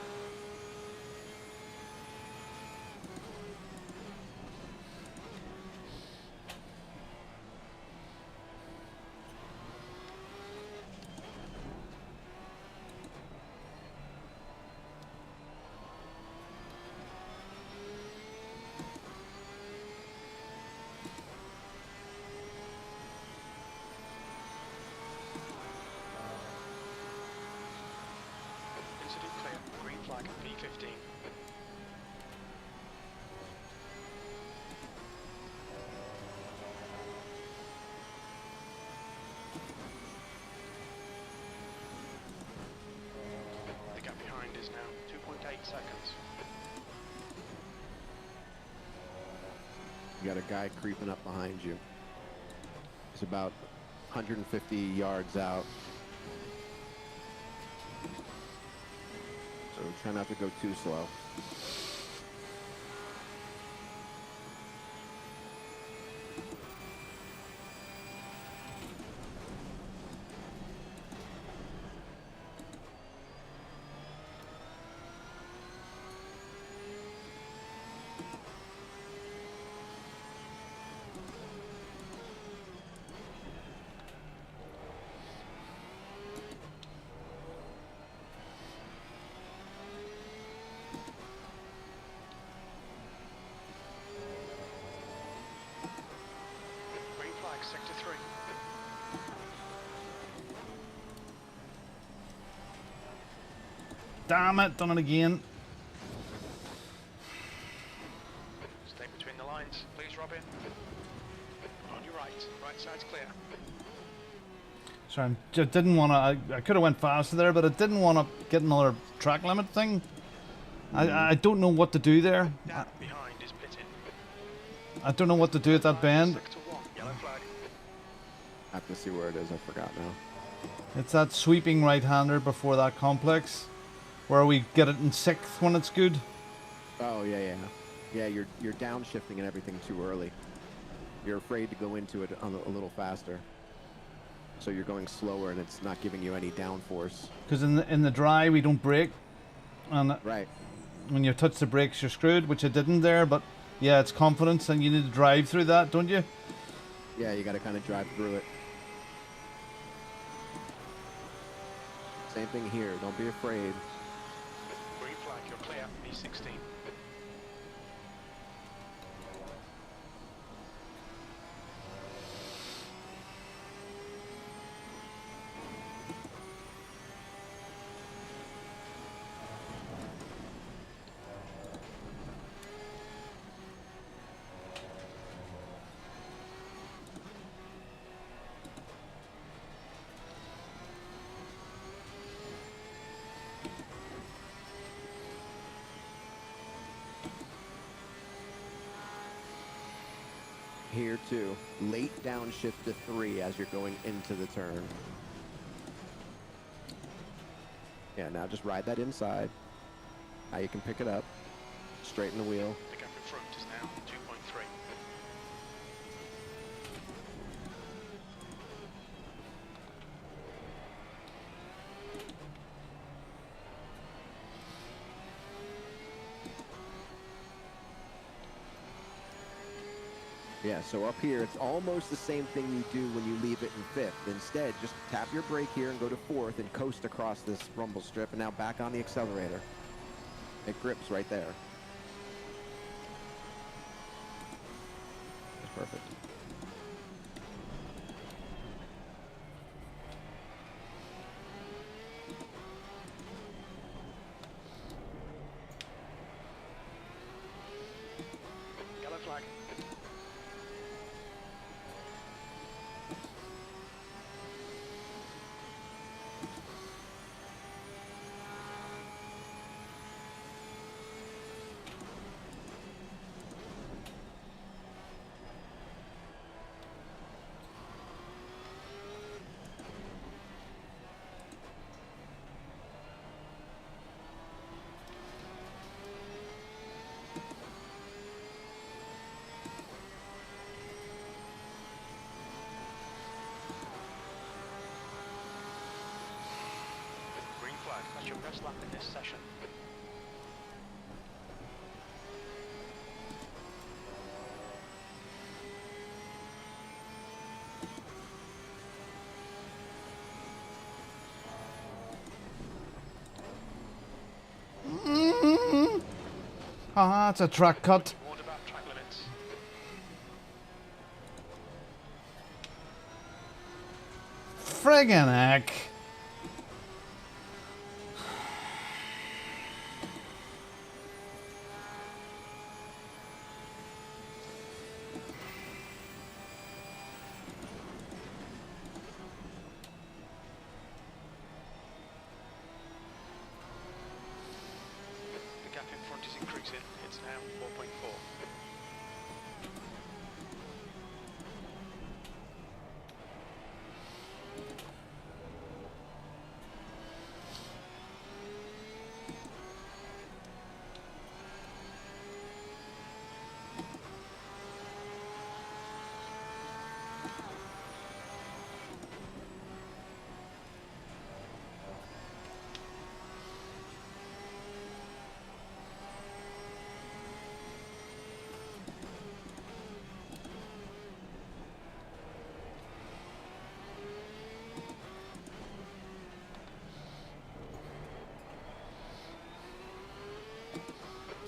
[SPEAKER 7] P15. The gap behind is now 2.8 seconds.
[SPEAKER 4] You got a guy creeping up behind you. It's about 150 yards out. So try not to go too slow.
[SPEAKER 7] Sector 3.
[SPEAKER 1] Damn it, done it again.
[SPEAKER 7] Stay between the lines, please, Robin. On your right, right side's clear.
[SPEAKER 1] Sorry, I didn't want to. I could have went faster there, but I didn't want to get another track limit thing. I don't know what to do there.
[SPEAKER 7] That behind is pitting.
[SPEAKER 1] I don't know what to do at that bend.
[SPEAKER 7] Sector 1, yellow flag.
[SPEAKER 4] I have to see where it is. I forgot now.
[SPEAKER 1] It's that sweeping right-hander before that complex, where we get it in 6th when it's good.
[SPEAKER 4] Oh yeah. You're downshifting and everything too early. You're afraid to go into it a little faster, so you're going slower and it's not giving you any downforce.
[SPEAKER 1] Because in the dry we don't brake, and
[SPEAKER 4] right
[SPEAKER 1] when you touch the brakes you're screwed, which I didn't there. But yeah, it's confidence, and you need to drive through that, don't you?
[SPEAKER 4] Yeah, you got to kind of drive through it. Same thing here. Don't be afraid.
[SPEAKER 7] Green flag, you're clear. P16.
[SPEAKER 4] Here too. Late downshift to 3 as you're going into the turn. Yeah, now just ride that inside. Now you can pick it up. Straighten the wheel.
[SPEAKER 7] The gap in front is now 2.3.
[SPEAKER 4] Yeah, so up here, it's almost the same thing you do when you leave it in 5th. Instead, just tap your brake here and go to 4th and coast across this rumble strip, and now back on the accelerator. It grips right there. That's perfect.
[SPEAKER 7] Yellow flag. Green flag. That's your best lap in this session.
[SPEAKER 1] Ah, it's a track cut.
[SPEAKER 7] Warned about track limits.
[SPEAKER 1] Friggin' heck.
[SPEAKER 7] The gap in front is increasing. It's now 4.4.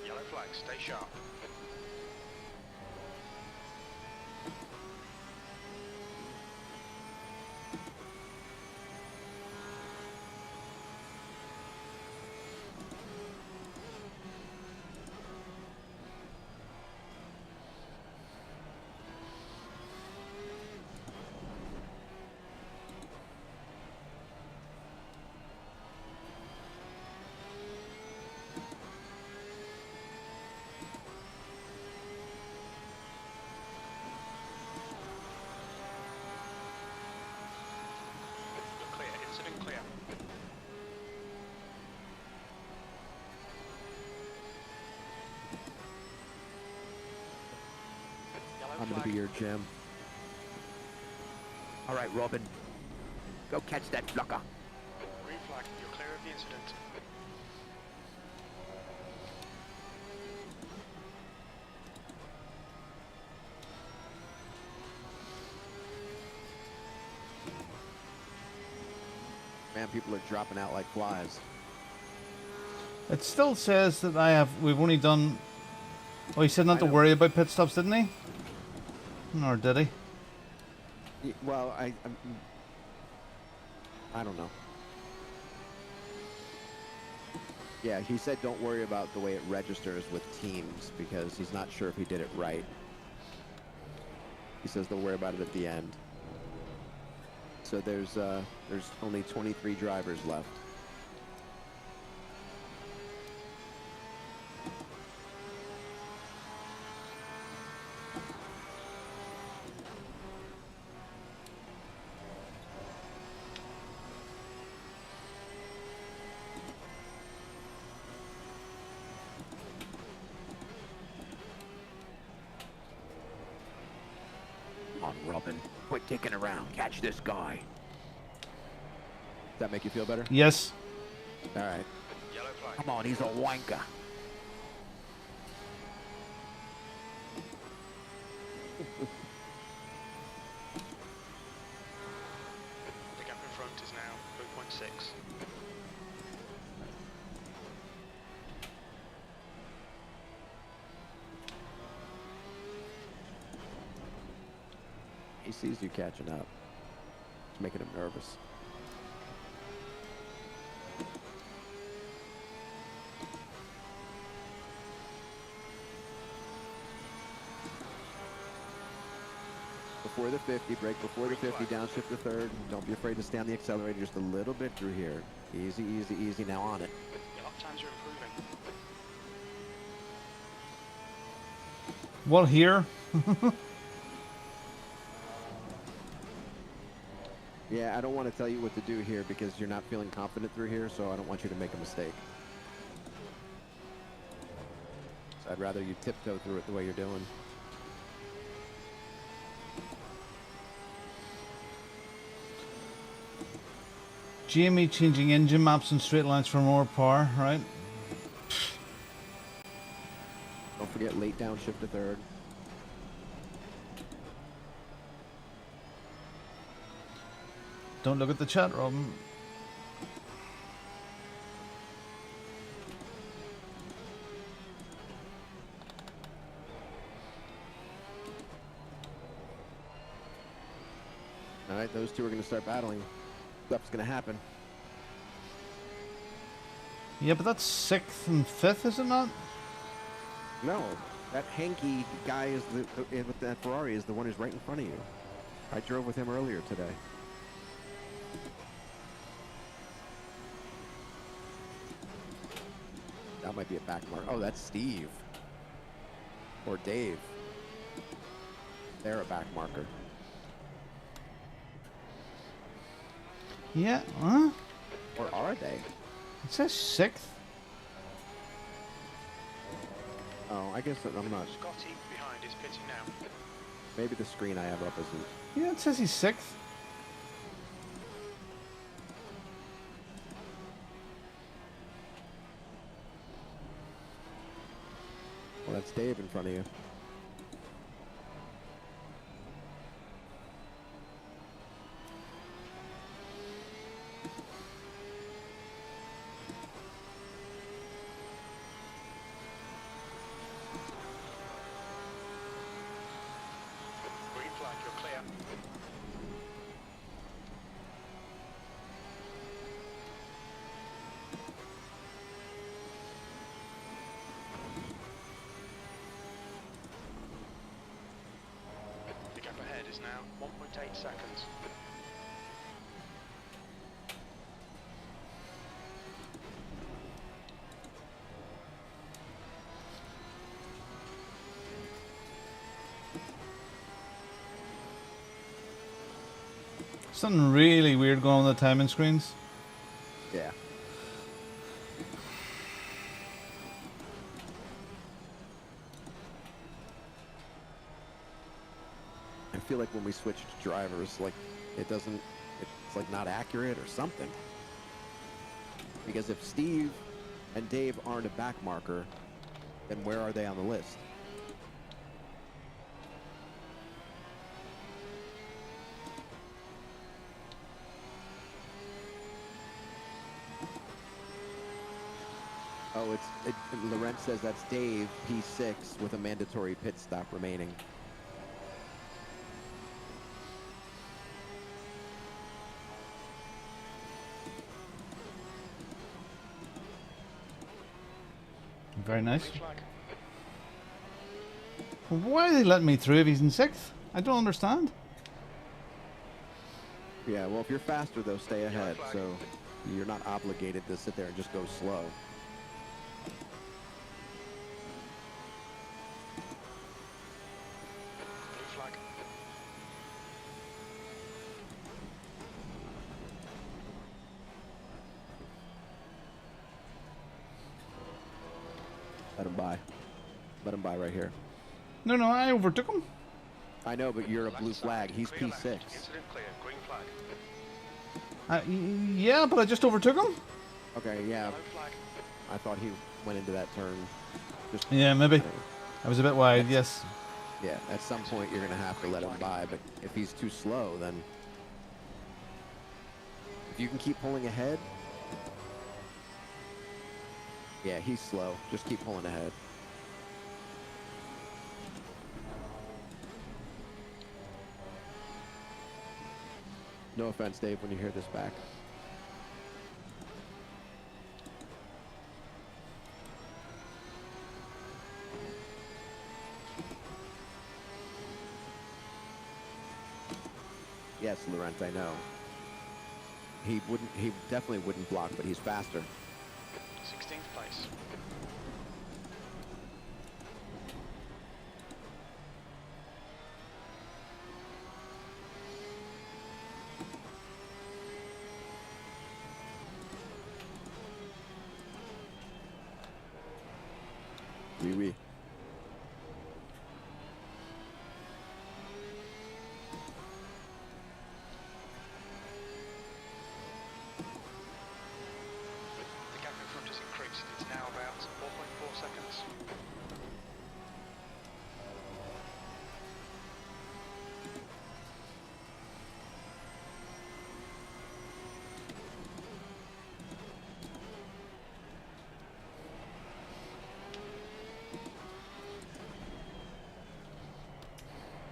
[SPEAKER 7] Yellow flag. Stay sharp. You're clear. Incident clear. Yellow
[SPEAKER 4] I'm going
[SPEAKER 7] flag.
[SPEAKER 4] to be your Jim.
[SPEAKER 11] All right, Robin. Go catch that flucker.
[SPEAKER 7] Green flag. You're clear of the incident.
[SPEAKER 4] Man, people are dropping out like flies.
[SPEAKER 1] It still says that we've only done... Oh, he said not to worry about pit stops, didn't he? Or did he?
[SPEAKER 4] Well, I don't know. Yeah, he said don't worry about the way it registers with teams because he's not sure if he did it right. He says don't worry about it at the end. So there's only 23 drivers left.
[SPEAKER 11] sharpen. Quit dicking around. Catch this guy.
[SPEAKER 4] Does that make you feel better?
[SPEAKER 1] Yes.
[SPEAKER 4] All right.
[SPEAKER 7] Yellow flag.
[SPEAKER 11] Come on, he's a wanker.
[SPEAKER 7] The gap in front is now 0.6.
[SPEAKER 4] He sees you catching up. It's making him nervous. Before the 50, brake before the 50, downshift the third. Don't be afraid to stay on the accelerator just a little bit through here. Easy, easy, easy. Now on it.
[SPEAKER 7] Your lap times are improving.
[SPEAKER 1] What here?
[SPEAKER 4] Yeah, I don't want to tell you what to do here because you're not feeling confident through here, so I don't want you to make a mistake. So I'd rather you tiptoe through it the way you're doing.
[SPEAKER 1] Jamie changing engine maps and straight lines for more power, right?
[SPEAKER 4] Don't forget late downshift to third.
[SPEAKER 1] Don't look at the chat, Robin.
[SPEAKER 4] All right, those two are going to start battling. Stuff's going to happen.
[SPEAKER 1] Yeah, but that's 6th and 5th, is it not?
[SPEAKER 4] No, that hanky guy is with that Ferrari is the one who's right in front of you. I drove with him earlier today. That might be a back mark. Oh, that's Steve. Or Dave. They're a back marker.
[SPEAKER 1] Yeah, huh?
[SPEAKER 4] Or are they?
[SPEAKER 1] It says 6th.
[SPEAKER 4] Oh, I guess I'm not.
[SPEAKER 7] Scotty behind is pitting now.
[SPEAKER 4] Maybe the screen I have up isn't.
[SPEAKER 1] Yeah, it says he's 6th.
[SPEAKER 4] Well, that's Dave in front of you.
[SPEAKER 7] Green flag, you're clear. The gap ahead is now 1.8 seconds.
[SPEAKER 1] Something really weird going on the timing screens.
[SPEAKER 4] Yeah. I feel like when we switch to drivers, like it's like not accurate or something. Because if Steve and Dave aren't a back marker, then where are they on the list? Oh, Laurent says that's Dave, P6, with a mandatory pit stop remaining.
[SPEAKER 1] Very nice. Why are they letting me through if he's in 6th? I don't understand.
[SPEAKER 4] Yeah, well, if you're faster, though, stay ahead. So you're not obligated to sit there and just go slow.
[SPEAKER 7] Blue flag.
[SPEAKER 4] Let him by. Let him by right here.
[SPEAKER 1] No, I overtook him.
[SPEAKER 4] I know, but you're a blue flag. He's P6.
[SPEAKER 7] Incident clear. Green flag.
[SPEAKER 1] Yeah, but I just overtook him.
[SPEAKER 4] Okay, yeah. I thought he went into that turn. Just,
[SPEAKER 1] yeah, maybe. I was a bit wide, yes.
[SPEAKER 4] Yeah, at some point you're going to have to let him by, but if he's too slow, then... If you can keep pulling ahead... Yeah, he's slow. Just keep pulling ahead. No offense, Dave, when you hear this back. Yes, Laurent, I know. He definitely wouldn't block, but he's faster.
[SPEAKER 7] 16th place.
[SPEAKER 4] Oui, oui.
[SPEAKER 7] The gap in front has increased. It's now about 4.4 seconds.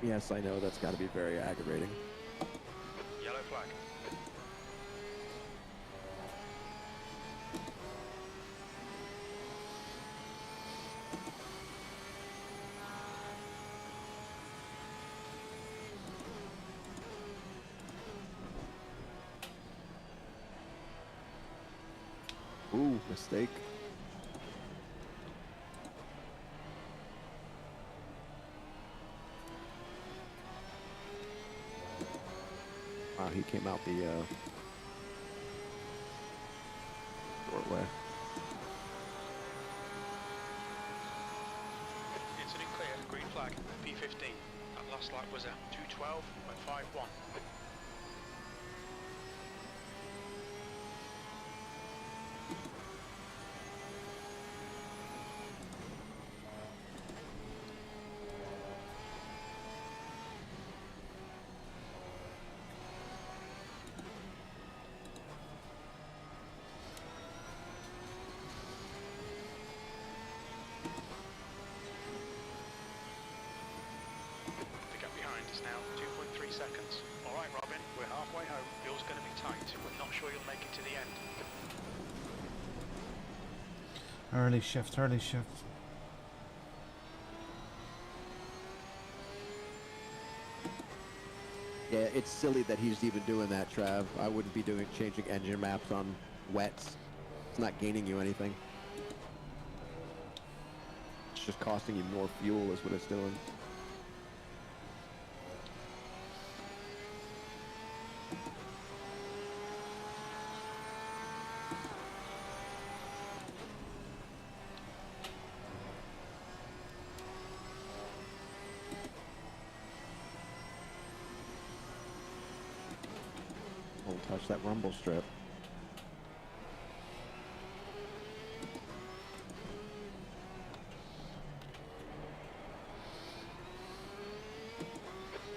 [SPEAKER 4] Yes, I know, that's got to be very aggravating.
[SPEAKER 7] Yellow flag.
[SPEAKER 4] Ooh, mistake. Wow, he came out the short way.
[SPEAKER 7] Incident clear. Green flag. P15. That last lap was a 2:12.51. The gap behind is now 2.3 seconds. All right, Robin, we're halfway home. Yours going to be tight. We're not sure you'll make it to the end.
[SPEAKER 1] Early shift, early shift.
[SPEAKER 4] Yeah, it's silly that he's even doing that, Trav. I wouldn't be changing engine maps on wets. It's not gaining you anything. It's just costing you more fuel is what it's doing. Don't touch that rumble strip.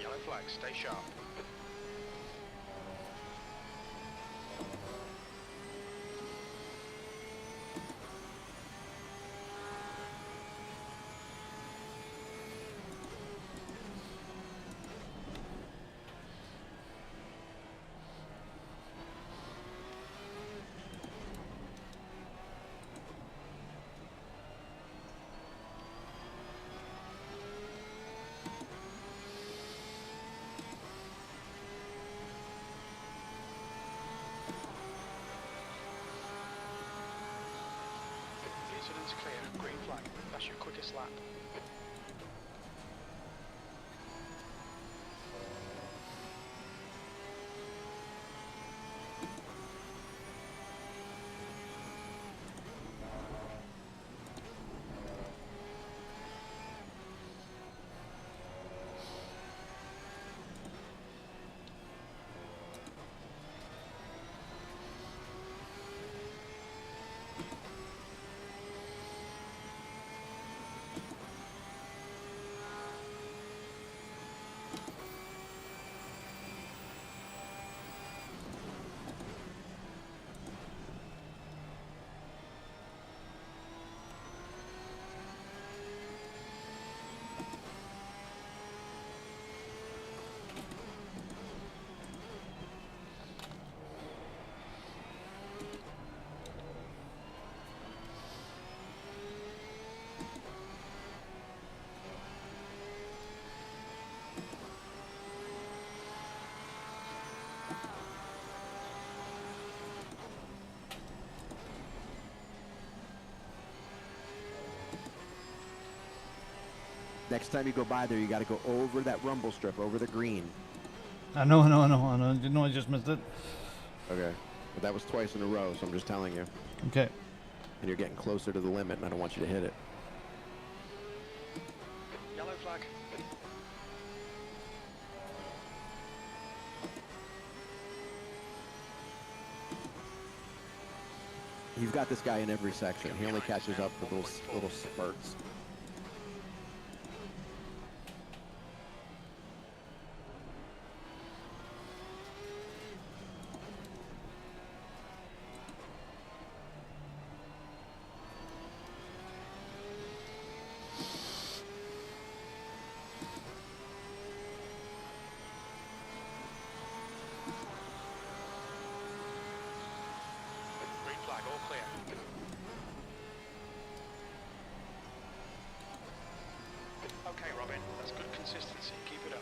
[SPEAKER 7] Yellow flag. Stay sharp. Incident's clear. Green flag. That's your quickest lap.
[SPEAKER 4] Next time you go by there, you got to go over that rumble strip, over the green.
[SPEAKER 1] I know. You know, I just missed it.
[SPEAKER 4] Okay. But that was twice in a row, so I'm just telling you.
[SPEAKER 1] Okay.
[SPEAKER 4] And you're getting closer to the limit, and I don't want you to hit it.
[SPEAKER 7] Yellow flag.
[SPEAKER 4] You've got this guy in every section. He only catches up with those little spurts.
[SPEAKER 7] Green flag, all clear. Okay, Robin, that's good consistency. Keep it up.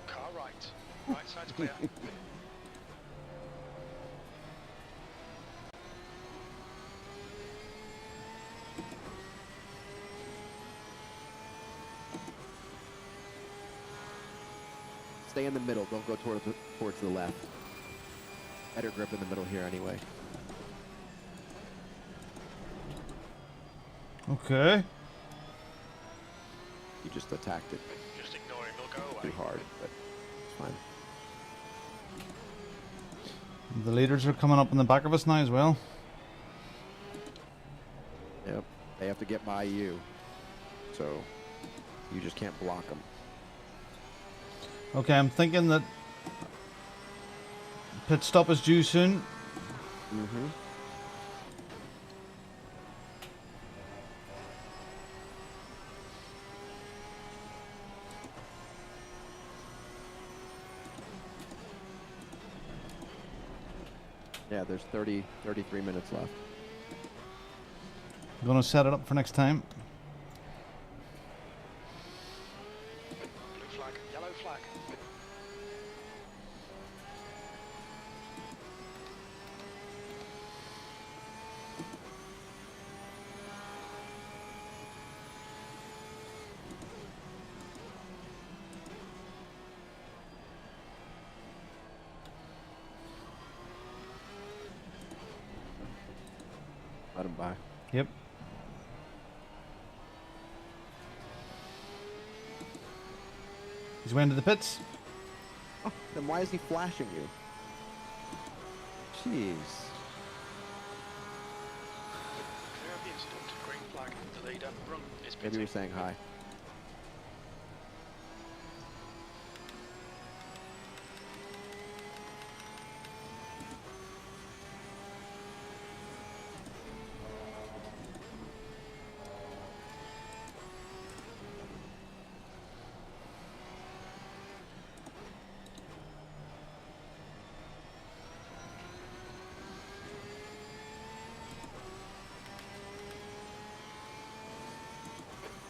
[SPEAKER 7] Car right. Right side's clear.
[SPEAKER 4] Stay in the middle. Don't go towards the left. Better grip in the middle here anyway.
[SPEAKER 1] Okay.
[SPEAKER 4] You just attacked it
[SPEAKER 7] Just ignore him, he'll go away.
[SPEAKER 4] too hard, but it's fine.
[SPEAKER 1] The leaders are coming up in the back of us now as well.
[SPEAKER 4] Yep. They have to get by you. So you just can't block them.
[SPEAKER 1] Okay, I'm thinking that pit stop is due soon.
[SPEAKER 4] Mm-hmm. Yeah, there's 33 minutes left.
[SPEAKER 1] I'm gonna set it up for next time.
[SPEAKER 7] Blue flag, yellow flag.
[SPEAKER 4] Let him by.
[SPEAKER 1] Yep. He's way into the pits.
[SPEAKER 4] Oh, then why is he flashing you? Jeez.
[SPEAKER 7] Clear of the incident. Green flag. The leader. Run is
[SPEAKER 4] Maybe
[SPEAKER 7] pitting.
[SPEAKER 4] we're saying hi.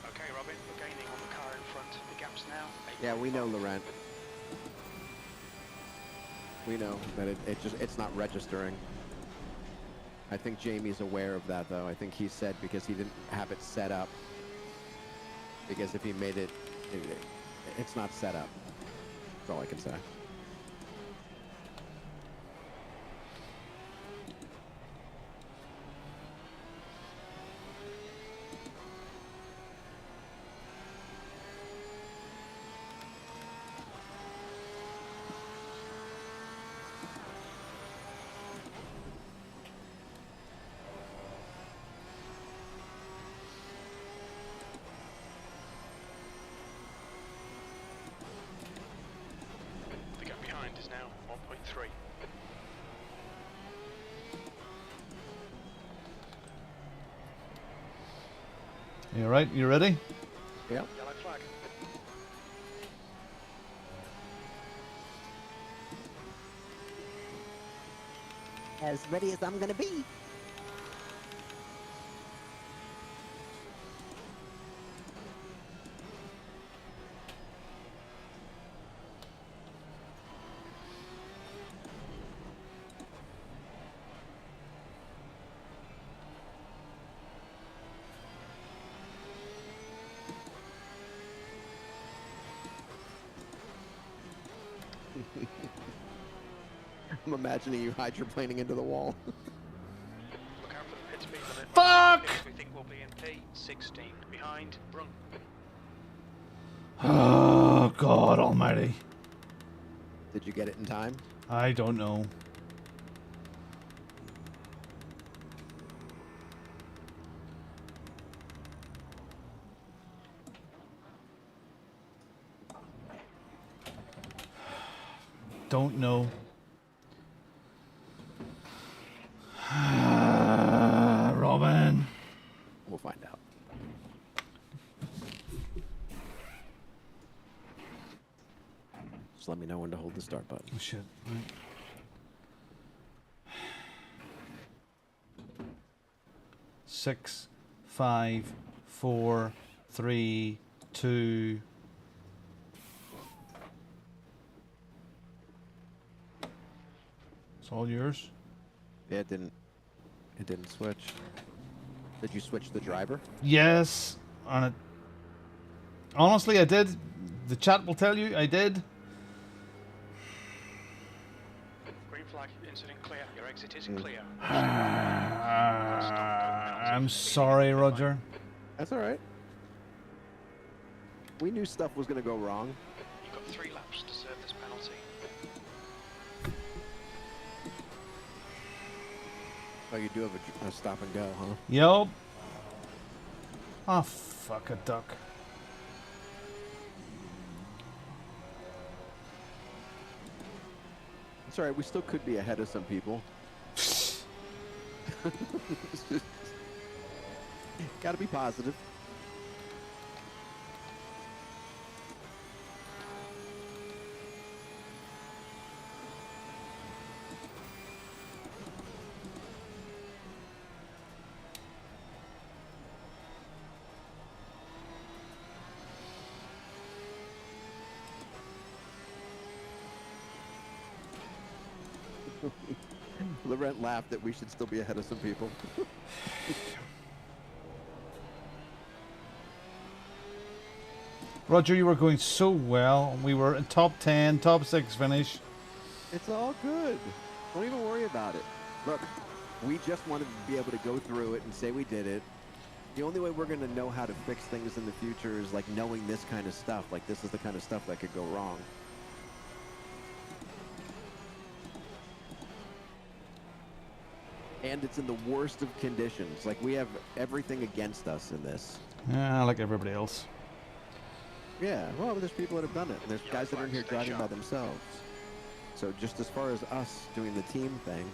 [SPEAKER 7] Okay, Robin, we're gaining on the car in front. The gap's now 8.5.
[SPEAKER 4] Yeah, we know, Laurent. We know that it's not registering. I think Jamie's aware of that, though. I think he said because he didn't have it set up. Because if he made it, it's not set up. That's all I can say.
[SPEAKER 7] The gap behind is now 1.3.
[SPEAKER 1] You alright? You ready?
[SPEAKER 4] Yeah.
[SPEAKER 7] Yellow flag.
[SPEAKER 4] As ready as I'm gonna be. I'm imagining you hydroplaning into the wall.
[SPEAKER 7] Look out for the pit speed limit.
[SPEAKER 1] Fuck!
[SPEAKER 7] We think we'll be in P16 behind Brunk.
[SPEAKER 1] Oh, God almighty.
[SPEAKER 4] Did you get it in time?
[SPEAKER 1] I don't know. Don't know. Robin.
[SPEAKER 4] We'll find out. Just let me know when to hold the start button.
[SPEAKER 1] Oh, shit. Right. Six, 5, 4, 3, 2. It's all yours.
[SPEAKER 4] Yeah, it didn't switch. Did you switch the driver?
[SPEAKER 1] Yes, and it. Honestly, I did. The chat will tell you I did.
[SPEAKER 7] Green flag, incident clear. Your exit is clear.
[SPEAKER 1] I'm sorry, Roger.
[SPEAKER 4] That's all right. We knew stuff was going to go wrong.
[SPEAKER 7] You've got 3 laps to serve this penalty.
[SPEAKER 4] Oh, you do have a stop and go, huh?
[SPEAKER 1] Yup. Oh, fuck a duck.
[SPEAKER 4] It's all right. We still could be ahead of some people. Gotta be positive. Laurent laughed that we should still be ahead of some people.
[SPEAKER 1] Roger, you were going so well. We were in top 10, top 6 finish.
[SPEAKER 4] It's all good. Don't even worry about it. Look, we just wanted to be able to go through it and say we did it. The only way we're going to know how to fix things in the future is like knowing this kind of stuff. Like this is the kind of stuff that could go wrong. And it's in the worst of conditions. Like we have everything against us in this.
[SPEAKER 1] Yeah, like everybody else.
[SPEAKER 4] Yeah, well, there's people that have done it. And there's guys that are in here driving by themselves. So just as far as us doing the team thing.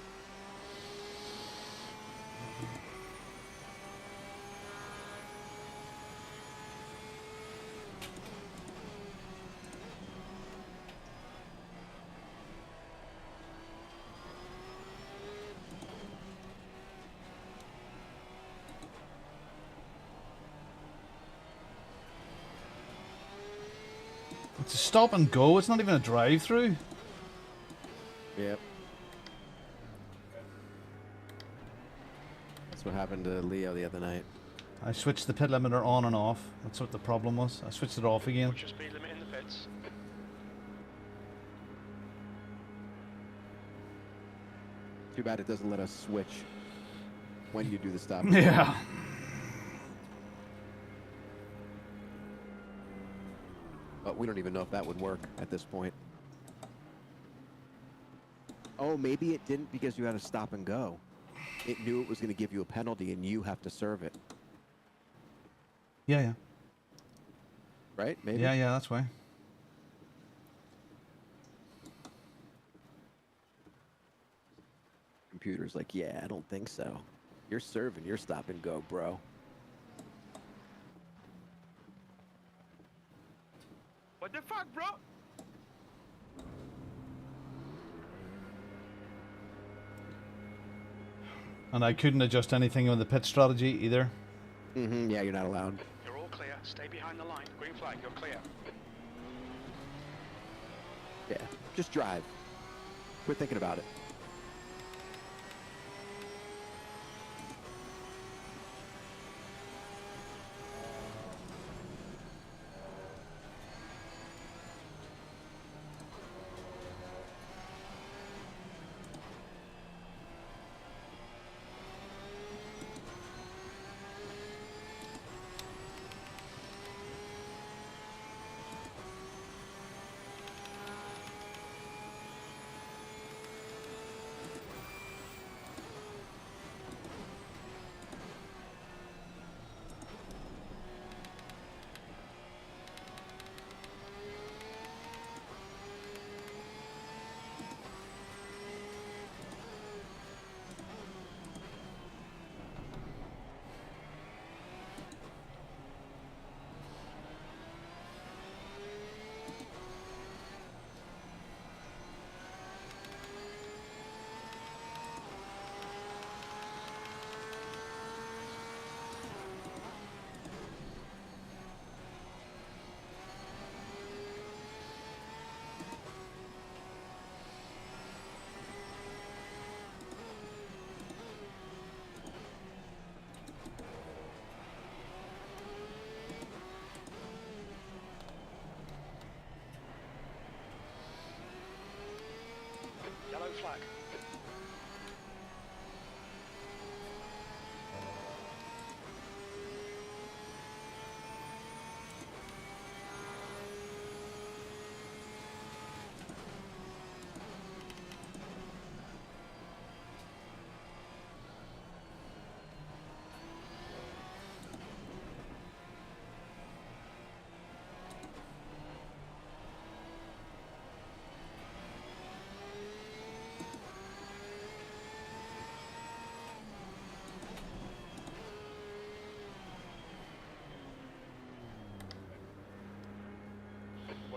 [SPEAKER 1] It's a stop and go. It's not even a drive-through.
[SPEAKER 4] Yep. That's what happened to Leo the other night.
[SPEAKER 1] I switched the pit limiter on and off. That's what the problem was. I switched it off again.
[SPEAKER 7] What's your speed limit in the pits?
[SPEAKER 4] Too bad it doesn't let us switch when you do the stop.
[SPEAKER 1] Yeah.
[SPEAKER 4] But we don't even know if that would work at this point. Oh, maybe it didn't because you had to stop and go. It knew it was going to give you a penalty and you have to serve it.
[SPEAKER 1] Yeah, yeah.
[SPEAKER 4] Right? Maybe?
[SPEAKER 1] Yeah, that's why.
[SPEAKER 4] Computer's like, yeah, I don't think so. You're serving your stop and go, bro.
[SPEAKER 10] What the fuck, bro?
[SPEAKER 1] And I couldn't adjust anything on the pit strategy either.
[SPEAKER 4] Mm-hmm, yeah, you're not allowed.
[SPEAKER 7] You're all clear. Stay behind the line. Green flag, you're clear.
[SPEAKER 4] Yeah, just drive. Quit thinking about it.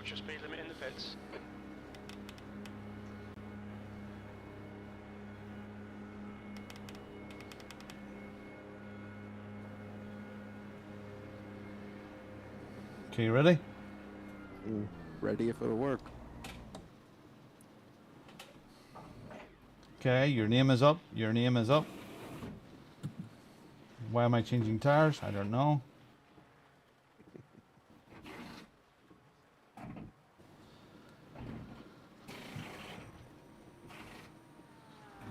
[SPEAKER 7] Watch your speed limit in the pits.
[SPEAKER 1] Okay, you ready?
[SPEAKER 4] Ready if it'll work.
[SPEAKER 1] Okay, your name is up. Your name is up. Why am I changing tires? I don't know.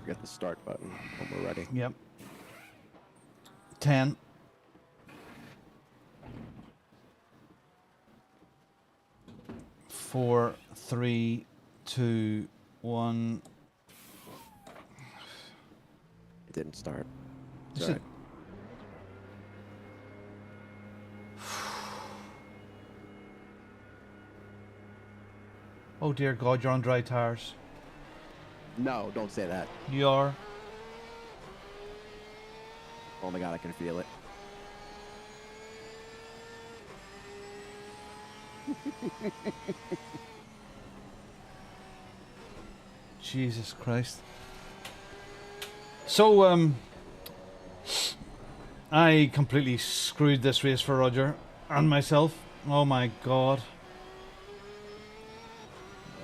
[SPEAKER 4] Get the start button when we're ready.
[SPEAKER 1] Yep. 10. Four, three, two, one.
[SPEAKER 4] It didn't start. It's
[SPEAKER 1] Is
[SPEAKER 4] all
[SPEAKER 1] it-
[SPEAKER 4] right.
[SPEAKER 1] Oh dear God, you're on dry tires.
[SPEAKER 4] No, don't say that.
[SPEAKER 1] You are.
[SPEAKER 4] Oh my God, I can feel it.
[SPEAKER 1] Jesus Christ. So, I completely screwed this race for Roger and myself. Oh my God.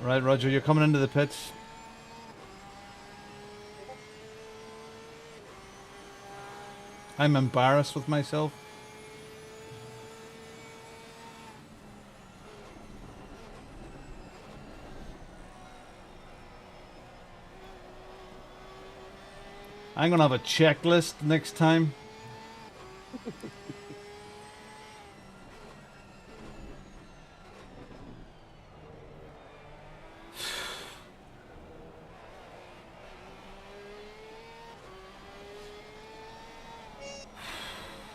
[SPEAKER 1] Right, Roger, you're coming into the pits. I'm embarrassed with myself. I'm gonna have a checklist next time.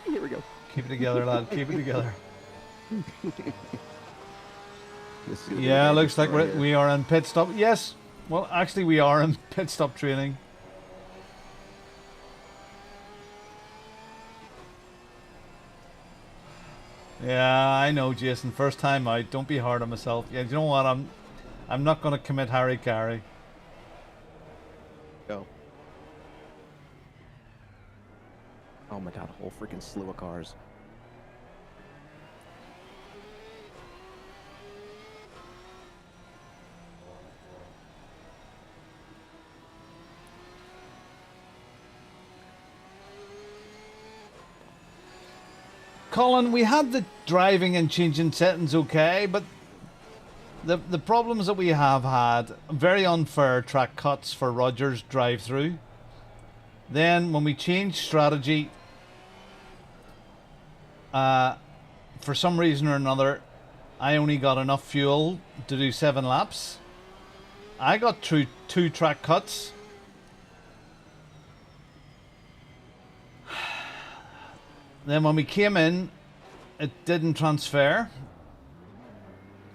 [SPEAKER 4] Here we go.
[SPEAKER 1] Keep it together, lad. Keep it together.
[SPEAKER 4] This is gonna be
[SPEAKER 1] Yeah,
[SPEAKER 4] a
[SPEAKER 1] looks like
[SPEAKER 4] story here.
[SPEAKER 1] we are in pit stop. Yes. Well, actually, we are in pit stop training. Yeah, I know, Jason. First time out. Don't be hard on myself. Yeah, you know what? I'm not going to commit Harry Carey.
[SPEAKER 4] Go. Oh my God, a whole freaking slew of cars.
[SPEAKER 1] Colin, we had the driving and changing settings okay, but the problems that we have had, very unfair track cuts for Roger's drive-through. Then when we changed strategy, for some reason or another, I only got enough fuel to do 7 laps. I got through 2 track cuts. Then when we came in, it didn't transfer.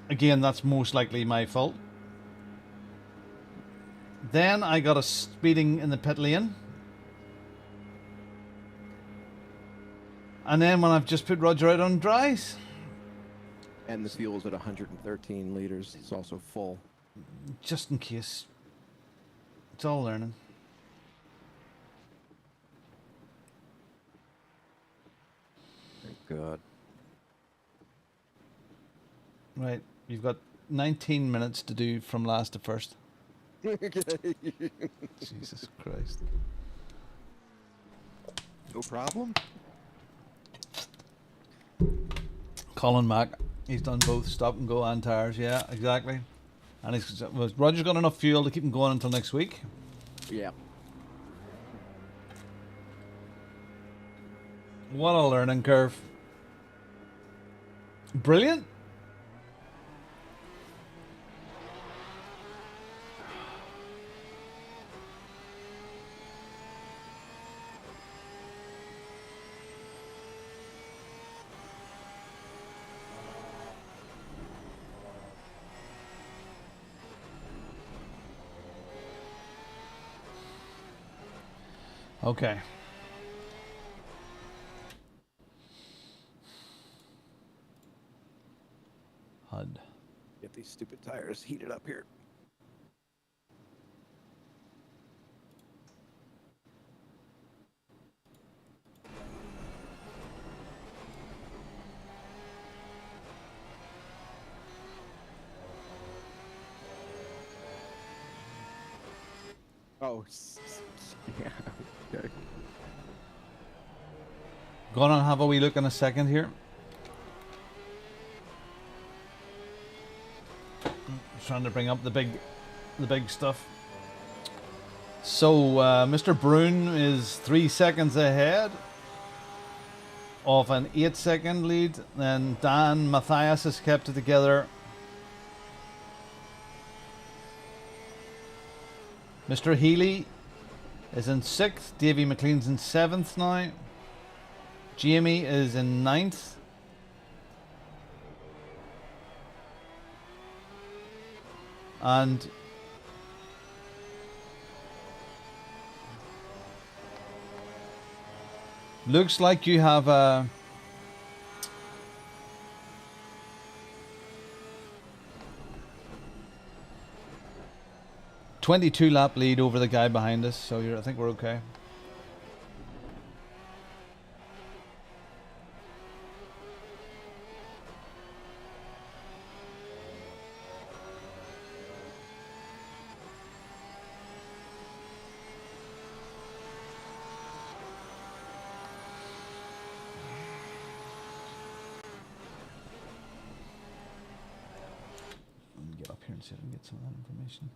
[SPEAKER 1] Again, that's most likely my fault. Then I got a speeding in the pit lane. And then when I've just put Roger out on dries.
[SPEAKER 4] And the fuel's at 113 liters. It's also full.
[SPEAKER 1] Just in case. It's all learning.
[SPEAKER 4] Thank God.
[SPEAKER 1] Right, you've got 19 minutes to do from last to first. Jesus Christ.
[SPEAKER 4] No problem.
[SPEAKER 1] Colin Mack, he's done both stop and go and tires. Yeah, exactly. And Roger's got enough fuel to keep him going until next week.
[SPEAKER 4] Yeah.
[SPEAKER 1] What a learning curve. Brilliant. Okay. HUD.
[SPEAKER 4] Get these stupid tires heated up here. Oh, yeah. Okay.
[SPEAKER 1] Gonna have a wee look in a second here. Trying to bring up the big stuff. So Mr. Brune is 3 seconds ahead of an 8-second lead. Then Dan Matthias has kept it together. Mr. Healy is in 6th. Davy McLean's in 7th now. Jamie is in 9th. And looks like you have a 22 lap lead over the guy behind us, so I think we're okay. Get up here and see if I can get some of that information.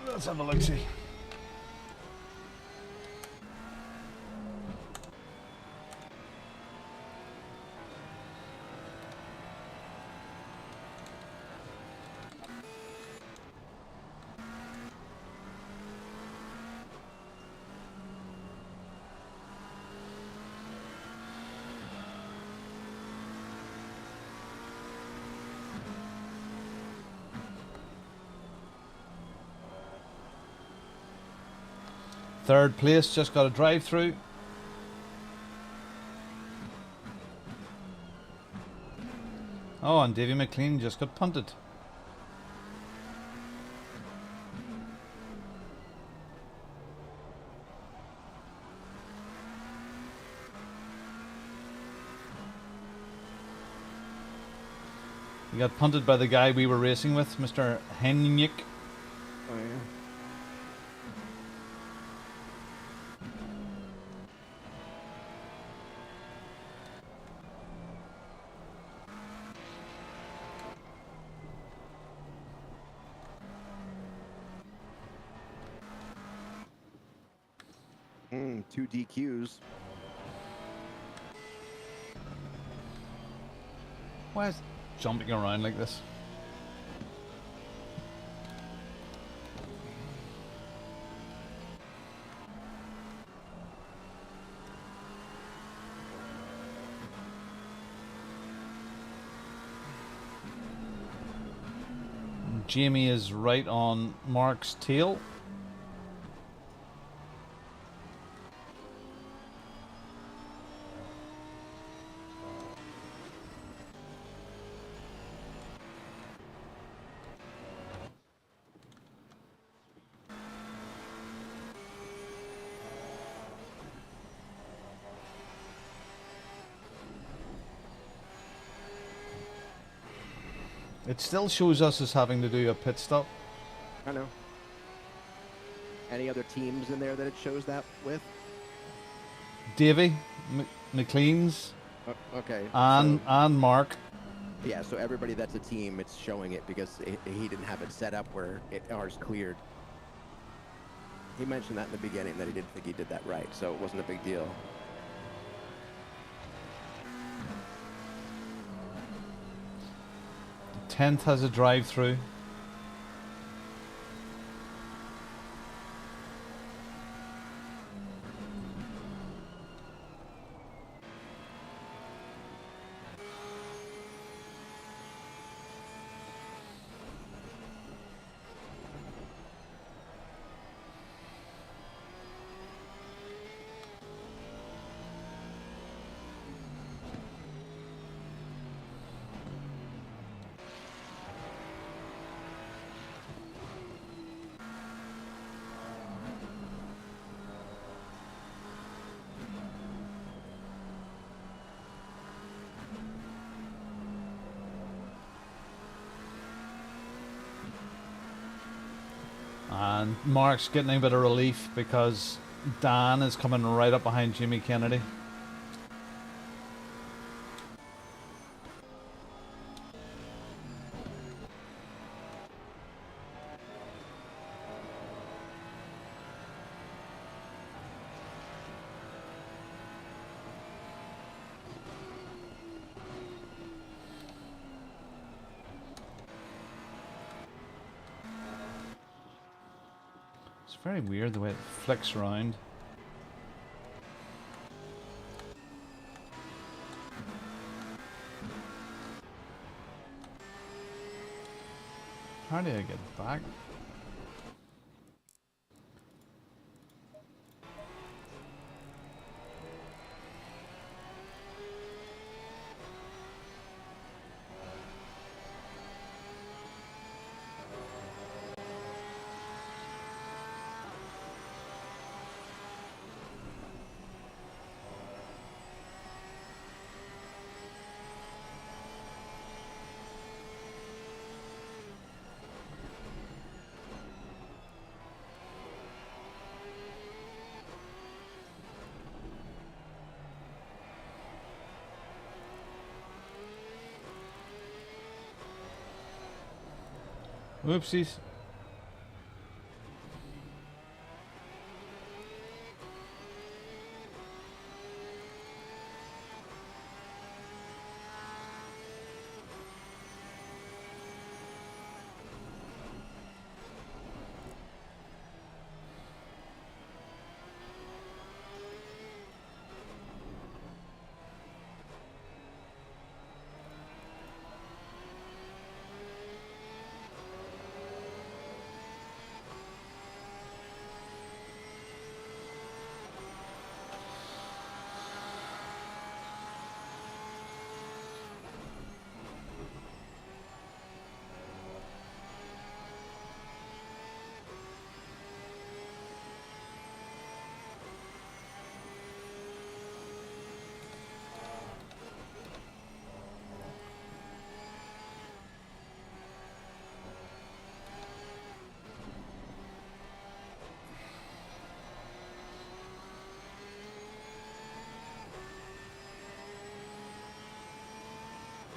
[SPEAKER 1] Let's have a look-see. Third place, just got a drive through. Oh, and Davy McLean just got punted. He got punted by the guy we were racing with, Mr. Henrik.
[SPEAKER 4] Oh, yeah. Two DQs.
[SPEAKER 1] Why is it jumping around like this? Jamie is right on Mark's tail. It still shows us as having to do a pit stop.
[SPEAKER 4] I know. Any other teams in there that it shows that with?
[SPEAKER 1] Davy, McLean's,
[SPEAKER 4] okay,
[SPEAKER 1] and Mark.
[SPEAKER 4] Yeah, so everybody that's a team, it's showing it because he didn't have it set up where ours cleared. He mentioned that in the beginning, that he didn't think he did that right, so it wasn't a big deal.
[SPEAKER 1] The 10th has a drive-through. Mark's getting a bit of relief because Dan is coming right up behind Jimmy Kennedy. It's very weird the way it flicks around. How do I get back? Whoopsies.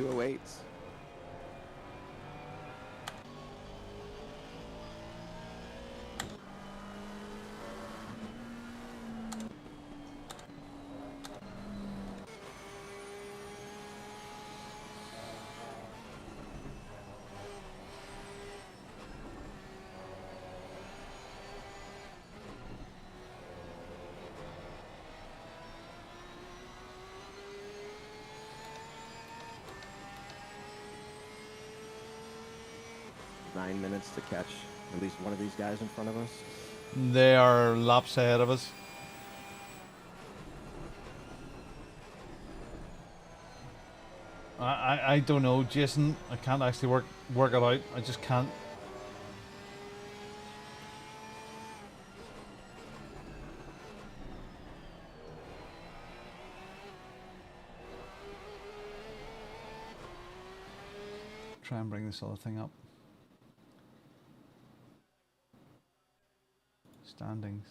[SPEAKER 4] Awaits. Minutes to catch at least one of these guys in front of us.
[SPEAKER 1] They are laps ahead of us. I don't know, Jason. I can't actually work it out. I just can't. Try and bring this other thing up. Standings.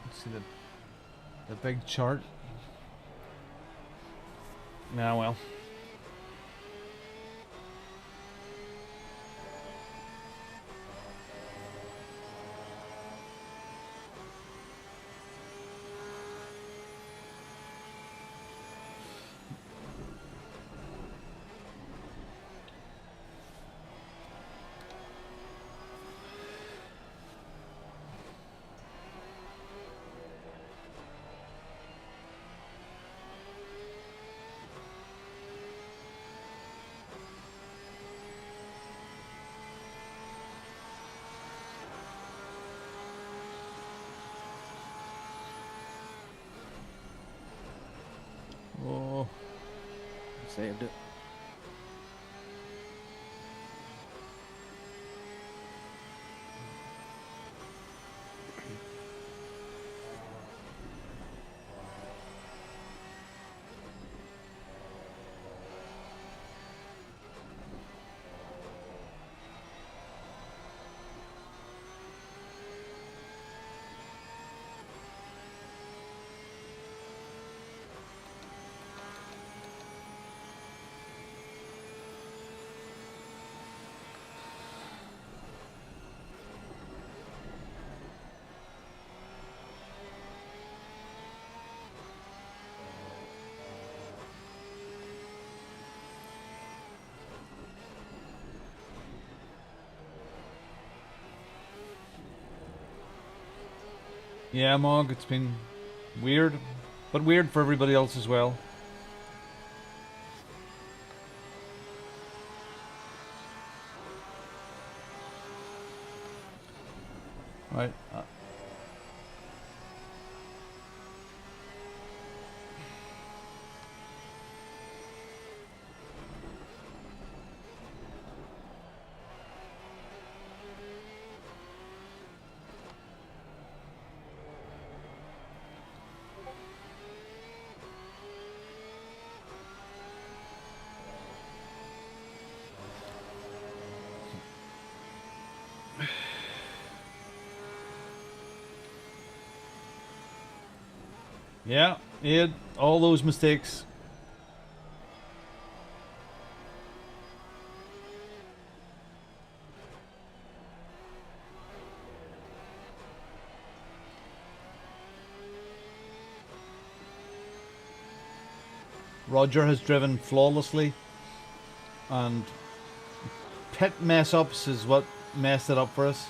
[SPEAKER 1] Let's see the big chart. Now, well. Oh.
[SPEAKER 4] Saved it.
[SPEAKER 1] Yeah, Mog, it's been weird, but weird for everybody else as well. Right. Yeah, he had all those mistakes. Roger has driven flawlessly, and pit mess-ups is what messed it up for us.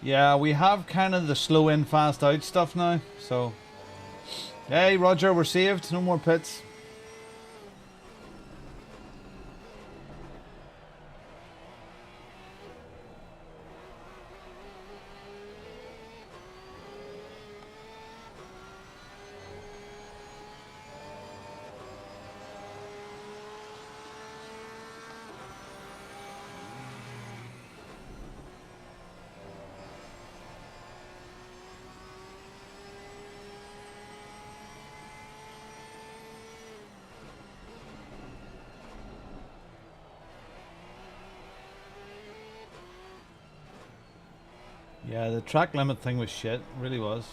[SPEAKER 1] Yeah, we have kind of the slow in, fast out stuff now, so... Hey, Roger, we're saved. No more pits. Yeah, the track limit thing was shit. It really was.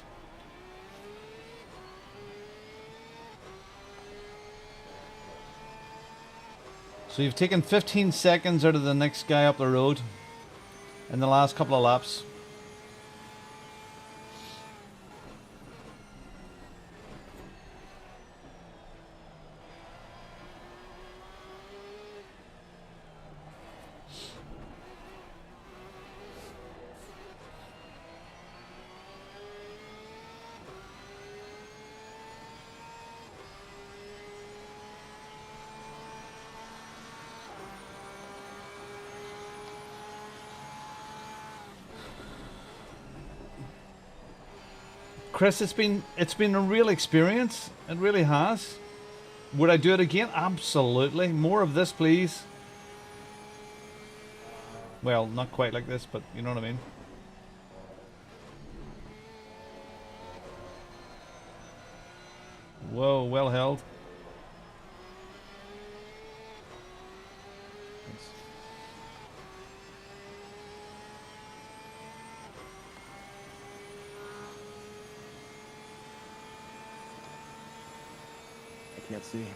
[SPEAKER 1] So you've taken 15 seconds out of the next guy up the road in the last couple of laps. Chris, it's been a real experience. It really has. Would I do it again? Absolutely. More of this, please. Well, not quite like this, but you know what I mean. Whoa, well held.
[SPEAKER 4] Can't see.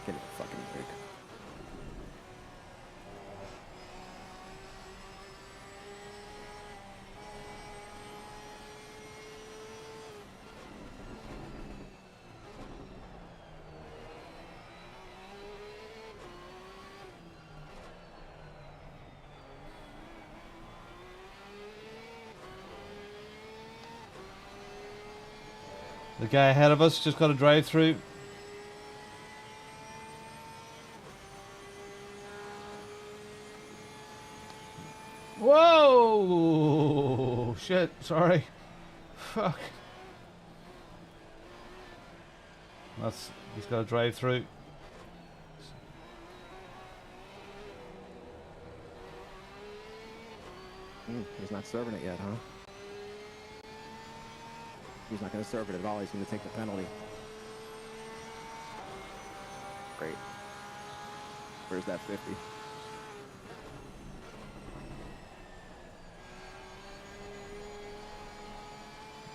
[SPEAKER 4] Get a fucking break.
[SPEAKER 1] The guy ahead of us just got to drive through. Whoa! Shit, sorry. Fuck. He's got to drive through.
[SPEAKER 4] He's not serving it yet, huh? He's not going to serve it at all. He's going to take the penalty. Great. Where's that 50?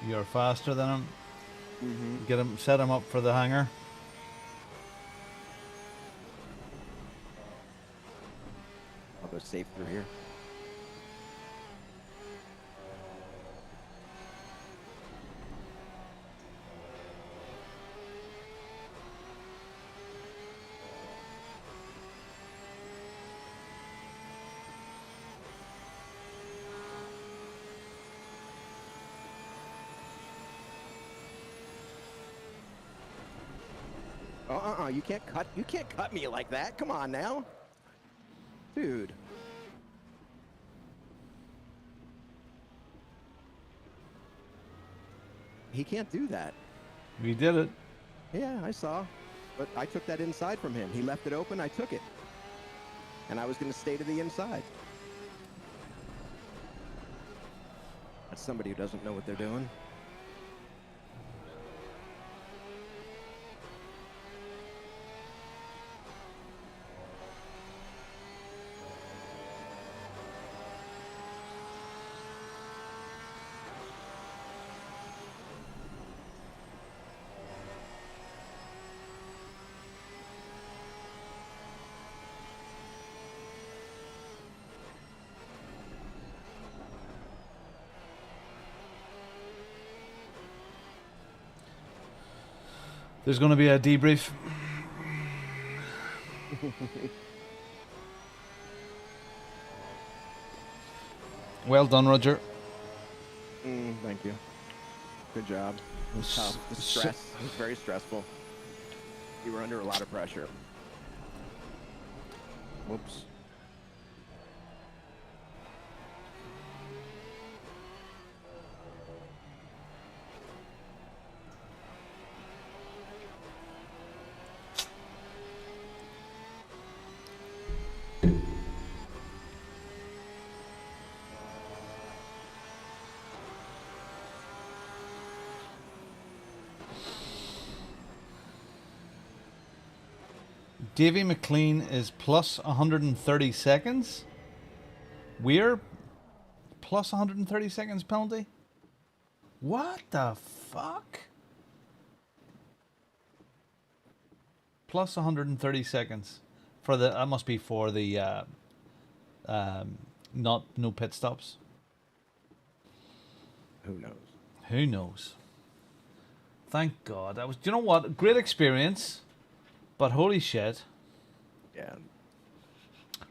[SPEAKER 1] You're faster than him.
[SPEAKER 4] Mm-hmm.
[SPEAKER 1] Set him up for the hangar.
[SPEAKER 4] I'll go safe through here. You can't cut me like that. Come on now. Dude. He can't do that.
[SPEAKER 1] We did it.
[SPEAKER 4] Yeah, I saw. But I took that inside from him. He left it open, I took it. And I was going to stay to the inside. That's somebody who doesn't know what they're doing.
[SPEAKER 1] There's going to be a debrief. Well done, Roger.
[SPEAKER 4] Thank you. Good job. It was tough. The stress was very stressful. You were under a lot of pressure. Whoops.
[SPEAKER 1] Davy McLean is plus 130 seconds. We're plus 130 seconds penalty. What the fuck? Plus 130 seconds for the. That must be for the. No pit stops.
[SPEAKER 4] Who knows?
[SPEAKER 1] Who knows? Thank God. That was. Do you know what? Great experience. But holy shit.
[SPEAKER 4] Yeah.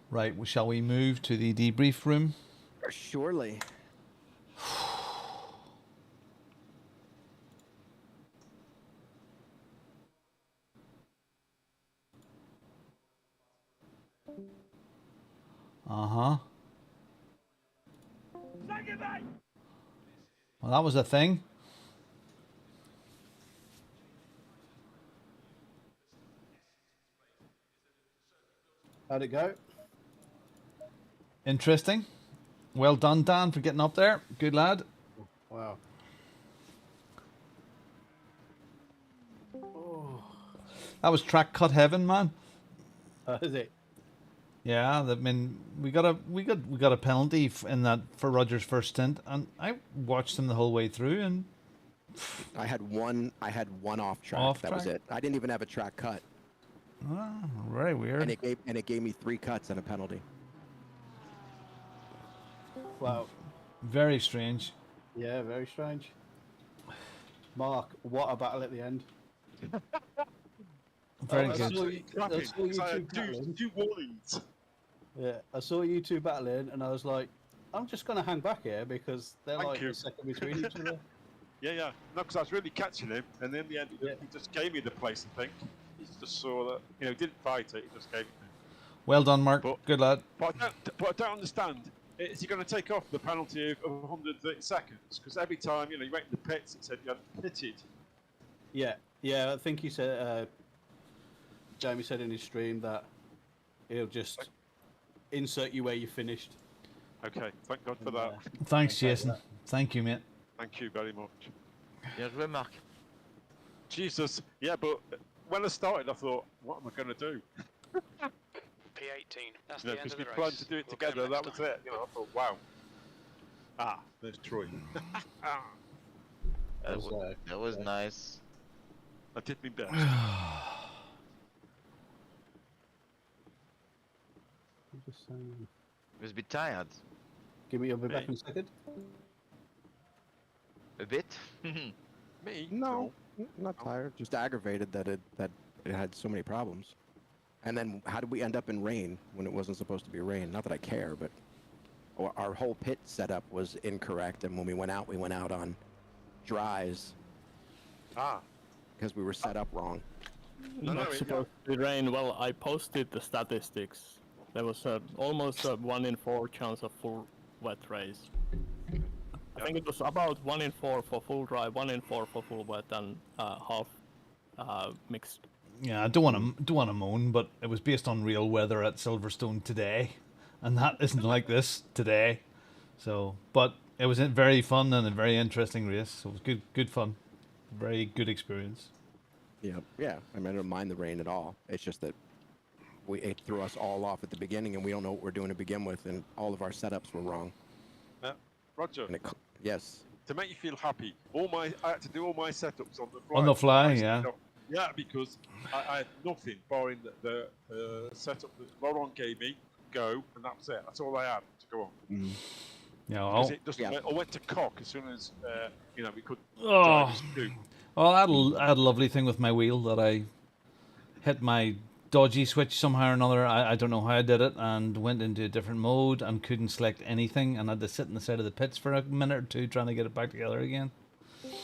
[SPEAKER 1] Right, shall we move to the debrief room?
[SPEAKER 4] Surely.
[SPEAKER 1] Uh-huh. Well, that was a thing.
[SPEAKER 6] How'd it go?
[SPEAKER 1] Interesting. Well done, Dan, for getting up there. Good lad.
[SPEAKER 6] Wow.
[SPEAKER 1] That was track cut heaven, man.
[SPEAKER 6] Is it?
[SPEAKER 1] Yeah, I mean, we got a penalty in that for Roger's first stint, and I watched him the whole way through, and
[SPEAKER 4] I had one off track. That was it. I didn't even have a track cut.
[SPEAKER 1] Oh, very weird.
[SPEAKER 4] And it gave me 3 cuts and a penalty.
[SPEAKER 6] Wow.
[SPEAKER 1] Very strange.
[SPEAKER 6] Yeah, very strange. Mark, what a battle at the end.
[SPEAKER 1] Very good.
[SPEAKER 6] I saw you
[SPEAKER 9] two warnings.
[SPEAKER 6] Yeah, I saw you two battling, and I was like, I'm just going to hang back here because they're
[SPEAKER 9] Thank
[SPEAKER 6] like
[SPEAKER 9] you.
[SPEAKER 6] a second between each other.
[SPEAKER 9] Yeah. No, because I was really catching him, and in the end, he just gave me the place. I think he just saw that. He didn't fight it. He just gave it to me.
[SPEAKER 1] Well done, Mark. Good lad.
[SPEAKER 9] But I don't understand. Is he going to take off the penalty of 130 seconds? Because every time you went in the pits, it said you had pitted.
[SPEAKER 6] Yeah. I think he said. Jamie said in his stream that he'll just insert you where you finished.
[SPEAKER 9] Okay, thank God for that.
[SPEAKER 1] Thanks, Jason. Thank you, mate.
[SPEAKER 9] Thank you very much.
[SPEAKER 12] Bien joué, Mark.
[SPEAKER 9] Jesus, yeah, but when I started, I thought, what am I going to do?
[SPEAKER 7] P18. That's the end
[SPEAKER 9] Because
[SPEAKER 7] of
[SPEAKER 9] we
[SPEAKER 7] the race.
[SPEAKER 9] planned to do it together. That was it. I thought, wow. There's Troy.
[SPEAKER 12] That was nice.
[SPEAKER 9] I did my best.
[SPEAKER 12] He was a bit tired.
[SPEAKER 6] Give me your back in a second.
[SPEAKER 12] A bit?
[SPEAKER 9] Me?
[SPEAKER 4] No, not tired. Just aggravated that it had so many problems. And then how did we end up in rain when it wasn't supposed to be rain? Not that I care, but our whole pit setup was incorrect. And when we went out on dries. Because we were set up wrong.
[SPEAKER 13] Not supposed to be rain. Well, I posted the statistics. There was almost a 1 in 4 chance of full wet race. I think it was about 1 in 4 for full dry, 1 in 4 for full wet, and half mixed.
[SPEAKER 1] Yeah, I don't want to moan, but it was based on real weather at Silverstone today, and that isn't like this today. So, but it was very fun and a very interesting race. So it was good fun, very good experience.
[SPEAKER 4] Yeah. I mean, I don't mind the rain at all. It's just that it threw us all off at the beginning, and we don't know what we're doing to begin with, and all of our setups were wrong.
[SPEAKER 9] Roger.
[SPEAKER 4] Yes.
[SPEAKER 9] To make you feel happy, I had to do all my setups on the fly.
[SPEAKER 1] On the fly, yeah.
[SPEAKER 9] Yeah, because I had nothing barring the setup that Laurent gave me. Go, and that was it. That's all I had to go on.
[SPEAKER 1] Yeah,
[SPEAKER 9] I went to cock as soon as we could.
[SPEAKER 1] Well, I had a lovely thing with my wheel that I hit my dodgy switch somehow or another. I don't know how I did it, and went into a different mode and couldn't select anything, and had to sit in the side of the pits for a minute or two trying to get it back together again.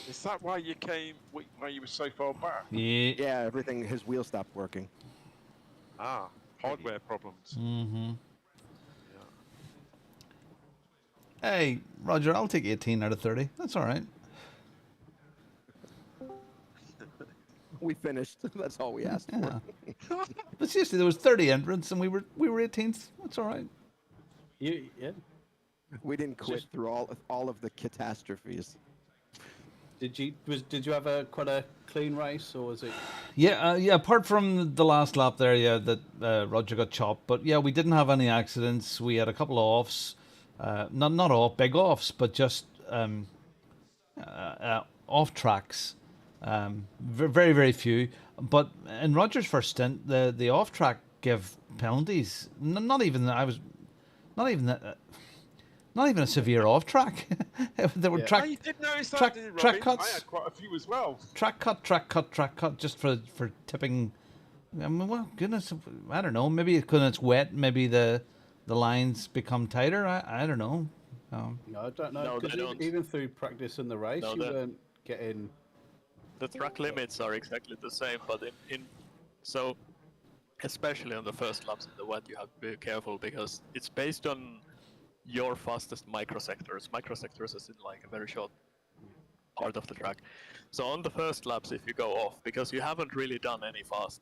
[SPEAKER 9] Is that why you came? Why you were so far back?
[SPEAKER 4] Yeah, everything. His wheel stopped working.
[SPEAKER 9] Hardware problems.
[SPEAKER 1] Mm-hmm. Yeah. Hey, Roger, I'll take 18 out of 30. That's all right.
[SPEAKER 4] We finished. That's all we asked for.
[SPEAKER 1] But seriously, there was 30 entrants, and we were 18th. That's all right.
[SPEAKER 6] Yeah.
[SPEAKER 4] We didn't quit through all of the catastrophes.
[SPEAKER 6] Did you have quite a clean race, or was it?
[SPEAKER 1] Yeah. Apart from the last lap there, that Roger got chopped, but yeah, we didn't have any accidents. We had a couple of offs, not big offs, but just off tracks. Very, very few. But in Roger's first stint, the off track give penalties. Not even a severe off track. There were track.
[SPEAKER 9] You did notice that,
[SPEAKER 1] track,
[SPEAKER 9] didn't you,
[SPEAKER 1] track
[SPEAKER 9] Robin?
[SPEAKER 1] cuts.
[SPEAKER 9] I had quite a few as well.
[SPEAKER 1] Track cut, just for tipping. I mean, well, goodness, I don't know. Maybe because it's wet, maybe the lines become tighter. I don't know.
[SPEAKER 6] No, I don't know. No, even through practice and the race, you weren't getting.
[SPEAKER 13] The track limits are exactly the same, but so especially on the first laps in the wet, you have to be careful because it's based on your fastest microsectors. Microsectors is in like a very short part of the track. So on the first laps, if you go off, because you haven't really done any fast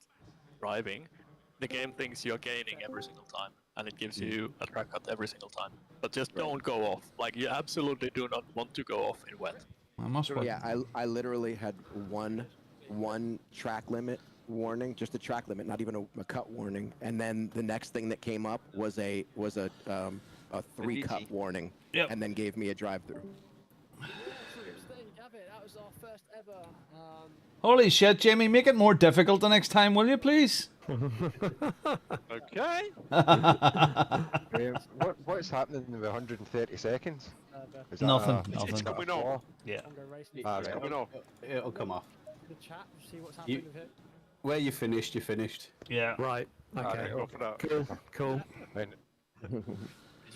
[SPEAKER 13] driving, the game thinks you're gaining every single time, and it gives you a track cut every single time. But just don't go off. Like, you absolutely do not want to go off in wet.
[SPEAKER 4] I literally had one track limit warning, just a track limit, not even a cut warning, and then the next thing that came up was a 3 cut warning, and then gave me a drive-through.
[SPEAKER 3] That was our first ever.
[SPEAKER 1] Holy shit, Jamie! Make it more difficult the next time, will you, please?
[SPEAKER 9] Okay.
[SPEAKER 14] What's happening with 130 seconds?
[SPEAKER 1] Nothing.
[SPEAKER 9] It's coming off.
[SPEAKER 1] Yeah.
[SPEAKER 9] It's coming off.
[SPEAKER 6] It'll come off.
[SPEAKER 3] The chat, see what's happening with it.
[SPEAKER 6] Where you finished, you finished.
[SPEAKER 1] Yeah.
[SPEAKER 3] Right. Okay.
[SPEAKER 9] Go for that.
[SPEAKER 3] Cool.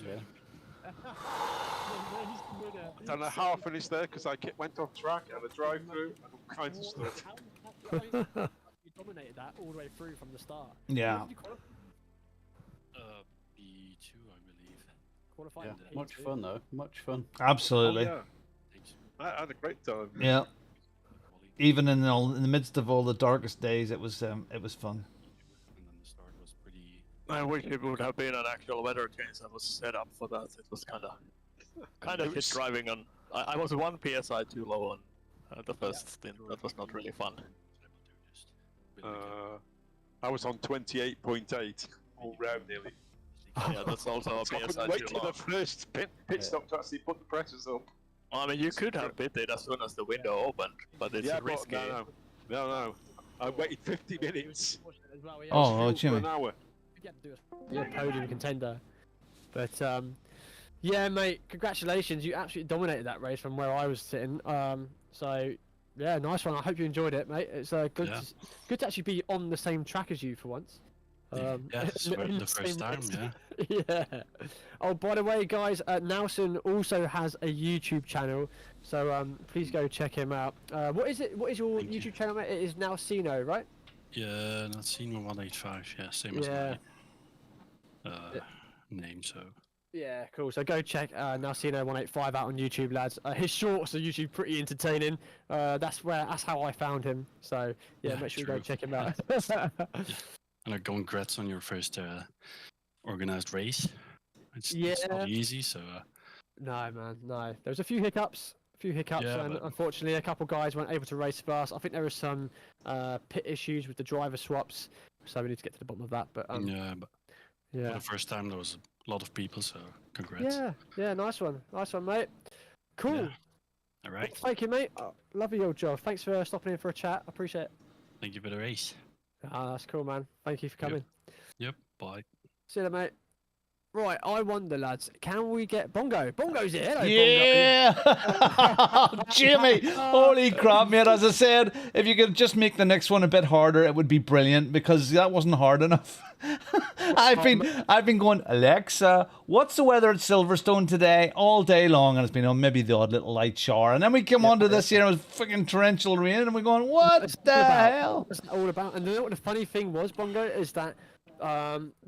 [SPEAKER 6] Yeah.
[SPEAKER 9] I don't know how I finished there because I went off track and a drive through and all kinds of stuff.
[SPEAKER 3] You dominated that all the way through from the start.
[SPEAKER 1] Yeah.
[SPEAKER 3] What did you
[SPEAKER 15] B2, I believe.
[SPEAKER 3] qualify?
[SPEAKER 6] Yeah, much fun though. Much fun.
[SPEAKER 1] Absolutely.
[SPEAKER 9] Oh, yeah. I had a great time.
[SPEAKER 1] Yeah. Even in the midst of all the darkest days, it was fun.
[SPEAKER 13] I wish it would have been an actual weather change that was set up for that. It was kind of hit driving on. I was 1 psi too low on the first stint. That was not really fun.
[SPEAKER 9] I was on 28.8 all round nearly.
[SPEAKER 13] Yeah, that's also a
[SPEAKER 9] So I
[SPEAKER 13] PSI
[SPEAKER 9] couldn't wait
[SPEAKER 13] too
[SPEAKER 9] till
[SPEAKER 13] low.
[SPEAKER 9] the first pit stop to actually put the pressures up.
[SPEAKER 13] Well, I mean, you could have pitted as soon as the window opened, but it's
[SPEAKER 9] Yeah,
[SPEAKER 13] risky.
[SPEAKER 9] No. I waited 50 minutes.
[SPEAKER 1] Oh,
[SPEAKER 9] For
[SPEAKER 1] Jimmy.
[SPEAKER 9] an hour.
[SPEAKER 3] Yeah, podium contender. But yeah, mate, congratulations! You absolutely dominated that race from where I was sitting. So yeah, nice one. I hope you enjoyed it, mate. It's good, good to actually be on the same track as you for once.
[SPEAKER 15] Yeah, it's
[SPEAKER 3] in
[SPEAKER 15] the first
[SPEAKER 3] same
[SPEAKER 15] time,
[SPEAKER 3] race.
[SPEAKER 15] yeah.
[SPEAKER 3] Yeah. Oh, by the way, guys, Nelson also has a YouTube channel, so please go check him out. What is it? What is your YouTube channel, mate? It is Nelsino, right?
[SPEAKER 15] Yeah, not seen 185, yeah, same as my name, so.
[SPEAKER 3] Yeah, cool. So go check Nelsino185 out on YouTube, lads. His shorts are usually pretty entertaining. That's how I found him. So yeah, make sure you go check him out.
[SPEAKER 15] And congrats on your first organized race. It's not easy, so.
[SPEAKER 3] No, man, no. There was a few hiccups, and unfortunately, a couple guys weren't able to race fast. I think there was some pit issues with the driver swaps, so we need to get to the bottom of that. But
[SPEAKER 15] for the first time there was a lot of people, so congrats.
[SPEAKER 3] Yeah, nice one, mate. Cool.
[SPEAKER 15] Yeah. All right.
[SPEAKER 3] Well, thank you, mate. Lovely old job. Thanks for stopping in for a chat. I appreciate it.
[SPEAKER 15] Thank you for the race.
[SPEAKER 3] That's cool, man. Thank you for coming.
[SPEAKER 15] Yep. Bye.
[SPEAKER 3] See you later, mate. Right, I wonder, lads, can we get Bongo? Bongo's here. Hello,
[SPEAKER 1] Yeah! Jimmy! Holy crap, mate. As I said, if you could just make the next one a bit harder, it would be brilliant, because that wasn't hard enough. I've been going, Alexa, what's the weather at Silverstone today? All day long, and it's been on maybe the odd little light shower. And then we came on to this here, and it was freaking torrential rain, and we're going, what the hell?
[SPEAKER 3] What's it all about? And you know what the funny thing was, Bongo, is that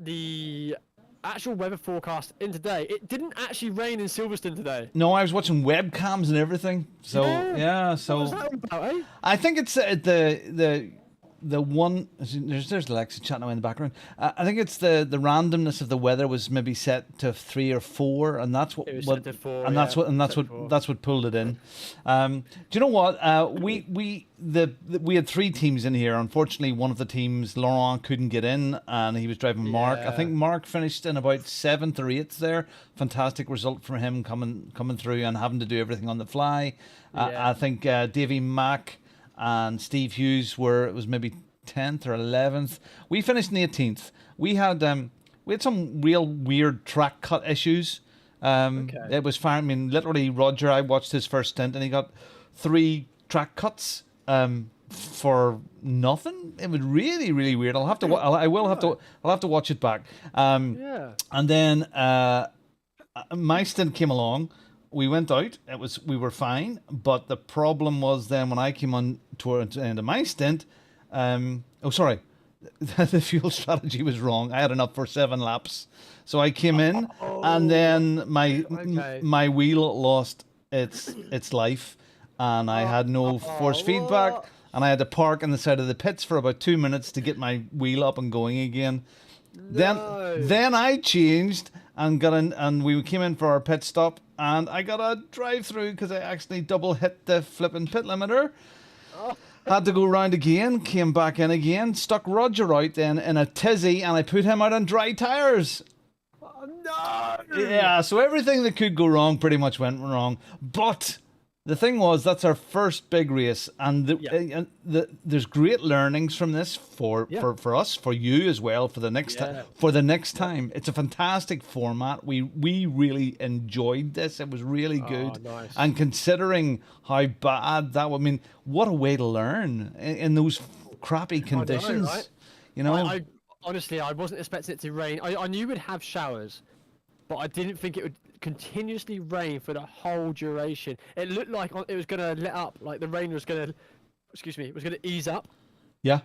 [SPEAKER 3] the actual weather forecast in today, it didn't actually rain in Silverstone today.
[SPEAKER 1] No, I was watching webcams and everything. So so
[SPEAKER 3] what was that all about, eh?
[SPEAKER 1] I think it's the one. There's Alexa chatting away in the background. I think it's the randomness of the weather was maybe set to 3 or 4, and that's what
[SPEAKER 3] set to 4,
[SPEAKER 1] and that's what pulled it in. Do you know what? We had 3 teams in here. Unfortunately, one of the teams, Laurent, couldn't get in, and he was driving Mark. I think Mark finished in about 7th or 8th there. Fantastic result for him coming through and having to do everything on the fly. I think Davy Mack and Steve Hughes was maybe 10th or 11th. We finished in 18th. We had some real weird track cut issues. It was fine. I mean, literally, Roger, I watched his first stint, and he got 3 track cuts for nothing. It was really, really weird. I'll have to watch it back. And then my stint came along. We went out. We were fine, but the problem was then when I came on towards the end of my stint. The fuel strategy was wrong. I had enough for 7 laps, so I came in, and then my wheel lost its life, and I had no force feedback, and I had to park on the side of the pits for about 2 minutes to get my wheel up and going again. Then I changed and got in, and we came in for our pit stop, and I got a drive-through because I actually double hit the flipping pit limiter. Had to go round again, came back in again, stuck Roger out then in a tizzy, and I put him out on dry tyres.
[SPEAKER 3] Oh, no!
[SPEAKER 1] Yeah, so everything that could go wrong pretty much went wrong. But the thing was, that's our first big race, and there's great learnings from this for us, for you as well, for the next time. It's a fantastic format. We really enjoyed this. It was really good.
[SPEAKER 3] Nice.
[SPEAKER 1] And considering how bad that would mean, what a way to learn in those crappy conditions.
[SPEAKER 3] I know, right?
[SPEAKER 1] You know,
[SPEAKER 3] I honestly, I wasn't expecting it to rain. I knew we'd have showers, but I didn't think it would continuously rain for the whole duration. It looked like it was going to let up, like the rain was going to, was going to ease up.
[SPEAKER 1] Yeah.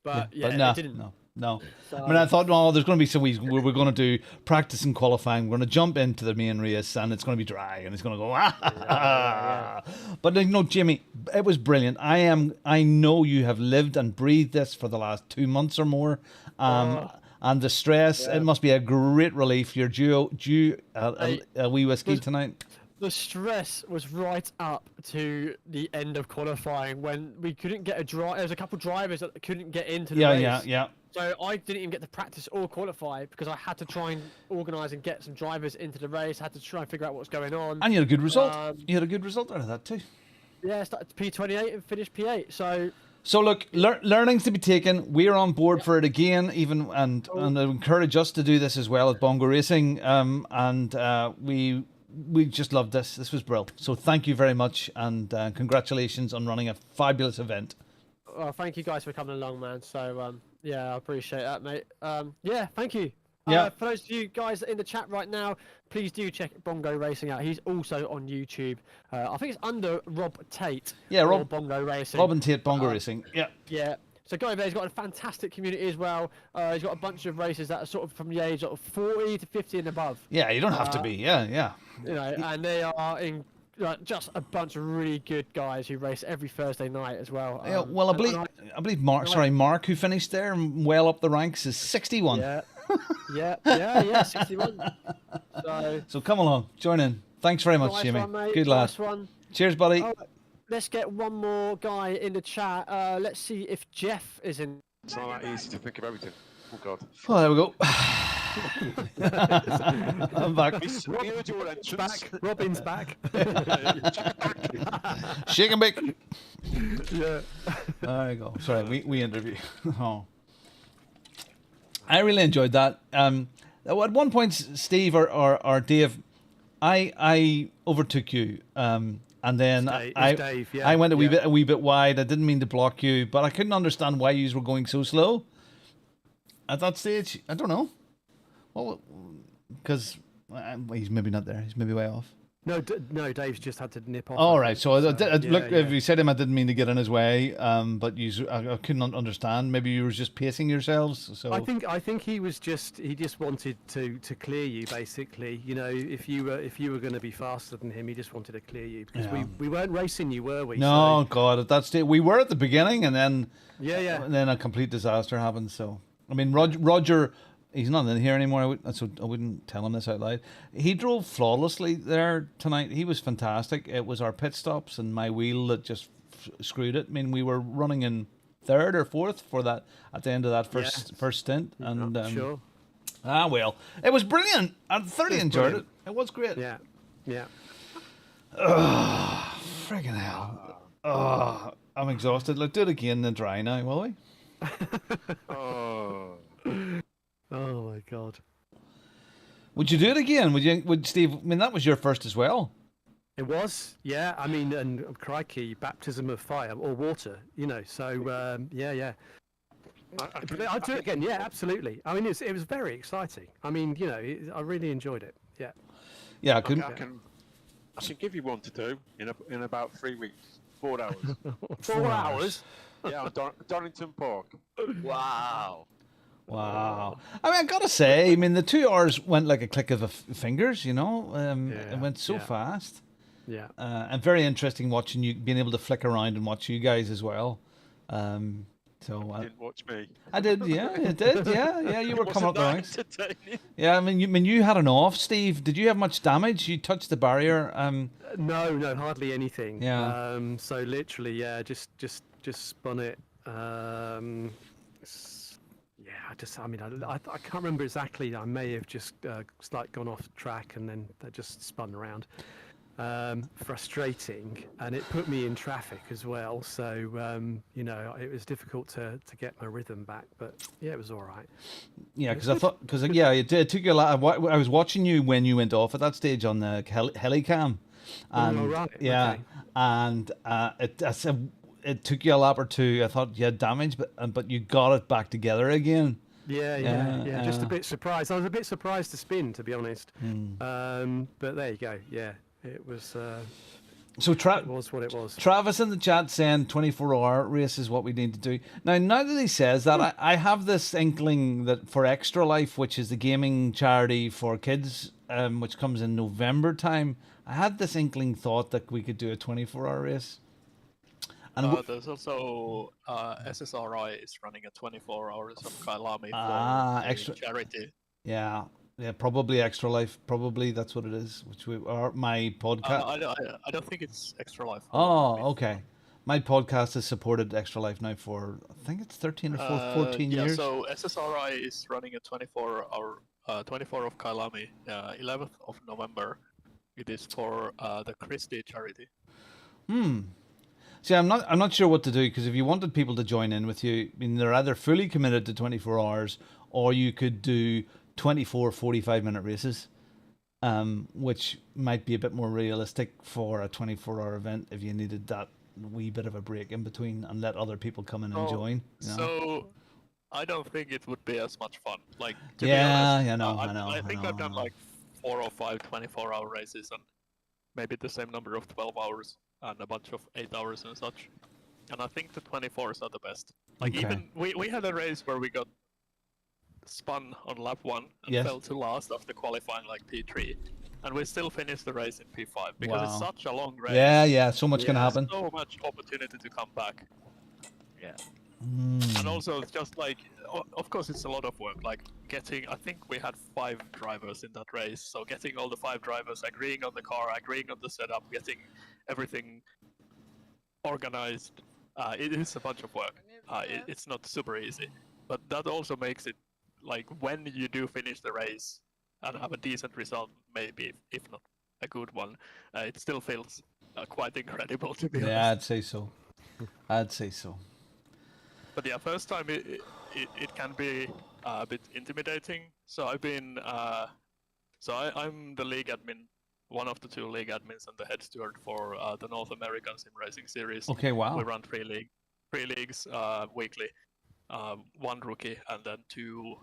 [SPEAKER 3] But
[SPEAKER 1] but nah,
[SPEAKER 3] it didn't.
[SPEAKER 1] No.
[SPEAKER 3] So,
[SPEAKER 1] I mean, I thought, well, there's going to be some weeks where we're going to do practice and qualifying. We're going to jump into the main race, and it's going to be dry, and it's going to go. But Jimmy, it was brilliant. I know you have lived and breathed this for the last 2 months or more. And the stress, it must be a great relief. You're due a wee whiskey tonight.
[SPEAKER 3] The stress was right up to the end of qualifying when we couldn't get a drive. There was a couple of drivers that couldn't get into the race.
[SPEAKER 1] Yeah.
[SPEAKER 3] So I didn't even get to practice or qualify because I had to try and organise and get some drivers into the race. I had to try and figure out what's going on.
[SPEAKER 1] And you had a good result. You had a good result out of that too.
[SPEAKER 3] Yeah, I started P28 and finished P8.
[SPEAKER 1] So look, learnings to be taken. We're on board for it again, and I encourage us to do this as well at Bongo Racing. We just loved this. This was brilliant. So thank you very much, and congratulations on running a fabulous event.
[SPEAKER 3] Well, thank you guys for coming along, man. So yeah, I appreciate that, mate. Yeah, thank you.
[SPEAKER 1] Yeah.
[SPEAKER 3] For those of you guys in the chat right now, please do check Bongo Racing out. He's also on YouTube. I think it's under Rob Tate.
[SPEAKER 1] Yeah, Rob
[SPEAKER 3] Bongo Racing.
[SPEAKER 1] Rob and Tate Bongo Racing. Yeah.
[SPEAKER 3] Yeah. So go over there. He's got a fantastic community as well. He's got a bunch of races that are sort of from the age of 40 to 50 and above.
[SPEAKER 1] Yeah, you don't have to be. Yeah.
[SPEAKER 3] You know, and they are in just a bunch of really good guys who race every Thursday night as well.
[SPEAKER 1] Yeah. Well, I believe Mark, who finished there and well up the ranks, is 61.
[SPEAKER 3] Yeah, 61.
[SPEAKER 1] So come along, join in. Thanks very much, Jimmy. Good lad.
[SPEAKER 3] Nice one.
[SPEAKER 1] Cheers, buddy.
[SPEAKER 3] Let's get one more guy in the chat. Let's see if Jeff is in.
[SPEAKER 9] It's not that easy to think of everything. Oh God.
[SPEAKER 1] Oh, there we go. I'm back.
[SPEAKER 3] Robin's back.
[SPEAKER 1] Shake and bake.
[SPEAKER 3] Yeah.
[SPEAKER 1] There you go. Sorry, we interview. Oh. I really enjoyed that. At one point, Steve or Dave, I overtook you. And then
[SPEAKER 8] Dave, yeah.
[SPEAKER 1] I went a wee bit wide. I didn't mean to block you, but I couldn't understand why you were going so slow at that stage. I don't know. Well, because he's maybe not there. He's maybe way off.
[SPEAKER 8] No, Dave's just had to nip off.
[SPEAKER 1] All right. So look, if you said him, I didn't mean to get in his way. But I couldn't understand. Maybe you were just pacing yourselves. So
[SPEAKER 8] I think he just wanted to clear you basically. You know, if you were going to be faster than him, he just wanted to clear you because we weren't racing you, were we?
[SPEAKER 1] No, God, at that stage we were at the beginning, and then
[SPEAKER 8] and
[SPEAKER 1] then a complete disaster happened. So I mean, Roger. He's not in here anymore, so I wouldn't tell him this out loud. He drove flawlessly there tonight. He was fantastic. It was our pit stops and my wheel that just screwed it. I mean, we were running in third or fourth for that at the end of that first stint. And
[SPEAKER 8] sure.
[SPEAKER 1] Well, it was brilliant. I thoroughly enjoyed it. It was great.
[SPEAKER 8] Yeah.
[SPEAKER 1] Friggin' hell. I'm exhausted. Let's do it again in the dry now, will we?
[SPEAKER 8] Oh my God!
[SPEAKER 1] Would you do it again? Would Steve? I mean, that was your first as well.
[SPEAKER 8] It was, yeah. I mean, and crikey, baptism of fire or water, you know. So yeah. I'd do it again. Yeah, absolutely. I mean, it was very exciting. I mean, you know, I really enjoyed it. Yeah.
[SPEAKER 1] Yeah,
[SPEAKER 9] I can give you one to do in about 3 weeks. 4 hours.
[SPEAKER 8] 4 hours.
[SPEAKER 9] Yeah, on Donington Park.
[SPEAKER 12] Wow.
[SPEAKER 1] Wow. I mean, I gotta say, I mean, the 2 hours went like a click of the fingers, you know? It went so fast.
[SPEAKER 8] Yeah.
[SPEAKER 1] And very interesting watching you, being able to flick around and watch you guys as well.
[SPEAKER 9] You didn't watch me.
[SPEAKER 1] I did, yeah, you did, yeah, you were coming up the ranks. Yeah, I mean, you had an off, Steve. Did you have much damage? You touched the barrier.
[SPEAKER 8] No, hardly anything.
[SPEAKER 1] Yeah.
[SPEAKER 8] So literally, yeah, just spun it. I can't remember exactly. I may have just gone off track and then that just spun around. Frustrating, and it put me in traffic as well. So you know, it was difficult to get my rhythm back. But yeah, it was all right.
[SPEAKER 1] Yeah, it took you a lot. I was watching you when you went off at that stage on the helicam. And,
[SPEAKER 8] right.
[SPEAKER 1] Yeah,
[SPEAKER 8] okay.
[SPEAKER 1] And it took you a lap or two. I thought you had damage, but you got it back together again.
[SPEAKER 3] Yeah. Just a bit surprised. I was a bit surprised to spin, to be honest. But there you go. Yeah, it was.
[SPEAKER 1] So
[SPEAKER 3] it was what it was.
[SPEAKER 1] Travis in the chat saying 24-hour race is what we need to do. Now that he says that, I have this inkling that for Extra Life, which is the gaming charity for kids, which comes in November time, I had this inkling thought that we could do a 24-hour race. And
[SPEAKER 13] there's also SSRI is running a 24 hours of Kailami for
[SPEAKER 1] extra
[SPEAKER 13] charity.
[SPEAKER 1] Yeah, probably Extra Life. Probably that's what it is. Which my podcast.
[SPEAKER 13] I don't think it's Extra Life.
[SPEAKER 1] Oh, okay. My podcast has supported Extra Life now for I think it's 13 or 14 years.
[SPEAKER 13] Yeah, so SSRI is running a 24 of Kailami, 11th of November. It is for the Christie charity.
[SPEAKER 1] See, I'm not sure what to do, because if you wanted people to join in with you, I mean, they're either fully committed to 24 hours, or you could do 24 45-minute races, which might be a bit more realistic for a 24-hour event if you needed that wee bit of a break in between and let other people come in and join. You know?
[SPEAKER 13] So I don't think it would be as much fun. Like, to be honest, I think I've done like 4 or 5 24-hour races and maybe the same number of 12 hours and a bunch of 8 hours and such. And I think the 24s are the best. Like, even we had a race where we got spun on lap 1 and fell to last after qualifying like P3. And we still finished the race in P5 because it's such a long race.
[SPEAKER 1] Yeah, so much can happen.
[SPEAKER 13] So much opportunity to come back.
[SPEAKER 12] Yeah.
[SPEAKER 13] And also, it's just like, of course, it's a lot of work. Like getting, I think we had 5 drivers in that race. So getting all the 5 drivers, agreeing on the car, agreeing on the setup, getting everything organized. It is a bunch of work. It's not super easy. But that also makes it, like, when you do finish the race and have a decent result, maybe, if not a good one, it still feels quite incredible, to be honest.
[SPEAKER 1] Yeah, I'd say so. I'd say so.
[SPEAKER 13] But yeah, first time it can be a bit intimidating. So I've been, I'm the league admin, one of the 2 league admins and the head steward for the North American Sim Racing Series.
[SPEAKER 1] Okay, wow.
[SPEAKER 13] We run 3 leagues weekly, 1 rookie and then 2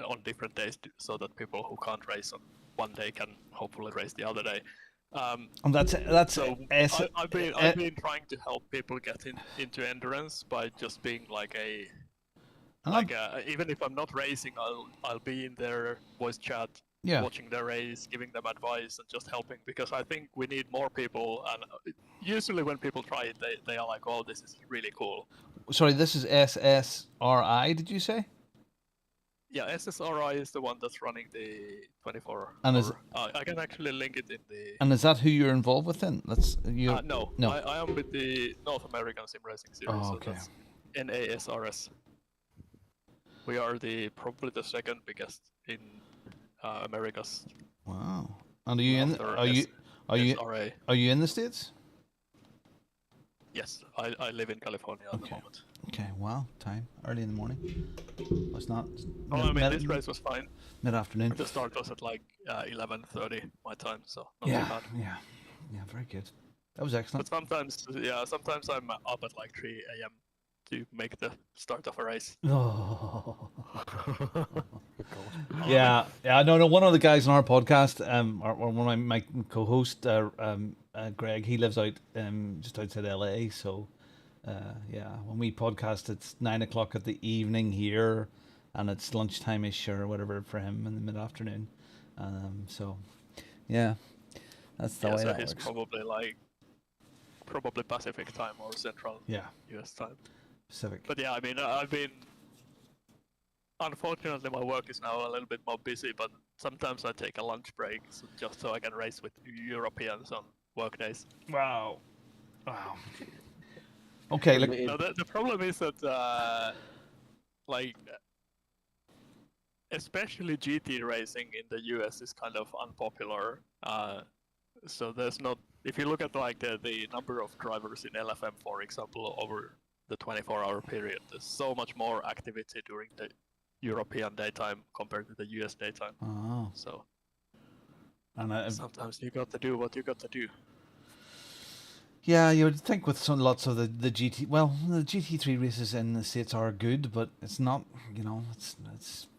[SPEAKER 13] on different days, so that people who can't race on one day can hopefully race the other day.
[SPEAKER 1] And that's
[SPEAKER 13] so I've been trying to help people get into endurance by just being like even if I'm not racing, I'll be in their voice chat, watching their race, giving them advice, and just helping, because I think we need more people. And usually when people try it, they are like, "Oh, this is really cool."
[SPEAKER 1] Sorry, this is SSRI. Did you say?
[SPEAKER 13] Yeah, SSRI is the one that's running the 24.
[SPEAKER 1] And
[SPEAKER 13] I can actually link it in the.
[SPEAKER 1] And is that who you're involved with then?
[SPEAKER 13] No. I am with the North American Sim Racing Series.
[SPEAKER 1] Oh, okay.
[SPEAKER 13] So that's NASRS. We are probably the second biggest in Americas.
[SPEAKER 1] Wow. And are you in the States?
[SPEAKER 13] Yes, I live in California at the moment.
[SPEAKER 1] Okay, wow, time. Early in the morning. Well, it's not...
[SPEAKER 13] this race was fine.
[SPEAKER 1] Mid-afternoon.
[SPEAKER 13] The start was at like 11:30 my time, so not too bad.
[SPEAKER 1] Yeah, very good. That was excellent.
[SPEAKER 13] But sometimes I'm up at like 3 a.m. to make the start of a race.
[SPEAKER 1] Oh. Yeah. No. One of the guys on our podcast, or one of my co-host, Greg, he lives out just outside LA. So, when we podcast, it's 9 o'clock at the evening here, and it's lunchtime-ish or whatever for him in the mid-afternoon. So, yeah, that's the way that
[SPEAKER 13] he's
[SPEAKER 1] works.
[SPEAKER 13] probably Pacific time or Central US time.
[SPEAKER 1] Pacific.
[SPEAKER 13] But yeah, I mean, unfortunately, my work is now a little bit more busy, but sometimes I take a lunch break just so I can race with Europeans on work days.
[SPEAKER 1] Wow. Okay.
[SPEAKER 13] No, the problem is that, especially GT racing in the US is kind of unpopular. So there's not. If you look at the number of drivers in LFM, for example, over the 24-hour period, there's so much more activity during the European daytime compared to the US daytime.
[SPEAKER 1] Oh.
[SPEAKER 13] So
[SPEAKER 1] and
[SPEAKER 13] sometimes you got to do what you got to do.
[SPEAKER 1] Yeah, you would think with some lots of the GT. Well, the GT3 races in the States are good, but it's not. You know, it's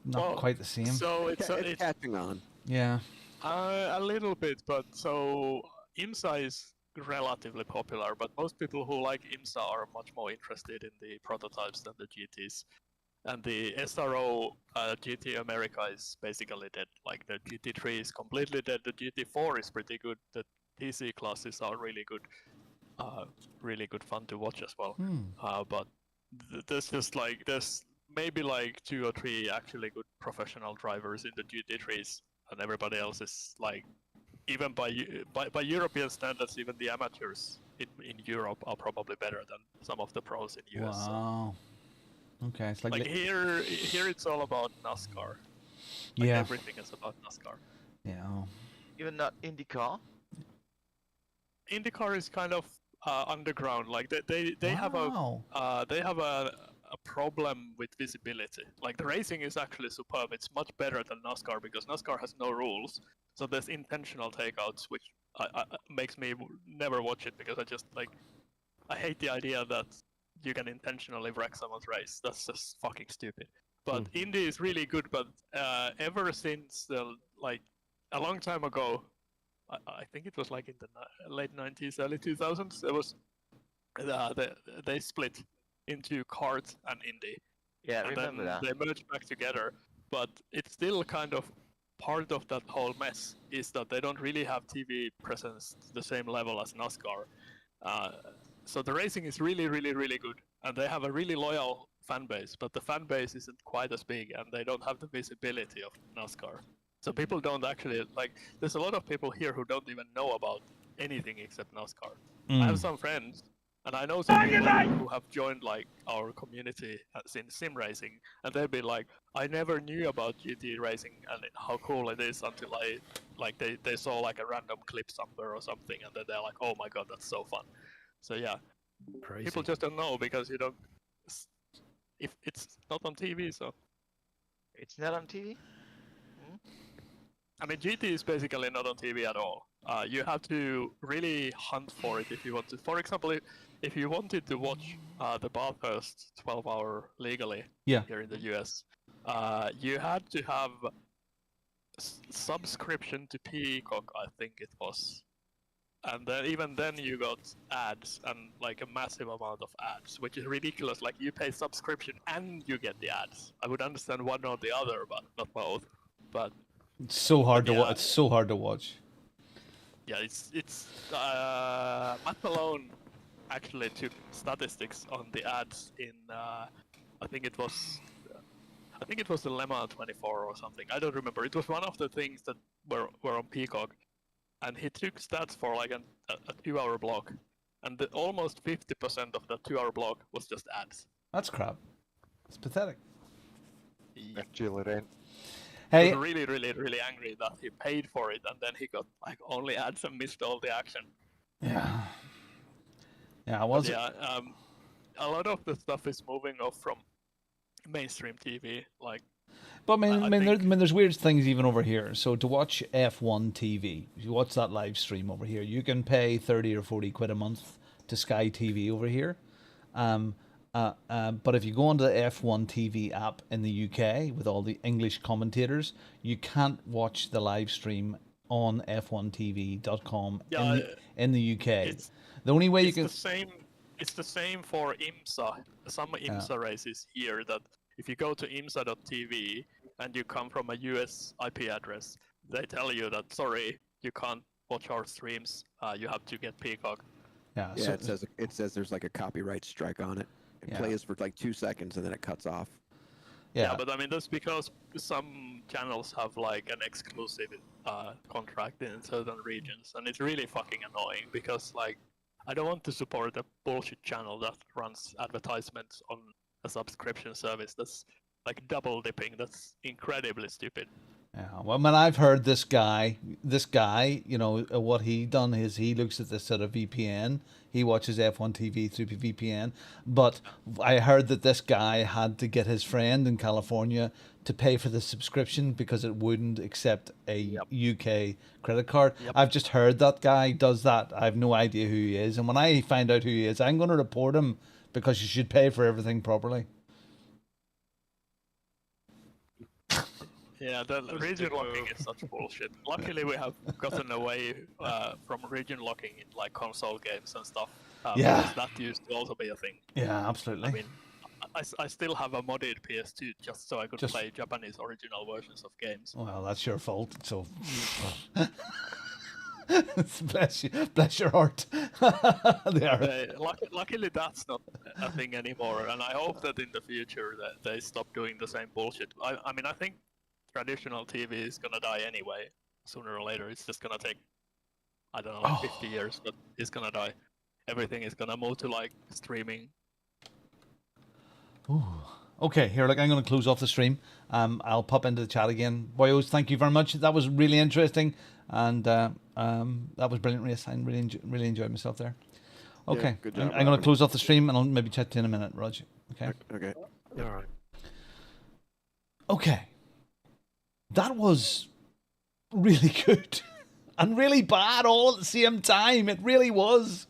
[SPEAKER 1] not quite the same.
[SPEAKER 13] So
[SPEAKER 4] it's catching on.
[SPEAKER 1] Yeah.
[SPEAKER 13] A little bit, but so IMSA is relatively popular, but most people who like IMSA are much more interested in the prototypes than the GTs. And the SRO GT America is basically dead. Like the GT3 is completely dead. The GT4 is pretty good. The TC classes are really good fun to watch as well. But there's just like there's maybe like 2 or 3 actually good professional drivers in the GT3s, and everybody else is like, even by European standards, even the amateurs in Europe are probably better than some of the pros in US.
[SPEAKER 1] Wow. Okay, it's like
[SPEAKER 13] here it's all about NASCAR. Like
[SPEAKER 1] yeah.
[SPEAKER 13] Everything is about NASCAR.
[SPEAKER 1] Yeah.
[SPEAKER 12] Even not IndyCar.
[SPEAKER 13] IndyCar is kind of underground. Like they have a problem with visibility. Like the racing is actually superb. It's much better than NASCAR because NASCAR has no rules. So there's intentional takeouts, which makes me never watch it because I hate the idea that you can intentionally wreck someone's race. That's just fucking stupid. But Indy is really good. But ever since a long time ago, I think it was like in the late 90s, early 2000s, it was they split into kart and Indy.
[SPEAKER 12] Yeah, I
[SPEAKER 13] and
[SPEAKER 12] remember
[SPEAKER 13] then
[SPEAKER 12] that.
[SPEAKER 13] They merged back together. But it's still kind of part of that whole mess is that they don't really have TV presence to the same level as NASCAR. So the racing is really, really, really good, and they have a really loyal fan base, but the fan base isn't quite as big, and they don't have the visibility of NASCAR. So people don't actually, there's a lot of people here who don't even know about anything except NASCAR. I have some friends, and I know some people who have joined, our community in sim racing, and they'll be like, I never knew about GT racing and how cool it is until they saw, a random clip somewhere or something, and then they're like, oh my god, that's so fun. So yeah, people just don't know because you don't. If it's not on TV, so
[SPEAKER 12] it's not on TV.
[SPEAKER 13] I mean, GT is basically not on TV at all. You have to really hunt for it if you want to. For example, if you wanted to watch the Bathurst 12-hour legally here in the US, you had to have subscription to Peacock, I think it was. And then even then you got ads and a massive amount of ads, which is ridiculous. Like you pay subscription and you get the ads. I would understand one or the other, but not both. But
[SPEAKER 1] it's so hard to watch. It's so hard to watch.
[SPEAKER 13] Yeah, it's Matt Malone actually took statistics on the ads in I think it was the Le Mans 24 or something. I don't remember. It was one of the things that were on Peacock. And he took stats for a 2-hour block, and almost 50% of the 2-hour block was just ads.
[SPEAKER 1] That's crap. It's pathetic.
[SPEAKER 13] Hey, he was really, really, really angry that he paid for it, and then he got only ads and missed all the action.
[SPEAKER 1] Yeah. Yeah,
[SPEAKER 13] a lot of the stuff is moving off from mainstream TV,
[SPEAKER 1] But I mean, there's weird things even over here. So to watch F1 TV, if you watch that live stream over here, you can pay 30 or 40 quid a month to Sky TV over here. But if you go onto the F1 TV app in the UK with all the English commentators, you can't watch the live stream on f1tv.com in the UK. The only way you can...
[SPEAKER 13] It's the same for IMSA. Some IMSA races here that if you go to IMSA.tv and you come from a US IP address, they tell you that, sorry, you can't watch our streams. You have to get Peacock.
[SPEAKER 4] Yeah, so it says there's a copyright strike on it. It plays for 2 seconds and then it cuts off.
[SPEAKER 13] Yeah, but I mean that's because some channels have an exclusive contract in certain regions, and it's really fucking annoying because I don't want to support a bullshit channel that runs advertisements on a subscription service. That's double dipping. That's incredibly stupid.
[SPEAKER 1] Yeah, well, man, I've heard this guy, you know, what he done is he looks at this sort of VPN. He watches F1 TV through VPN. But I heard that this guy had to get his friend in California to pay for the subscription because it wouldn't accept a UK credit card. I've just heard that guy does that. I have no idea who he is. And when I find out who he is, I'm going to report him because you should pay for everything properly.
[SPEAKER 13] Yeah, the region locking is such bullshit. Luckily, we have gotten away from region locking in like console games and stuff. Because that used to also be a thing.
[SPEAKER 1] Yeah, absolutely.
[SPEAKER 13] I mean, I still have a modded PS2 just so I could play Japanese original versions of games.
[SPEAKER 1] Well, that's your fault. So, bless your heart.
[SPEAKER 13] Luckily, that's not a thing anymore, and I hope that in the future that they stop doing the same bullshit. I mean, I think traditional TV is gonna die anyway, sooner or later. It's just gonna take, I don't know, like 50 years, but it's gonna die. Everything is gonna move to like streaming.
[SPEAKER 1] Ooh. Okay, here, look, I'm going to close off the stream. I'll pop into the chat again. Boyos, thank you very much. That was really interesting, and that was brilliant race. I really enjoyed myself there. Okay,
[SPEAKER 4] yeah, good job,
[SPEAKER 1] I'm going to close off the stream, and I'll maybe chat to you in a minute, Roger. Okay.
[SPEAKER 4] Okay.
[SPEAKER 3] All right.
[SPEAKER 1] Okay. That was really good and really bad all at the same time. It really was.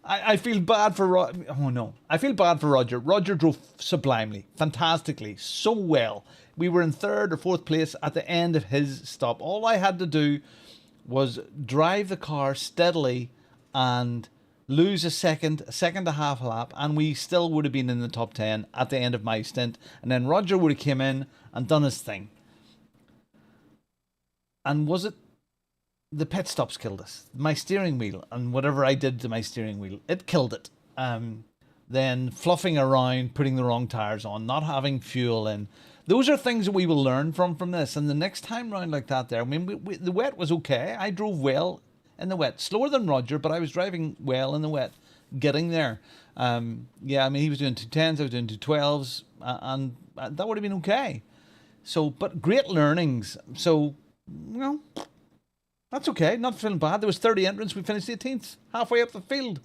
[SPEAKER 1] I feel bad for I feel bad for Roger. Roger drove sublimely, fantastically, so well. We were in 3rd or 4th place at the end of his stop. All I had to do was drive the car steadily and lose a second and a half lap, and we still would have been in the top 10 at the end of my stint. And then Roger would have came in and done his thing. And was it the pit stops killed us? My steering wheel and whatever I did to my steering wheel, it killed it. Then fluffing around, putting the wrong tires on, not having fuel in. Those are things that we will learn from this. And the next time round like that there, I mean, the wet was okay. I drove well in the wet. Slower than Roger, but I was driving well in the wet, getting there. Yeah, I mean, he was doing 210s, I was doing 212s, and that would have been okay. So, but great learnings. So, you know, that's okay. Not feeling bad. There was 30 entrants. We finished 18th, halfway up the field.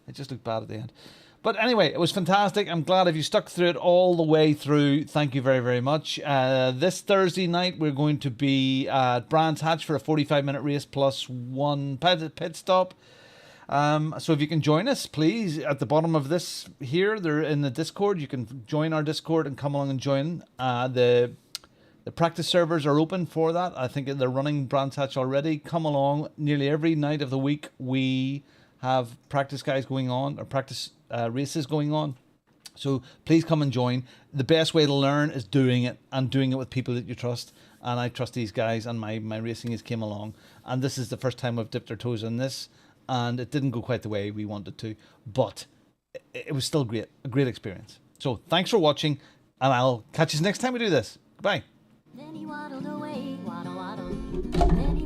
[SPEAKER 1] It just looked bad at the end. But anyway, it was fantastic. I'm glad if you stuck through it all the way through. Thank you very, very much. This Thursday night, we're going to be at Brands Hatch for a 45-minute race plus one pit stop. So if you can join us, please, at the bottom of this here, they're in the Discord. You can join our Discord and come along and join. The practice servers are open for that. I think they're running Brands Hatch already. Come along. Nearly every night of the week, we have practice guys going on, or practice races going on. So please come and join. The best way to learn is doing it, and doing it with people that you trust. And I trust these guys, and my racing has came along. And this is the first time we've dipped our toes in this, and it didn't go quite the way we wanted to, but it was still great, a great experience. So thanks for watching, and I'll catch you next time we do this. Goodbye.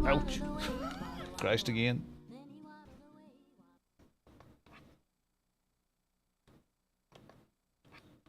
[SPEAKER 1] Ouch. Crashed again.